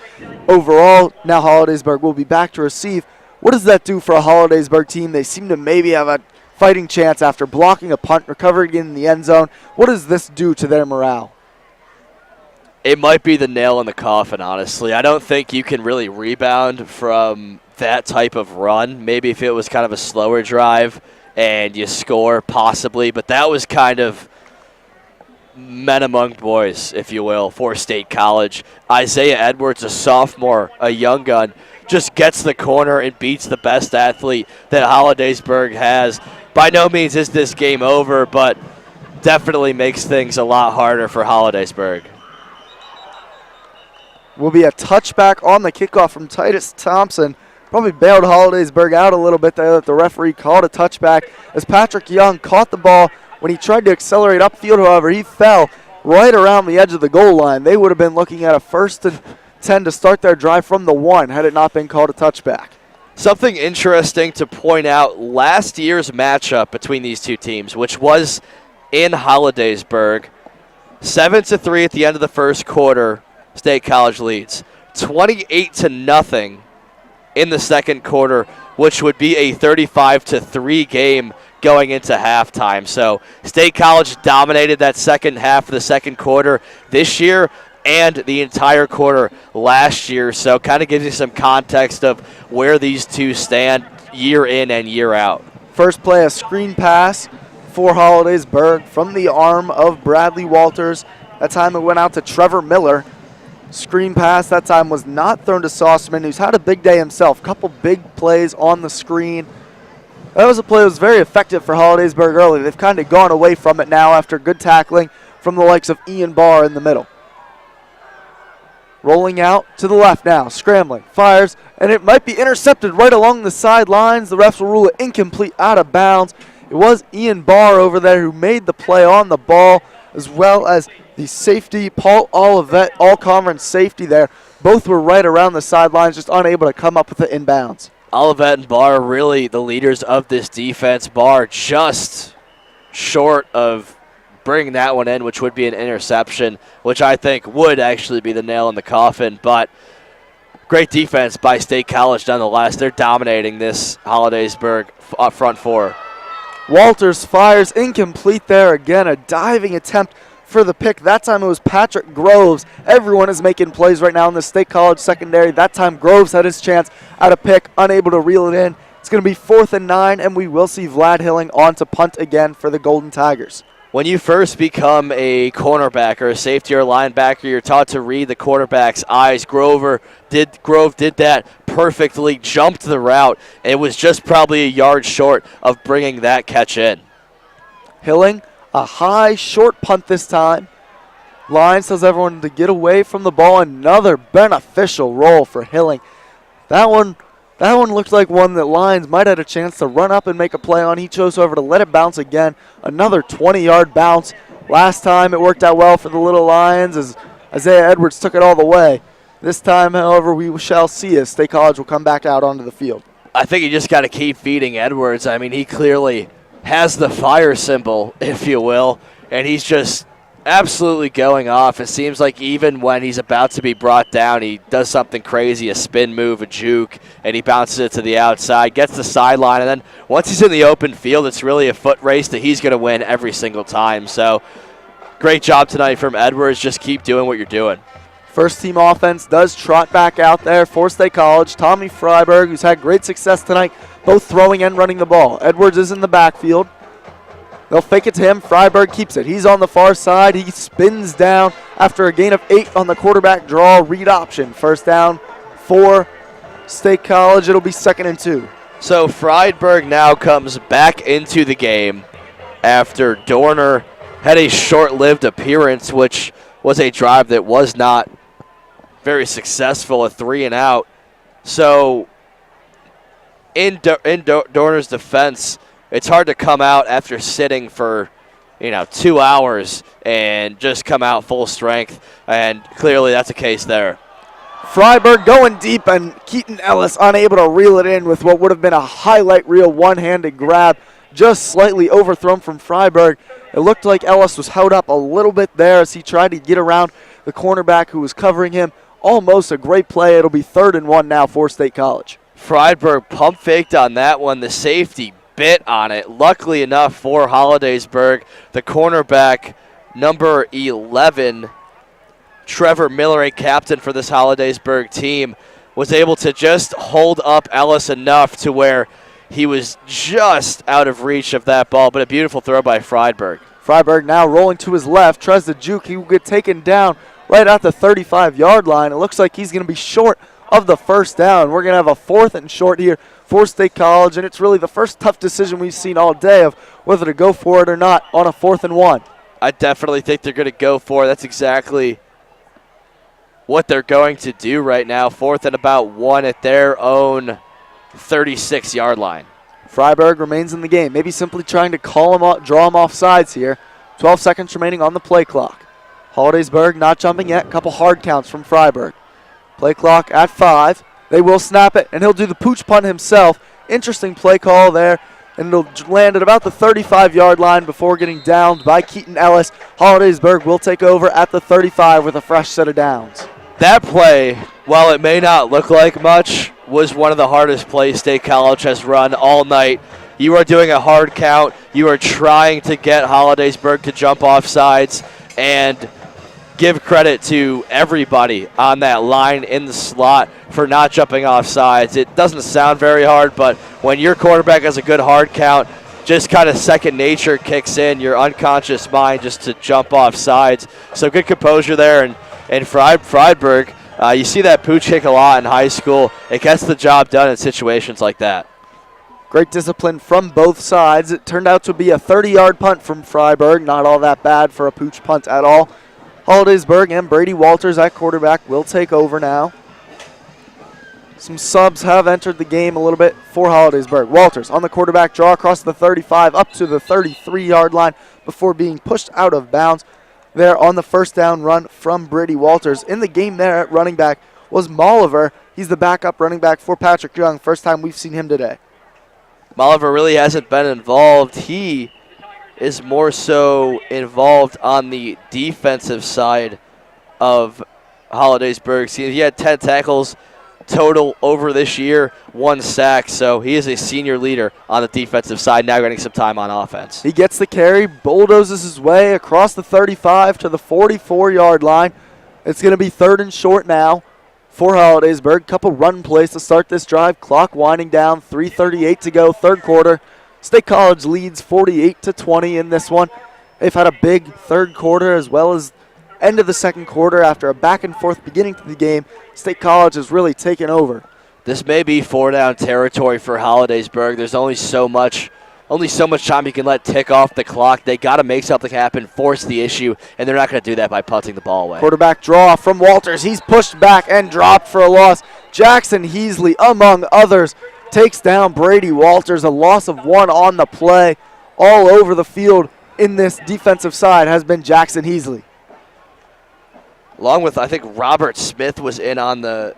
overall. Now Hollidaysburg will be back to receive. What does that do for a Hollidaysburg team? They seem to maybe have a fighting chance after blocking a punt, recovering in the end zone. What does this do to their morale? It might be the nail in the coffin, honestly. I don't think you can really rebound from that type of run. Maybe if it was kind of a slower drive and you score, possibly. But that was kind of men among boys, if you will, for State College. Isaiah Edwards, a sophomore, a young gun, just gets the corner and beats the best athlete that Hollidaysburg has. By no means is this game over, but definitely makes things a lot harder for Hollidaysburg. Will be a touchback on the kickoff from Titus Thompson. Probably bailed Hollidaysburg out a little bit there that the referee called a touchback as Patrick Young caught the ball. When he tried to accelerate upfield, however, he fell right around the edge of the goal line. They would have been looking at a 1st and 10 to start their drive from the 1 had it not been called a touchback. Something interesting to point out, last year's matchup between these two teams, which was in Hollidaysburg, 7-3 at the end of the first quarter, State College leads. 28-0 in the second quarter, which would be a 35-3 game going into halftime. So State College dominated that second half of the second quarter this year and the entire quarter last year. So kind of gives you some context of where these two stand year in and year out. First play, a screen pass for Hollidaysburg from the arm of Bradley Walters. That time it went out to Trevor Miller. Screen pass that time was not thrown to Saucerman, who's had a big day himself. Couple big plays on the screen. That was a play that was very effective for Hollidaysburg early. They've kind of gone away from it now after good tackling from the likes of Ian Barr in the middle. Rolling out to the left now, scrambling, fires, and it might be intercepted right along the sidelines. The refs will rule it incomplete, out of bounds. It was Ian Barr over there who made the play on the ball, as well as the safety, Paul Olivet, all-conference safety there. Both were right around the sidelines, just unable to come up with it inbounds. Olivet and Barr are really the leaders of this defense. Barr just short of bringing that one in, which would be an interception, which I think would actually be the nail in the coffin. But great defense by State College nonetheless. They're dominating this Hollidaysburg front four. Walters fires incomplete there again, a diving attempt for the pick. That time it was Patrick Groves. Everyone is making plays right now in the State College secondary. That time Groves had his chance at a pick, unable to reel it in. It's going to be 4th and 9, and we will see Vlad Hilling on to punt again for the Golden Tigers. When you first become a cornerback or a safety or a linebacker, you're taught to read the quarterback's eyes. Grove did that perfectly, jumped the route, and it was just probably a yard short of bringing that catch in. Hilling, a high, short punt this time. Lyons tells everyone to get away from the ball. Another beneficial roll for Hilling. That one looked like one that Lyons might have had a chance to run up and make a play on. He chose, however, to let it bounce again. Another 20-yard bounce. Last time it worked out well for the Little Lions as Isaiah Edwards took it all the way. This time, however, we shall see as State College will come back out onto the field. I think you just got to keep feeding Edwards. I mean, he clearly has the fire symbol, if you will, and he's just absolutely going off. It seems like even when he's about to be brought down, he does something crazy, a spin move, a juke, and he bounces it to the outside, gets the sideline, and then once he's in the open field, it's really a foot race that he's going to win every single time. So great job tonight from Edwards. Just keep doing what you're doing. First team offense does trot back out there for State College. Tommy Freiberg, who's had great success tonight, both throwing and running the ball. Edwards is in the backfield. They'll fake it to him. Freiberg keeps it. He's on the far side. He spins down after a gain of 8 on the quarterback draw. Read option. First down for State College. It'll be 2nd and 2. So Freiberg now comes back into the game after Dorner had a short-lived appearance, which was a drive that was not very successful, a 3-and-out. So in Dorner's defense, it's hard to come out after sitting for 2 hours and just come out full strength, and clearly that's the case there. Freiberg going deep, and Keaton Ellis unable to reel it in with what would have been a highlight reel one-handed grab, just slightly overthrown from Freiberg. It looked like Ellis was held up a little bit there as he tried to get around the cornerback who was covering him. Almost a great play. It'll be 3rd and 1 now for State College. Freiberg pump faked on that one. The safety bit on it. Luckily enough for Hollidaysburg, the cornerback, number 11, Trevor Miller, a captain for this Hollidaysburg team, was able to just hold up Ellis enough to where he was just out of reach of that ball, but a beautiful throw by Freiberg. Freiberg now rolling to his left, tries to juke. He will get taken down right at the 35-yard line. It looks like he's going to be short of the first down. We're going to have a 4th and short here for State College, and it's really the first tough decision we've seen all day of whether to go for it or not on a 4th and 1. I definitely think they're going to go for it. That's exactly what they're going to do right now. 4th and about 1 at their own 36-yard line. Freiberg remains in the game, maybe simply trying to call him out, draw him off sides here. 12 seconds remaining on the play clock. Hollidaysburg not jumping yet. A couple hard counts from Freiberg. Play clock at 5. They will snap it, and he'll do the pooch punt himself. Interesting play call there, and it'll land at about the 35-yard line before getting downed by Keaton Ellis. Hollidaysburg will take over at the 35 with a fresh set of downs. That play, while it may not look like much, was one of the hardest plays State College has run all night. You are doing a hard count. You are trying to get Hollidaysburg to jump off sides, and give credit to everybody on that line in the slot for not jumping off sides. It doesn't sound very hard, but when your quarterback has a good hard count, just kind of second nature kicks in, your unconscious mind just to jump off sides. So good composure there, and Freiberg, you see that pooch kick a lot in high school. It gets the job done in situations like that. Great discipline from both sides. It turned out to be a 30-yard punt from Freiburg. Not all that bad for a pooch punt at all. Hollidaysburg and Brady Walters at quarterback will take over now. Some subs have entered the game a little bit for Hollidaysburg. Walters on the quarterback draw across the 35 up to the 33-yard line before being pushed out of bounds there on the first down run from Brady Walters. In the game there at running back was Molliver. He's the backup running back for Patrick Young. First time we've seen him today. Molliver really hasn't been involved. He is more so involved on the defensive side of Hollidaysburg. He had 10 tackles total over this year, 1 sack, so he is a senior leader on the defensive side, now getting some time on offense. He gets the carry, bulldozes his way across the 35 to the 44-yard line. It's going to be 3rd and short now for Hollidaysburg. Couple run plays to start this drive. Clock winding down, 3:38 to go, 3rd quarter. State College leads 48-20 in this one. They've had a big 3rd quarter as well as end of the 2nd quarter. After a back-and-forth beginning to the game, State College has really taken over. This may be 4-down territory for Hollidaysburg. There's only so much time you can let tick off the clock. They got to make something happen, force the issue, and they're not going to do that by punting the ball away. Quarterback draw from Walters. He's pushed back and dropped for a loss. Jackson Heasley, among others, takes down Brady Walters. A loss of 1 on the play. All over the field in this defensive side has been Jackson Heasley. Along with, I think, Robert Smith was in on the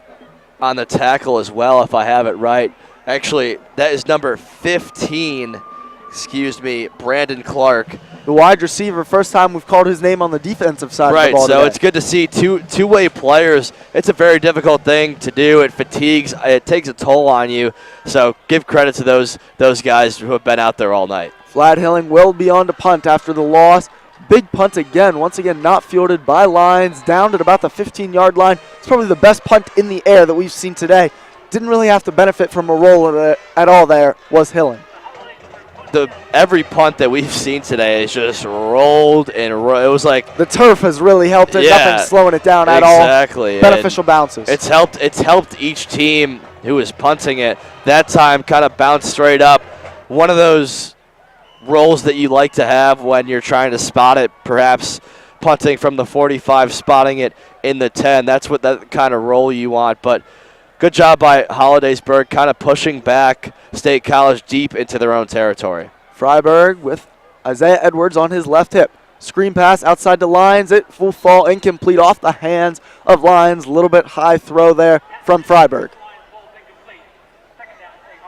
tackle as well, if I have it right. Actually, that is number 15, Brandon Clark. The wide receiver, first time we've called his name on the defensive side right, of the ball so today. It's good to see two-way players. It's a very difficult thing to do. It fatigues. It takes a toll on you. So give credit to those guys who have been out there all night. Flat Hilling will be on to punt after the loss. Big punt again. Once again, not fielded by Lions. Down at about the 15-yard line. It's probably the best punt in the air that we've seen today. Didn't really have to benefit from a roll at all there was Hilling. Every punt that we've seen today is just rolled and it was like the turf has really helped it. Yeah, nothing slowing it down at all. Exactly. Beneficial bounces. It's helped each team who is punting it that time kind of bounce straight up. One of those rolls that you like to have when you're trying to spot it, perhaps punting from the 45, spotting it in the 10. That's what that kind of roll you want. But good job by Hollidaysburg, kind of pushing back State College deep into their own territory. Freiburg with Isaiah Edwards on his left hip. Screen pass outside the lines. It will fall incomplete off the hands of Lions. A little bit high throw there from Freiburg.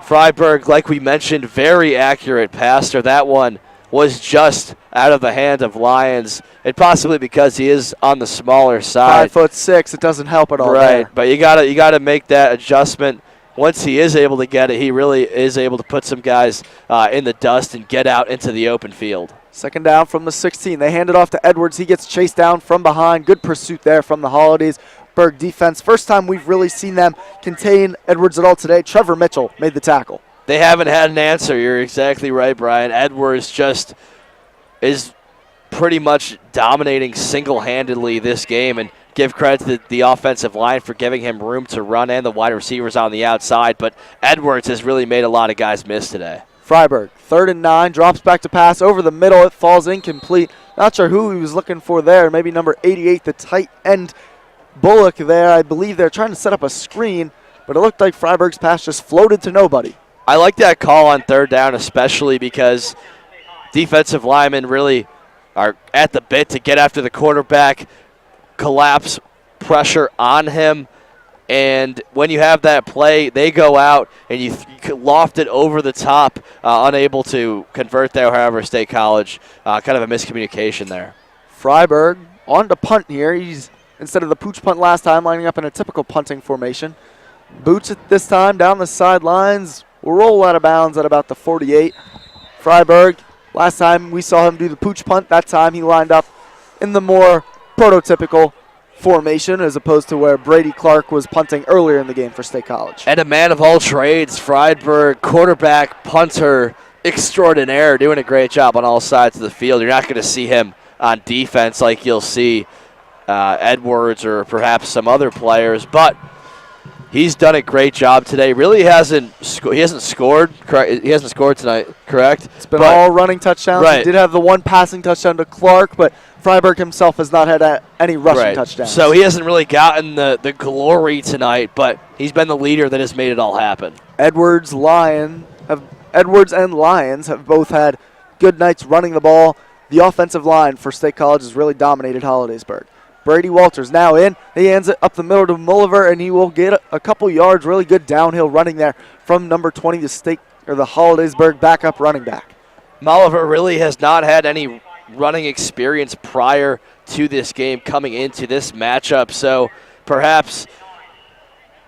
Freiburg, like we mentioned, very accurate passer. That one was just out of the hand of Lions, and possibly because he is on the smaller side. 5'6", it doesn't help at all. Right, there. but you gotta make that adjustment. Once he is able to get it, he really is able to put some guys in the dust and get out into the open field. 2nd down from the 16. They hand it off to Edwards. He gets chased down from behind. Good pursuit there from the Hollidaysburg defense. First time we've really seen them contain Edwards at all today. Trevor Mitchell made the tackle. They haven't had an answer. You're exactly right, Brian. Edwards just is pretty much dominating single-handedly this game, and give credit to the offensive line for giving him room to run and the wide receivers on the outside, but Edwards has really made a lot of guys miss today. Freiburg, 3rd and 9, drops back to pass over the middle. It falls incomplete. Not sure who he was looking for there. Maybe number 88, the tight end Bullock there. I believe they're trying to set up a screen, but it looked like Freiburg's pass just floated to nobody. I like that call on 3rd down, especially because defensive linemen really are at the bit to get after the quarterback, collapse pressure on him, and when you have that play, they go out and you loft it over the top, unable to convert there. However, State College, kind of a miscommunication there. Freiburg on to punt here. He's, instead of the pooch punt last time, lining up in a typical punting formation. Boots it this time down the sidelines. Will roll out of bounds at about the 48. Freiburg, last time we saw him do the pooch punt, that time he lined up in the more prototypical formation as opposed to where Brady Clark was punting earlier in the game for State College. And a man of all trades, Freiburg, quarterback, punter extraordinaire, doing a great job on all sides of the field. You're not going to see him on defense like you'll see Edwards or perhaps some other players, but He's done a great job today. Really he hasn't scored. Correct. He hasn't scored tonight. Correct. It's been all running touchdowns. Right. He did have the one passing touchdown to Clark, but Freiberg himself has not had any rushing touchdowns. So he hasn't really gotten the glory tonight, but he's been the leader that has made it all happen. Edwards and Lyons have both had good nights running the ball. The offensive line for State College has really dominated Hollidaysburg. Brady Walters now in. He hands it up the middle to Mulliver, and he will get a couple yards. Really good downhill running there from number 20, the Hollidaysburg backup running back. Mulliver really has not had any running experience prior to this game coming into this matchup, so perhaps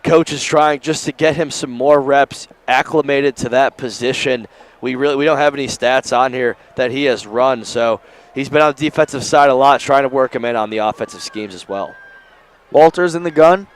coach is trying just to get him some more reps acclimated to that position. We don't have any stats on here that he has run, so he's been on the defensive side a lot, trying to work him in on the offensive schemes as well. Walters in the gun.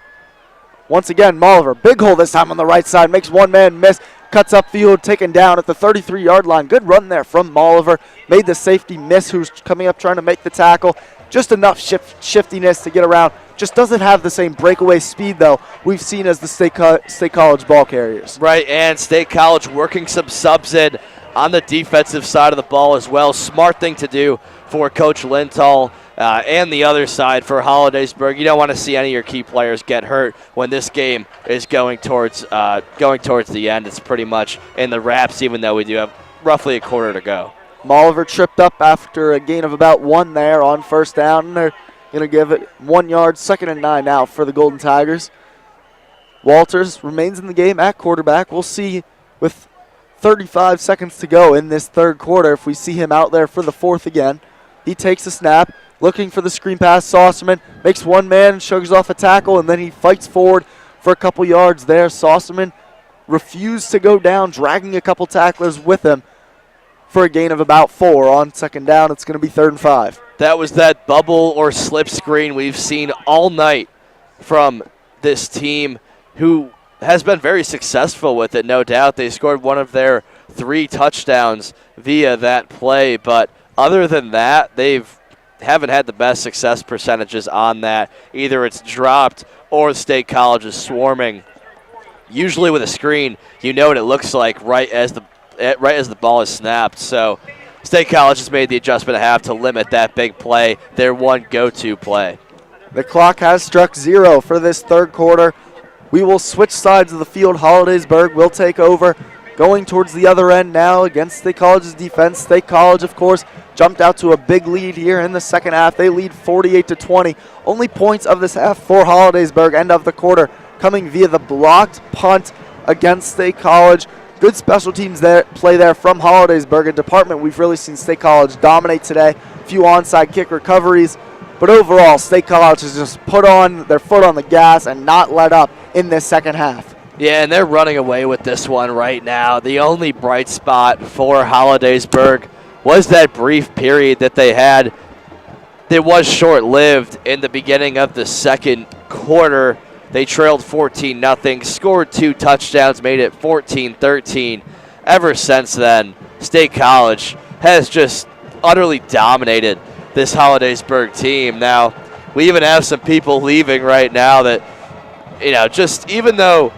Once again, Mulliver, big hole this time on the right side, makes one man miss, cuts upfield, taken down at the 33-yard line. Good run there from Mulliver. Made the safety miss, who's coming up trying to make the tackle. Just enough shiftiness to get around. Just doesn't have the same breakaway speed, though, we've seen as the State College ball carriers. Right, and State College working some subs in on the defensive side of the ball as well. Smart thing to do for Coach Linthal and the other side for Hollidaysburg. You don't want to see any of your key players get hurt when this game is going towards the end. It's pretty much in the wraps, even though we do have roughly a quarter to go. Mulliver tripped up after a gain of about 1 there on first down, and they're going to give it 1 yard, 2nd and 9 now for the Golden Tigers. Walters remains in the game at quarterback. We'll see with 35 seconds to go in this third quarter if we see him out there for the fourth again. He takes the snap, looking for the screen pass. Saucerman makes one man, shrugs off a tackle, and then he fights forward for a couple yards there. Saucerman refused to go down, dragging a couple tacklers with him for a gain of about 4 on 2nd down. It's going to be 3rd and 5. That was that bubble or slip screen we've seen all night from this team, who has been very successful with it, no doubt. They scored one of their 3 touchdowns via that play, but other than that, haven't had the best success percentages on that. Either it's dropped or State College is swarming. Usually with a screen, you know what it looks like right as the ball is snapped. So State College has made the adjustment to have to limit that big play, their one go-to play. The clock has struck 0 for this third quarter. We will switch sides of the field. Hollidaysburg will take over, going towards the other end now against State College's defense. State College, of course, jumped out to a big lead here in the second half. They lead 48-20. Only points of this half for Hollidaysburg, end of the quarter, coming via the blocked punt against State College. Good special teams play there from Hollidaysburg, a department we've really seen State College dominate today. A few onside kick recoveries. But overall, State College has just put on their foot on the gas and not let up in this second half. Yeah, and they're running away with this one right now. The only bright spot for Hollidaysburg was that brief period that they had. It was short-lived in the beginning of the second quarter. They trailed 14-0, scored 2 touchdowns, made it 14-13. Ever since then, State College has just utterly dominated this Hollidaysburg team. Now, we even have some people leaving right now that, just even though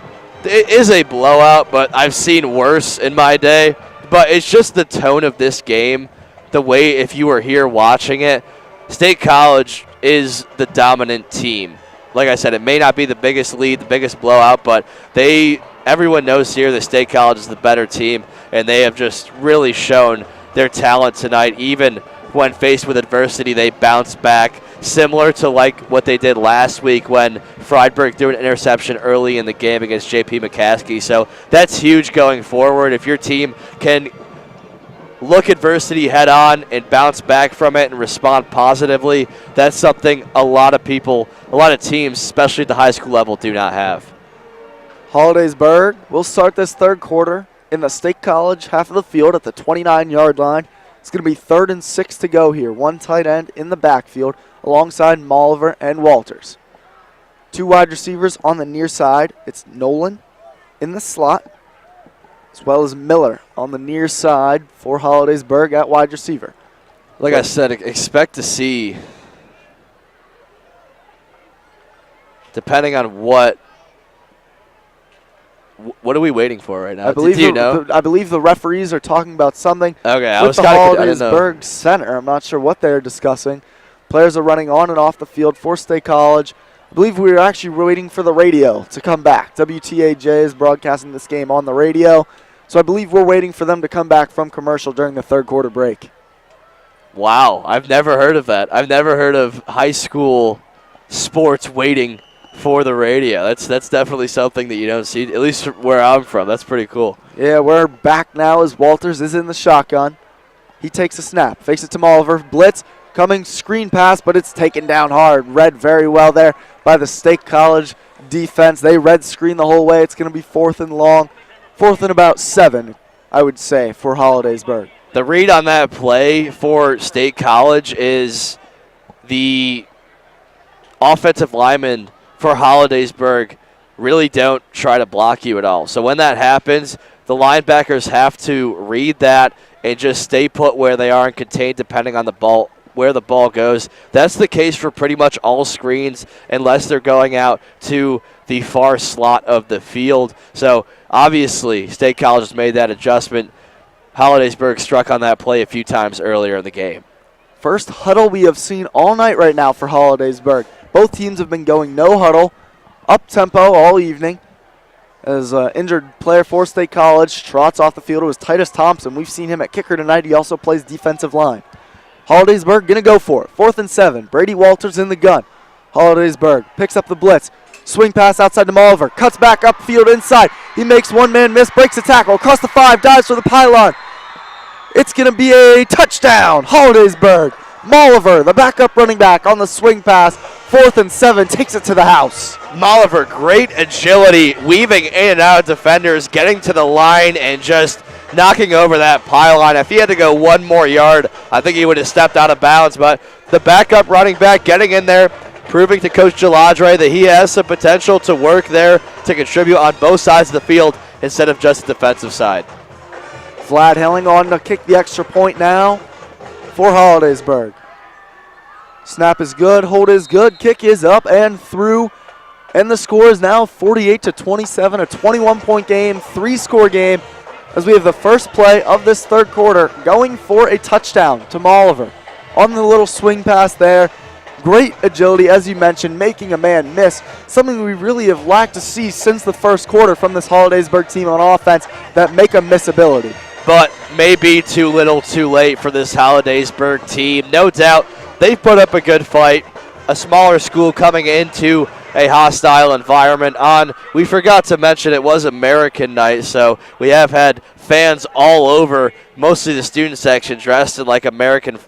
it is a blowout, but I've seen worse in my day, but it's just the tone of this game, the way if you were here watching it, State College is the dominant team. Like I said, it may not be the biggest lead, the biggest blowout, but everyone knows here that State College is the better team, and they have just really shown their talent tonight. Even when faced with adversity, they bounce back, similar to like what they did last week when Freiberg threw an interception early in the game against J.P. McCaskey. So that's huge going forward. If your team can look adversity head on and bounce back from it and respond positively, that's something a lot of teams, especially at the high school level, do not have. Hollidaysburg will start this third quarter in the State College half of the field at the 29-yard line. It's going to be 3rd and 6 to go here. One tight end in the backfield alongside Mulliver and Walters. 2 wide receivers on the near side. It's Nolan in the slot, as well as Miller on the near side for Hollidaysburg at wide receiver. Like I said, expect to see, depending on what What are we waiting for right now? I believe Do you know? I believe the referees are talking about something Okay, I with was the kind of. I didn't know. Hollidaysburg Center. I'm not sure what they're discussing. Players are running on and off the field for State College. I believe we were actually waiting for the radio to come back. WTAJ is broadcasting this game on the radio. So I believe we're waiting for them to come back from commercial during the third quarter break. Wow, I've never heard of that. I've never heard of high school sports waiting for the radio. That's definitely something that you don't see, at least where I'm from. That's pretty cool. Yeah, we're back now as Walters is in the shotgun. He takes a snap, fakes it to Molliver. Blitz, coming screen pass, but it's taken down hard. Read very well there by the State College defense. They red screen the whole way. It's going to be 4th and long. 4th and about 7, I would say, for Hollidaysburg. The read on that play for State College is the offensive lineman for Hollidaysburg really don't try to block you at all. So when that happens, the linebackers have to read that and just stay put where they are and contain depending on the ball, where the ball goes. That's the case for pretty much all screens unless they're going out to the far slot of the field. So obviously State College has made that adjustment. Hollidaysburg struck on that play a few times earlier in the game. First huddle we have seen all night right now for Hollidaysburg. Both teams have been going no huddle, up-tempo all evening. As an injured player for State College trots off the field, it was Titus Thompson. We've seen him at kicker tonight. He also plays defensive line. Hollidaysburg going to go for it. 4th and 7. Brady Walters in the gun. Hollidaysburg picks up the blitz. Swing pass outside to Molliver. Cuts back upfield inside. He makes one man miss, breaks a tackle, across the 5, dives for the pylon. It's going to be a touchdown. Hollidaysburg. Molliver, the backup running back on the swing pass. 4th and 7, takes it to the house. Molliver, great agility, weaving in and out of defenders, getting to the line and just knocking over that pylon. If he had to go one more yard, I think he would have stepped out of bounds. But the backup running back getting in there, proving to Coach Geladre that he has some potential to work there to contribute on both sides of the field instead of just the defensive side. Vlad Helling on to kick the extra point now for Hollidaysburg. Snap is good, hold is good, kick is up and through. And the score is now 48-27, a 21-point game, 3-score game, as we have the first play of this third quarter going for a touchdown to Molliver. On the little swing pass there, great agility, as you mentioned, making a man miss, something we really have lacked to see since the first quarter from this Hollidaysburg team on offense, that make a miss ability. But maybe too little too late for this Hollidaysburg team. No doubt they've put up a good fight. A smaller school coming into a hostile environment on, we forgot to mention it was American night, so we have had fans all over, mostly the student section, dressed in like American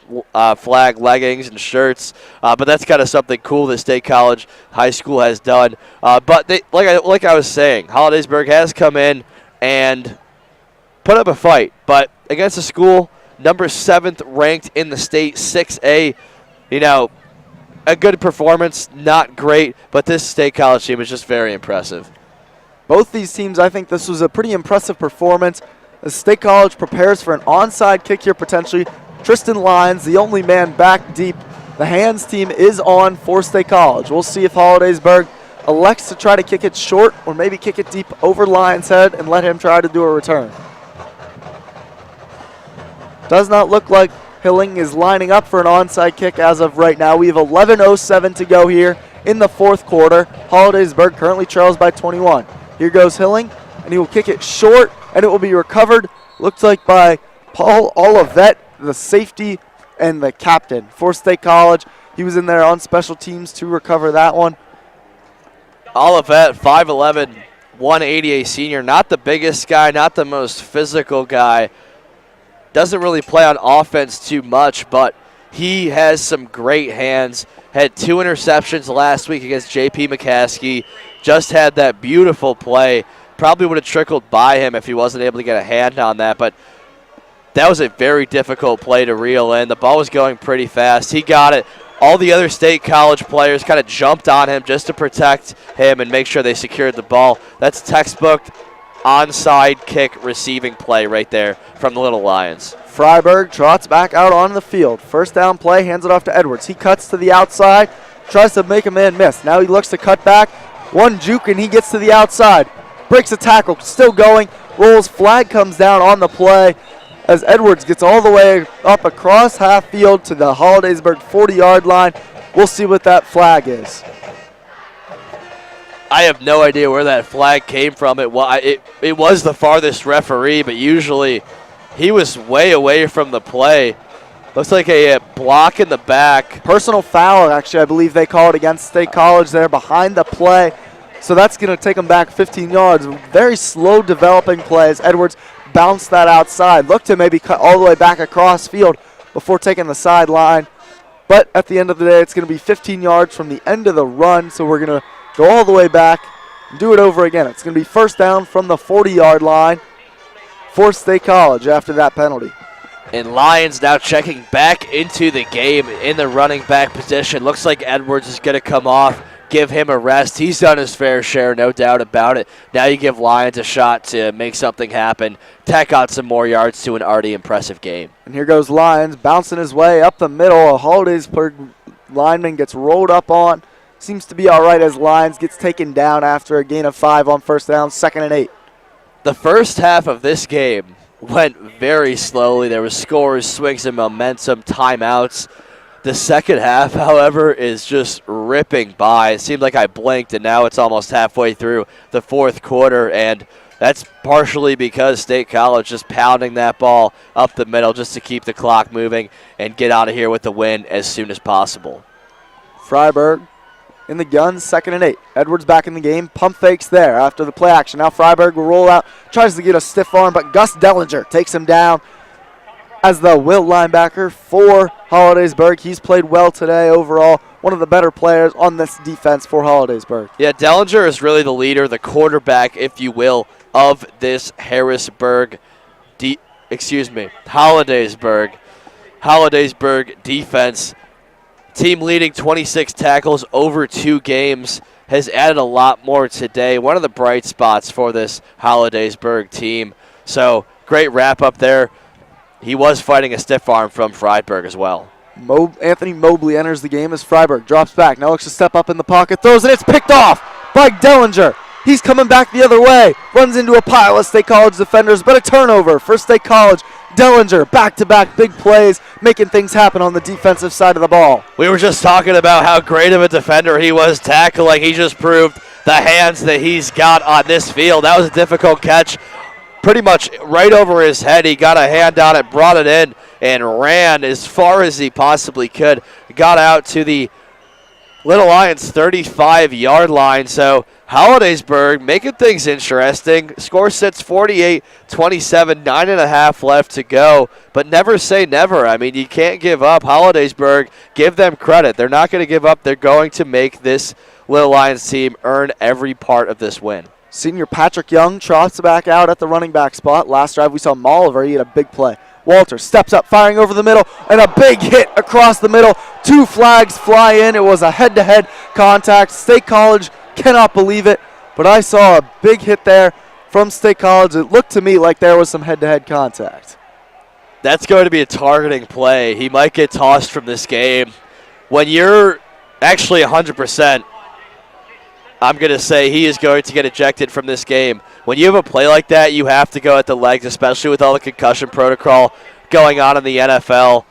flag leggings and shirts. But that's kind of something cool that State College High School has done. But they, like I was saying, Hollidaysburg has come in and put up a fight. But against a school number 7th ranked in the state, 6A, you know, a good performance, not great, but this State College team is just very impressive. Both these teams, I think this was a pretty impressive performance as State College prepares for an onside kick here potentially. Tristan Lyons, the only man back deep. The hands team is on for State College. We'll see if Hollidaysburg elects to try to kick it short or maybe kick it deep over Lyons' head and let him try to do a return. Does not look like Hilling is lining up for an onside kick as of right now. We have 11:07 to go here in the fourth quarter. Hollidaysburg currently trails by 21. Here goes Hilling, and he will kick it short, and it will be recovered, looks like by Paul Olivet, the safety and the captain for State College. He was in there on special teams to recover that one. Olivet, 5'11", 180, a senior. Not the biggest guy, not the most physical guy. Doesn't really play on offense too much, but he has some great hands. Had 2 interceptions last week against J.P. McCaskey. Just had that beautiful play. Probably would have trickled by him if he wasn't able to get a hand on that, but that was a very difficult play to reel in. The ball was going pretty fast. He got it. All the other State College players kind of jumped on him just to protect him and make sure they secured the ball. That's textbook onside kick receiving play right there from the Little Lions. Freiberg trots back out on the field. First down play, hands it off to Edwards. He cuts to the outside, tries to make a man miss. Now he looks to cut back. One juke and he gets to the outside. breaks a tackle, still going, rolls, flag comes down on the play as Edwards gets all the way up across half field to the Hollidaysburg 40-yard line. We'll see what that flag is. I have no idea where that flag came from. It was the farthest referee, but usually he was way away from the play. Looks like a block in the back. Personal foul, actually, I believe they call it against State College there behind the play. So that's going to take them back 15 yards. Very slow developing play as Edwards bounced that outside. Looked to maybe cut all the way back across field before taking the sideline. But at the end of the day, it's going to be 15 yards from the end of the run. So we're going to go all the way back and do it over again. It's going to be first down from the 40-yard line for State College after that penalty. And Lions now checking back into the game in the running back position. Looks like Edwards is going to come off, give him a rest. He's done his fair share, no doubt about it. Now you give Lions a shot to make something happen, tack on some more yards to an already impressive game. And here goes Lions bouncing his way up the middle. A Hollidaysburg lineman gets rolled up on. Seems to be all right as Lions gets taken down after a gain of 5 on first down, 2nd and 8. The first half of this game went very slowly. There was scores, swings and momentum, timeouts. The second half, however, is just ripping by. It seemed like I blinked, and now it's almost halfway through the fourth quarter, and that's partially because State College just pounding that ball up the middle just to keep the clock moving and get out of here with the win as soon as possible. Freiburg in the gun, 2nd and 8. Edwards back in the game. Pump fakes there after the play action. Now Freiburg will roll out, tries to get a stiff arm, but Gus Dellinger takes him down as the Wilt linebacker for Hollidaysburg. He's played well today overall. One of the better players on this defense for Hollidaysburg. Yeah, Dellinger is really the leader, the quarterback, if you will, of this Hollidaysburg defense. Team leading 26 tackles over 2 games, has added a lot more today. One of the bright spots for this Hollidaysburg team. So great wrap up there. He was fighting a stiff arm from Freiburg as well. Anthony Mobley enters the game as Freiburg drops back. Now looks to step up in the pocket, throws it. It's picked off by Dellinger. He's coming back the other way. Runs into a pile of State College defenders, but a turnover for State College. Dellinger, back-to-back big plays, making things happen on the defensive side of the ball. We were just talking about how great of a defender he was tackling. He just proved the hands that he's got on this field. That was a difficult catch. Pretty much right over his head. He got a hand on it, brought it in, and ran as far as he possibly could. Got out to the Little Lions 35-yard line. So Hollidaysburg making things interesting. Score sits 48-27, 9.5 left to go. But never say never. I mean, you can't give up. Hollidaysburg, give them credit. They're not going to give up. They're going to make this Little Lions team earn every part of this win. Senior Patrick Young trots back out at the running back spot. Last drive we saw Molliver. He had a big play. Walter steps up, firing over the middle, and a big hit across the middle. 2 flags fly in. It was a head-to-head contact. State College cannot believe it, but I saw a big hit there from State College. It looked to me like there was some head-to-head contact. That's going to be a targeting play. He might get tossed from this game. When you're actually 100%, I'm going to say he is going to get ejected from this game. When you have a play like that, you have to go at the legs, especially with all the concussion protocol going on in the NFL.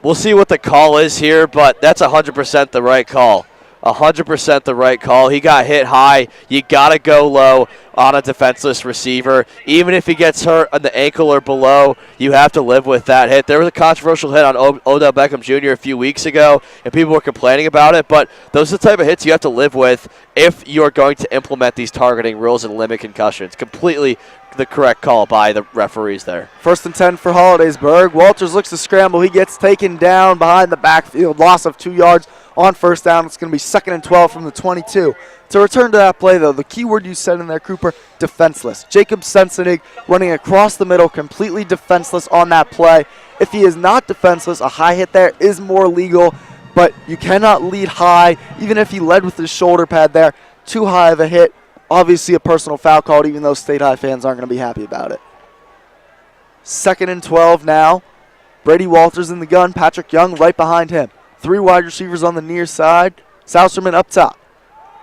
We'll see what the call is here, but that's 100% the right call. 100% the right call. He got hit high. You got to go low on a defenseless receiver. Even if he gets hurt on the ankle or below, you have to live with that hit. There was a controversial hit on Odell Beckham Jr. a few weeks ago, and people were complaining about it, but those are the type of hits you have to live with if you're going to implement these targeting rules and limit concussions. Completely the correct call by the referees there. 1st and 10 for Hollidaysburg. Walters looks to scramble. He gets taken down behind the backfield. Loss of 2 yards on first down. It's going to be 2nd and 12 from the 22. To return to that play, though, the key word you said in there, Cooper, defenseless. Jacob Sensenig running across the middle, completely defenseless on that play. If he is not defenseless, a high hit there is more legal, but you cannot lead high. Even if he led with his shoulder pad there, too high of a hit. Obviously a personal foul called, even though State High fans aren't going to be happy about it. 2nd and 12 now. Brady Walters in the gun. Patrick Young right behind him. 3 wide receivers on the near side. Sousterman up top.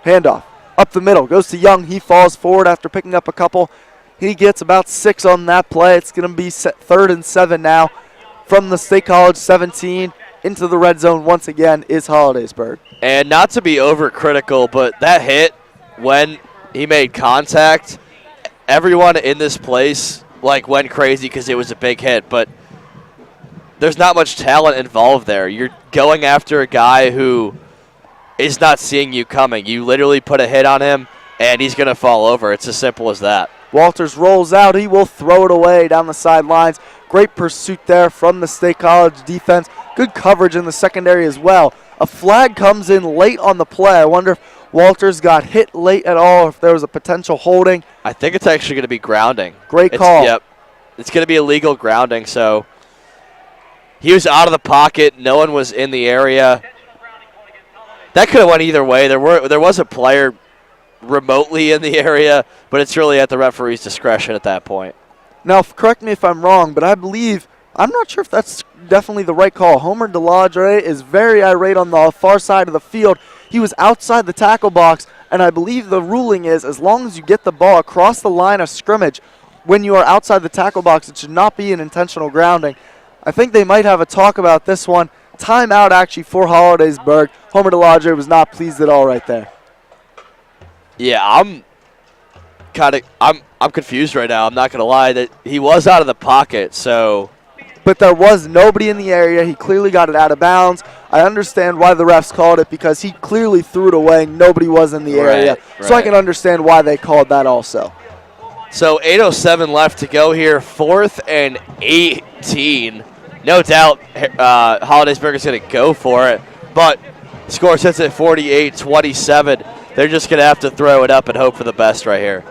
Handoff. Up the middle, goes to Young. He falls forward after picking up a couple. He gets about 6 on that play. It's going to be 3rd and 7 now from the State College 17 into the red zone once again is Hollidaysburg. And not to be overcritical, but that hit when he made contact, everyone in this place went crazy because it was a big hit, but there's not much talent involved there. You're going after a guy who is not seeing you coming. You literally put a hit on him, and he's going to fall over. It's as simple as that. Walters rolls out. He will throw it away down the sidelines. Great pursuit there from the State College defense. Good coverage in the secondary as well. A flag comes in late on the play. I wonder if Walters got hit late at all, or if there was a potential holding. I think it's actually going to be grounding. Great call. Yep. It's going to be illegal grounding, so he was out of the pocket. No one was in the area. That could have went either way. There was a player remotely in the area, but it's really at the referee's discretion at that point. Now, correct me if I'm wrong, but I'm not sure if that's definitely the right call. Homer DeLodre is very irate on the far side of the field. He was outside the tackle box, and I believe the ruling is as long as you get the ball across the line of scrimmage when you are outside the tackle box, it should not be an intentional grounding. I think they might have a talk about this one. Timeout actually for Hollidaysburg. Homer DeLodre was not pleased at all right there. Yeah, I'm confused right now. I'm not going to lie that he was out of the pocket, so. But there was nobody in the area. He clearly got it out of bounds. I understand why the refs called it because he clearly threw it away. Nobody was in the area. Right. So I can understand why they called that also. So 8:07 left to go here. 4th and 18. No doubt Hollidaysburg is going to go for it. But score sits at 48-27. They're just going to have to throw it up and hope for the best right here.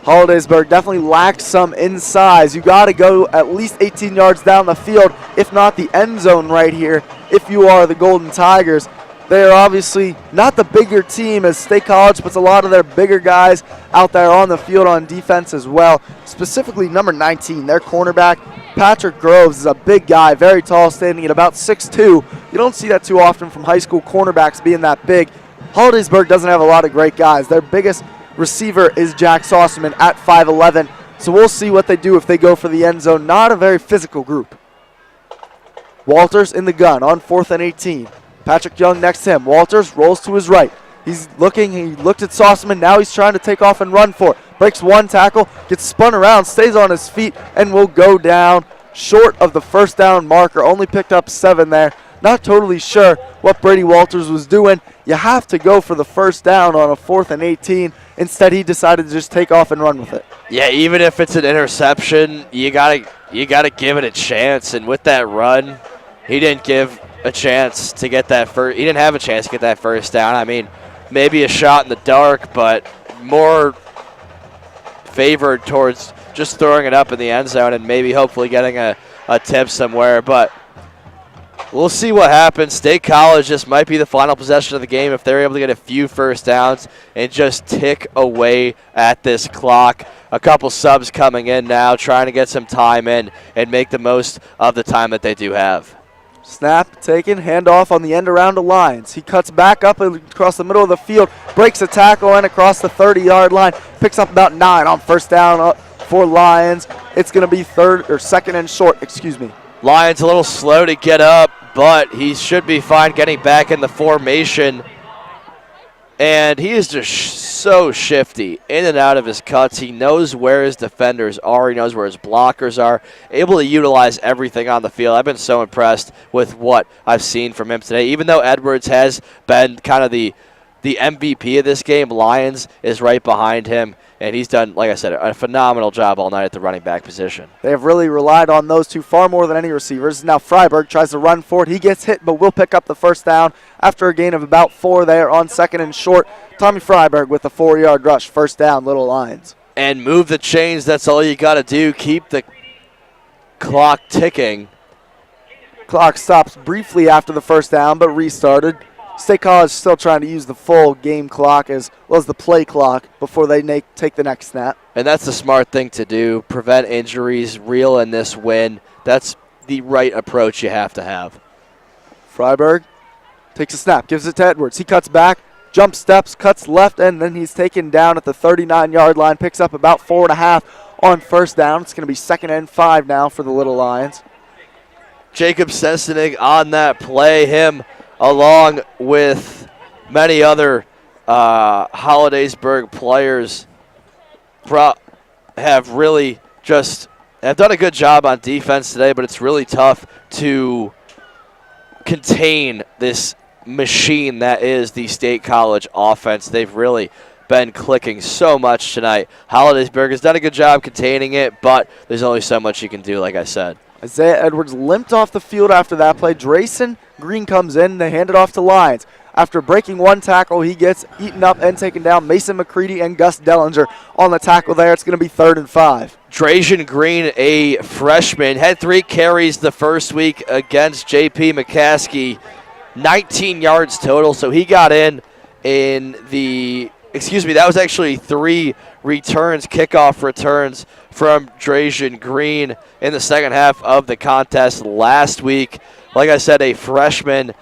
Hollidaysburg definitely lacks some in size. You got to go at least 18 yards down the field, if not the end zone right here, if you are the Golden Tigers. They are obviously not the bigger team as State College puts a lot of their bigger guys out there on the field on defense as well. Specifically number 19, their cornerback, Patrick Groves, is a big guy, very tall, standing at about 6'2". You don't see that too often from high school cornerbacks being that big. Hollidaysburg doesn't have a lot of great guys. Their biggest receiver is Jack Sossaman at 5'11". So we'll see what they do if they go for the end zone. Not a very physical group. Walters in the gun on 4th and 18. Patrick Young next to him. Walters rolls to his right. He's looking. He looked at Sossaman. Now he's trying to take off and run for it. Breaks one tackle, gets spun around, stays on his feet, and will go down short of the first down marker. Only picked up 7 there. Not totally sure what Brady Walters was doing. You have to go for the first down on a 4th and 18. Instead, he decided to just take off and run with it. Yeah, even if it's an interception, you gotta give it a chance. And with that run, he didn't give a chance to get that first. He didn't have a chance to get that first down. I mean, maybe a shot in the dark, but more favored towards just throwing it up in the end zone and maybe hopefully getting a tip somewhere. But we'll see what happens. State College, this might be the final possession of the game if they're able to get a few first downs and just tick away at this clock. A couple subs coming in now, trying to get some time in and make the most of the time that they do have. Snap taken, handoff on the end around the Lions. He cuts back up across the middle of the field, breaks a tackle and across the 30-yard line, picks up about 9 on first down for Lions. It's going to be 2nd and short, Lions a little slow to get up, but he should be fine getting back in the formation. And he is just so shifty in and out of his cuts. He knows where his defenders are. He knows where his blockers are. Able to utilize everything on the field. I've been so impressed with what I've seen from him today. Even though Edwards has been kind of the MVP of this game, Lyons is right behind him. And he's done, like I said, a phenomenal job all night at the running back position. They have really relied on those two far more than any receivers. Now Freiberg tries to run for it. He gets hit, but will pick up the first down after a gain of about 4 there on 2nd and short. Tommy Freiberg with a 4-yard rush. First down, Little Lions. And move the chains. That's all you got to do. Keep the clock ticking. Clock stops briefly after the first down, but restarted. State College still trying to use the full game clock as well as the play clock before they take the next snap. And that's the smart thing to do. Prevent injuries, reel in this win. That's the right approach you have to have. Freiberg takes a snap, gives it to Edwards. He cuts back, jump steps, cuts left, and then he's taken down at the 39-yard line, picks up about 4.5 on first down. It's going to be 2nd and 5 now for the Little Lions. Jacob Sensenig on that play, him along with many other Hollidaysburg players have really have done a good job on defense today, but it's really tough to contain this machine that is the State College offense. They've really been clicking so much tonight. Hollidaysburg has done a good job containing it, but there's only so much you can do, like I said. Isaiah Edwards limped off the field after that play. Drayson Green comes in. They hand it off to Lyons. After breaking one tackle, he gets eaten up and taken down. Mason McCready and Gus Dellinger on the tackle there. It's going to be 3rd and 5. Drayson Green, a freshman, had 3 carries the first week against J.P. McCaskey. 19 yards total, so he got in the – that was actually 3 returns, kickoff returns from Drayson Green in the second half of the contest last week. Like I said, a freshman.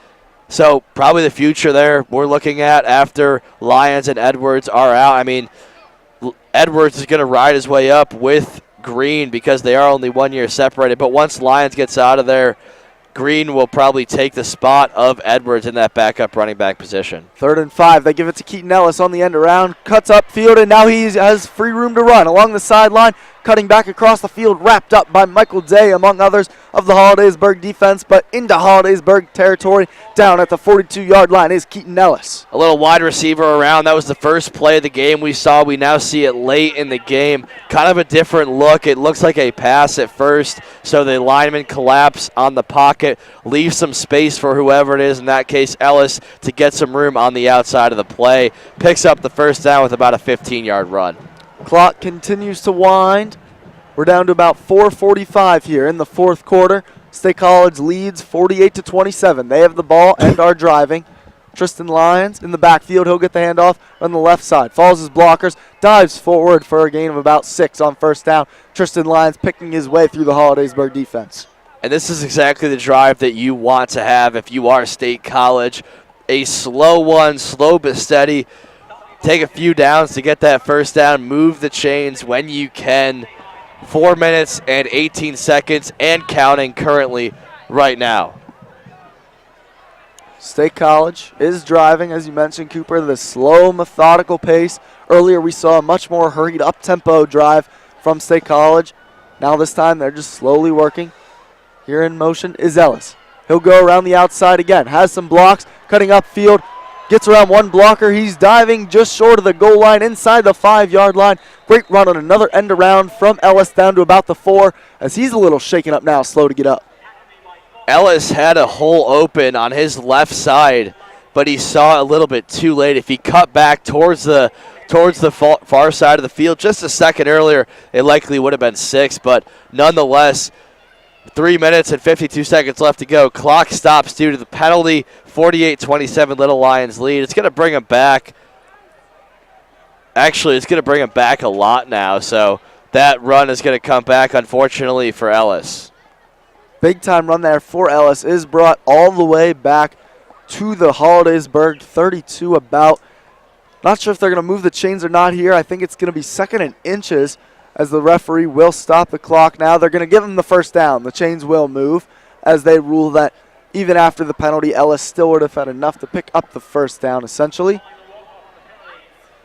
So probably the future there we're looking at after Lyons and Edwards are out. I mean, Edwards is going to ride his way up with Green because they are only 1 year separated. But once Lyons gets out of there, Green will probably take the spot of Edwards in that backup running back position. 3rd and 5. They give it to Keaton Ellis on the end around. Cuts upfield, and now he has free room to run along the sideline. Cutting back across the field, wrapped up by Michael Day, among others, of the Hollidaysburg defense, but into Hollidaysburg territory. Down at the 42-yard line is Keaton Ellis. A little wide receiver around. That was the first play of the game we saw. We now see it late in the game. Kind of a different look. It looks like a pass at first, so the lineman collapse on the pocket, leave some space for whoever it is, in that case Ellis, to get some room on the outside of the play. Picks up the first down with about a 15-yard run. Clock continues to wind. We're down to about 4:45 here in the 4th quarter. State College leads 48-27. They have the ball and are driving. Tristan Lyons in the backfield. He'll get the handoff on the left side. Follows his blockers. Dives forward for a gain of about 6 on first down. Tristan Lyons picking his way through the Hollidaysburg defense. And this is exactly the drive that you want to have if you are State College. A slow one, slow but steady. Take a few downs to get that first down. Move the chains when you can. 4 minutes and 18 seconds and counting currently right now. State College is driving, as you mentioned, Cooper, the slow, methodical pace. Earlier we saw a much more hurried up-tempo drive from State College. Now this time they're just slowly working. Here in motion is Ellis. He'll go around the outside again. Has some blocks, cutting upfield. Gets around one blocker. He's diving just short of the goal line inside the 5-yard line. Great run on another end around from Ellis down to about the 4 as he's a little shaken up now, slow to get up. Ellis had a hole open on his left side, but he saw it a little bit too late. If he cut back towards the far side of the field just a second earlier, it likely would have been 6, but nonetheless, 3 minutes and 52 seconds left to go. Clock stops due to the penalty. 48-27 Little Lions lead. It's going to bring them back. Actually, it's going to bring them back a lot now, so that run is going to come back, unfortunately, for Ellis. Big time run there for Ellis is brought all the way back to the Hollidaysburg 32 about. Not sure if they're going to move the chains or not here. I think it's going to be 2nd and inches as the referee will stop the clock now. They're going to give them the first down. The chains will move as they rule that even after the penalty, Ellis still would have had enough to pick up the first down, essentially.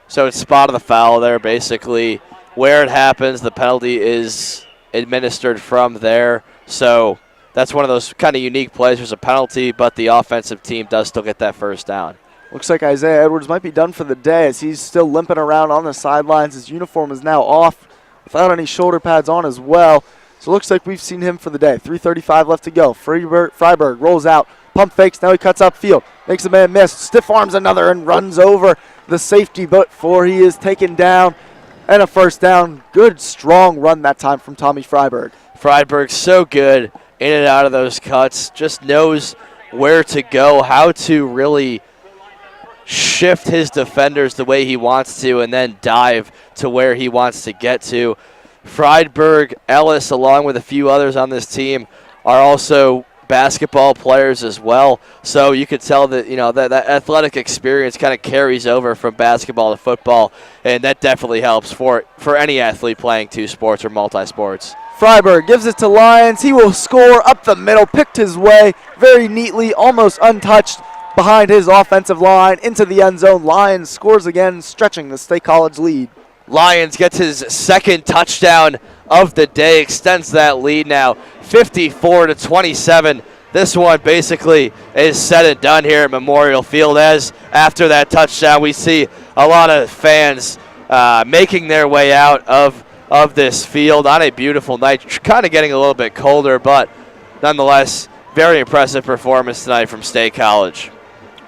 So it's spot of the foul there, basically. Where it happens, the penalty is administered from there. So that's one of those kind of unique plays. There's a penalty, but the offensive team does still get that first down. Looks like Isaiah Edwards might be done for the day as he's still limping around on the sidelines. His uniform is now off without any shoulder pads on as well. So it looks like we've seen him for the day. 3:35 left to go. Freiberg rolls out. Pump fakes. Now he cuts upfield. Makes a man miss. Stiff arms another and runs over the safety before he is taken down. And a first down. Good, strong run that time from Tommy Freiberg. Freiberg's so good in and out of those cuts. Just knows where to go, how to really shift his defenders the way he wants to, and then dive to where he wants to get to. Freiberg, Ellis, along with a few others on this team, are also basketball players as well. So you could tell that that athletic experience kind of carries over from basketball to football, and that definitely helps for any athlete playing two sports or multi-sports. Freiberg gives it to Lyons. He will score up the middle, picked his way very neatly, almost untouched behind his offensive line into the end zone. Lyons scores again, stretching the State College lead. Lyons gets his second touchdown of the day, extends that lead now 54-27. This one basically is said and done here at Memorial Field, as after that touchdown we see a lot of fans making their way out of this field on a beautiful night. Kind of getting a little bit colder, but nonetheless, very impressive performance tonight from State College.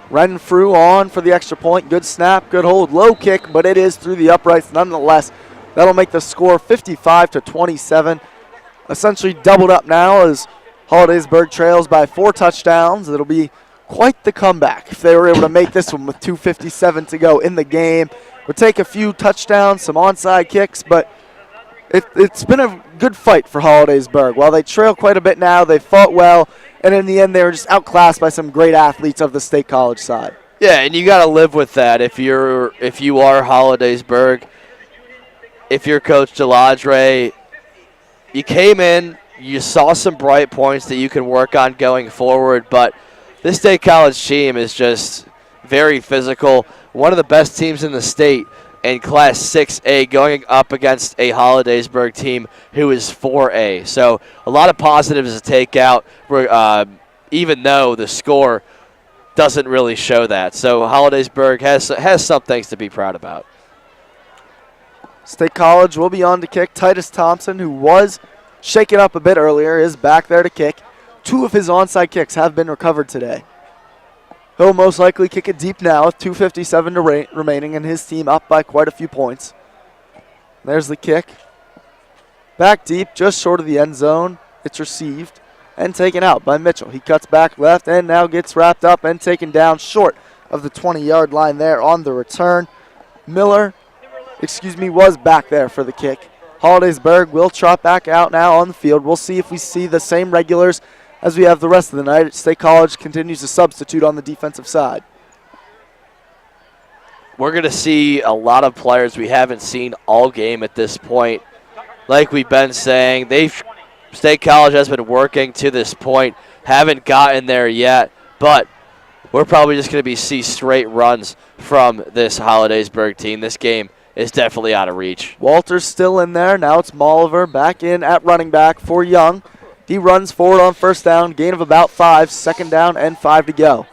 Renfrew on for the extra point. Good snap, good hold, low kick, but it is through the uprights nonetheless. That'll make the score 55-27. Essentially doubled up now as Hollidaysburg trails by 4 touchdowns. It'll be quite the comeback if they were able to make this one with 2:57 to go in the game. Would take a few touchdowns, some onside kicks, but it's been a good fight for Hollidaysburg. While they trail quite a bit now, they fought well, and in the end they were just outclassed by some great athletes of the State College side. Yeah, and you got to live with that if you are Hollidaysburg. If you're Coach Deladre, you came in, you saw some bright points that you can work on going forward, but this State College team is just very physical. One of the best teams in the state in Class 6A, going up against a Hollidaysburg team who is 4A. So a lot of positives to take out, even though the score doesn't really show that. So Hollidaysburg has some things to be proud about. State College will be on to kick. Titus Thompson, who was shaken up a bit earlier, is back there to kick. 2 of his onside kicks have been recovered today. He'll most likely kick it deep now with 2:57 remaining and his team up by quite a few points. There's the kick. Back deep, just short of the end zone. It's received and taken out by Mitchell. He cuts back left and now gets wrapped up and taken down short of the 20-yard line there on the return. Miller, was back there for the kick. Hollidaysburg will trot back out now on the field. We'll see if we see the same regulars as we have the rest of the night. State College continues to substitute on the defensive side. We're going to see a lot of players we haven't seen all game at this point. Like we've been saying, State College has been working to this point, haven't gotten there yet, but we're probably just going to see straight runs from this Hollidaysburg team. This game is definitely out of reach. Walter's still in there. Now it's Molliver back in at running back for Young. He runs forward on first down, gain of about 5, second down and 5 to go.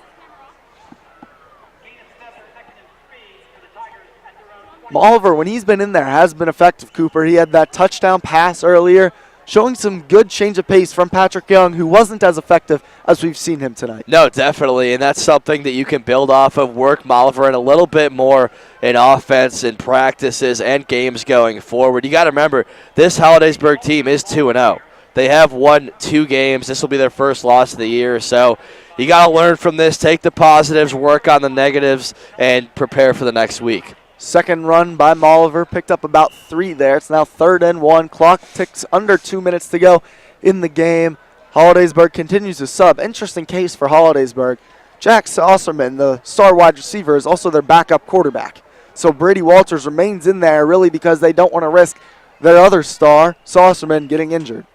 Molliver, when he's been in there, has been effective, Cooper. He had that touchdown pass earlier, showing some good change of pace from Patrick Young, who wasn't as effective as we've seen him tonight. No, definitely, and that's something that you can build off of, work Molliver in a little bit more in offense and practices and games going forward. You got to remember, this Hollidaysburg team is 2-0. They have won 2 games. This will be their first loss of the year. So you got to learn from this, take the positives, work on the negatives, and prepare for the next week. Second run by Molliver, picked up about 3 there. It's now 3rd and 1. Clock ticks under 2 minutes to go in the game. Hollidaysburg continues to sub. Interesting case for Hollidaysburg. Jack Saucerman, the star wide receiver, is also their backup quarterback. So Brady Walters remains in there really because they don't want to risk their other star, Saucerman, getting injured.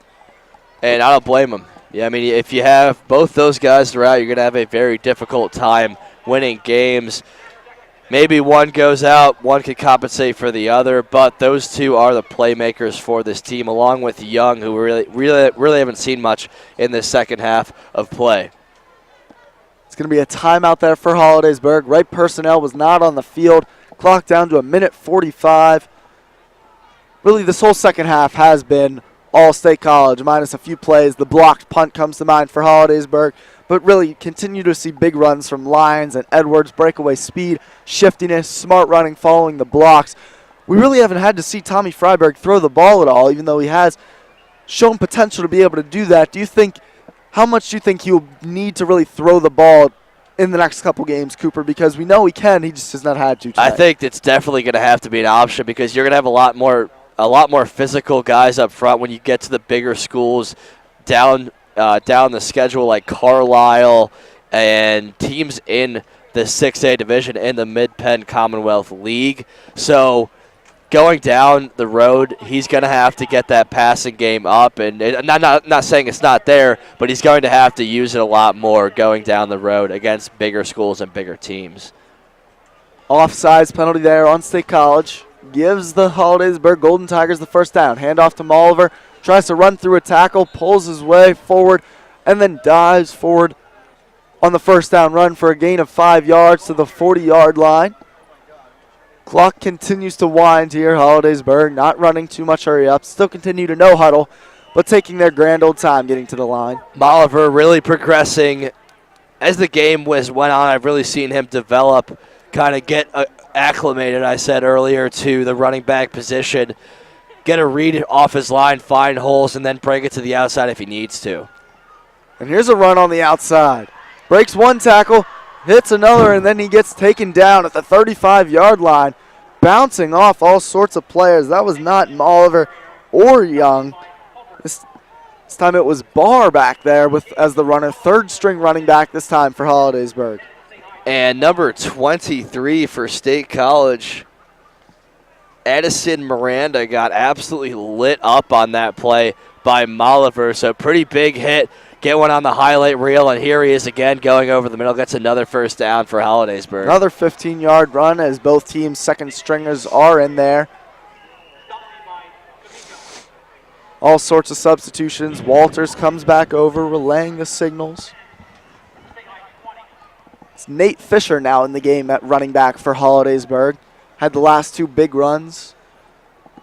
And I don't blame them. Yeah, I mean, if you have both those guys throughout, you're going to have a very difficult time winning games. Maybe one goes out, one can compensate for the other, but those 2 are the playmakers for this team, along with Young, who really haven't seen much in this second half of play. It's going to be a timeout there for Hollidaysburg. Right personnel was not on the field. Clock down to 1:45. Really, this whole second half has been all State College, minus a few plays. The blocked punt comes to mind for Hollidaysburg. But really continue to see big runs from Lyons and Edwards, breakaway speed, shiftiness, smart running following the blocks. We really haven't had to see Tommy Freiberg throw the ball at all, even though he has shown potential to be able to do that. How much do you think he'll need to really throw the ball in the next couple games, Cooper? Because we know he can, he just has not had to tonight. I think it's definitely going to have to be an option because you're going to have a lot more physical guys up front when you get to the bigger schools down down the schedule like Carlisle and teams in the 6A division in the Mid-Penn Commonwealth League. So going down the road, he's going to have to get that passing game up. And not saying it's not there, but he's going to have to use it a lot more going down the road against bigger schools and bigger teams. Offsides penalty there on State College. Gives the Hollidaysburg Golden Tigers the first down. Handoff to Molliver. Tries to run through a tackle, pulls his way forward, and then dives forward on the first down run for a gain of 5 yards to the 40-yard line. Clock continues to wind here. Hollidaysburg not running too much hurry up. Still continue to no huddle, but taking their grand old time getting to the line. Molliver really progressing as the game went on. I've really seen him develop, kind of get acclimated, I said earlier, to the running back position. Get a read off his line, find holes, and then break it to the outside if he needs to. And here's a run on the outside. Breaks one tackle, hits another, and then he gets taken down at the 35-yard line, bouncing off all sorts of players. That was not Molliver or Young. This time it was Barr back there as the runner, third-string running back this time for Hollidaysburg. And number 23 for State College, Edison Miranda, got absolutely lit up on that play by Molliver. So pretty big hit. Get one on the highlight reel, and here he is again going over the middle. Gets another first down for Hollidaysburg. Another 15-yard run as both teams' second stringers are in there. All sorts of substitutions. Walters comes back over, relaying the signals. It's Nate Fisher now in the game at running back for Hollidaysburg. Had the last two big runs.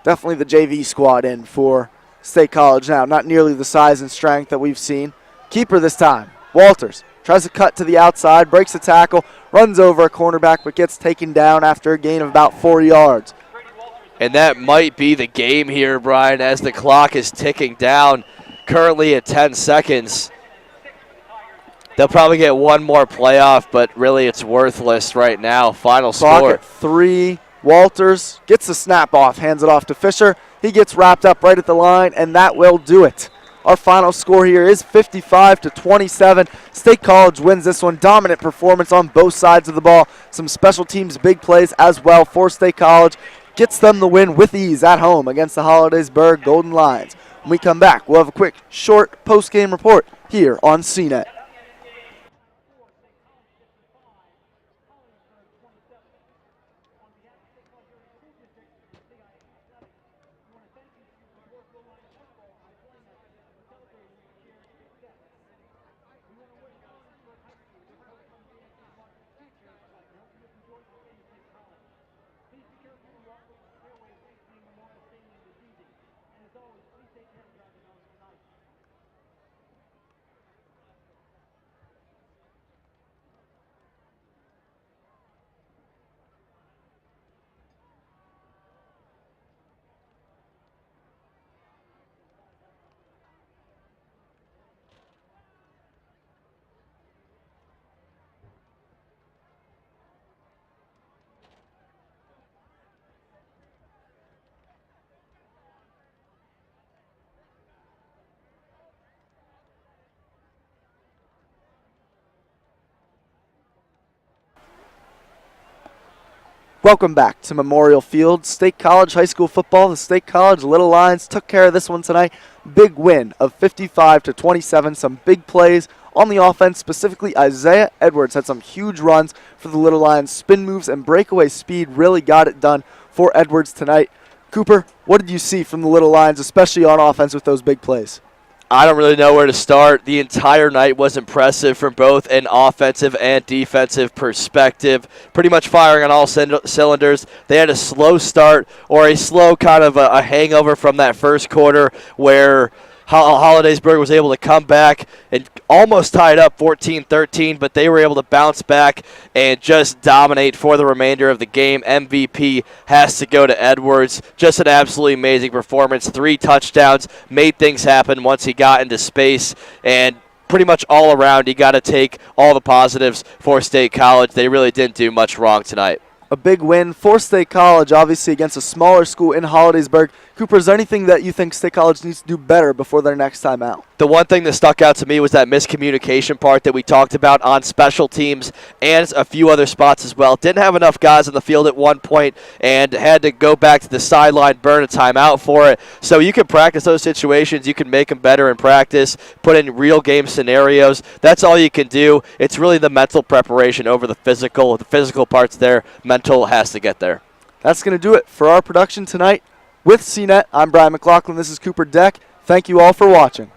Definitely the JV squad in for State College now. Not nearly the size and strength that we've seen. Keeper this time. Walters tries to cut to the outside, breaks a tackle, runs over a cornerback, but gets taken down after a gain of about 4 yards. And that might be the game here, Brian, as the clock is ticking down, currently at 10 seconds. They'll probably get one more playoff, but really it's worthless right now. Final Clock score. at 3. Walters gets the snap off, hands it off to Fisher. He gets wrapped up right at the line, and that will do it. Our final score here is 55-27. State College wins this one. Dominant performance on both sides of the ball. Some special teams big plays as well for State College. Gets them the win with ease at home against the Hollidaysburg Golden Lions. When we come back, we'll have a quick, short post-game report here on CNET. Welcome back to Memorial Field. State College High School football. The State College Little Lions took care of this one tonight. Big win of 55-27. Some big plays on the offense. Specifically, Isaiah Edwards had some huge runs for the Little Lions. Spin moves and breakaway speed really got it done for Edwards tonight. Cooper, what did you see from the Little Lions, especially on offense with those big plays? I don't really know where to start. The entire night was impressive from both an offensive and defensive perspective. Pretty much firing on all cylinders. They had a slow start, or a slow kind of a hangover from that first quarter where Hollidaysburg was able to come back and almost tied up 14-13, but they were able to bounce back and just dominate for the remainder of the game. MVP has to go to Edwards. Just an absolutely amazing performance. 3 touchdowns, made things happen once he got into space, and pretty much all around he got to take all the positives for State College. They really didn't do much wrong tonight. A big win for State College, obviously, against a smaller school in Hollidaysburg. Cooper, is there anything that you think State College needs to do better before their next time out? The one thing that stuck out to me was that miscommunication part that we talked about on special teams and a few other spots as well. Didn't have enough guys on the field at one point and had to go back to the sideline, burn a timeout for it. So you can practice those situations. You can make them better in practice, put in real game scenarios. That's all you can do. It's really the mental preparation over the physical. The physical part's there. Mental has to get there. That's going to do it for our production tonight. With CNET, I'm Brian McLaughlin. This is Cooper Deck. Thank you all for watching.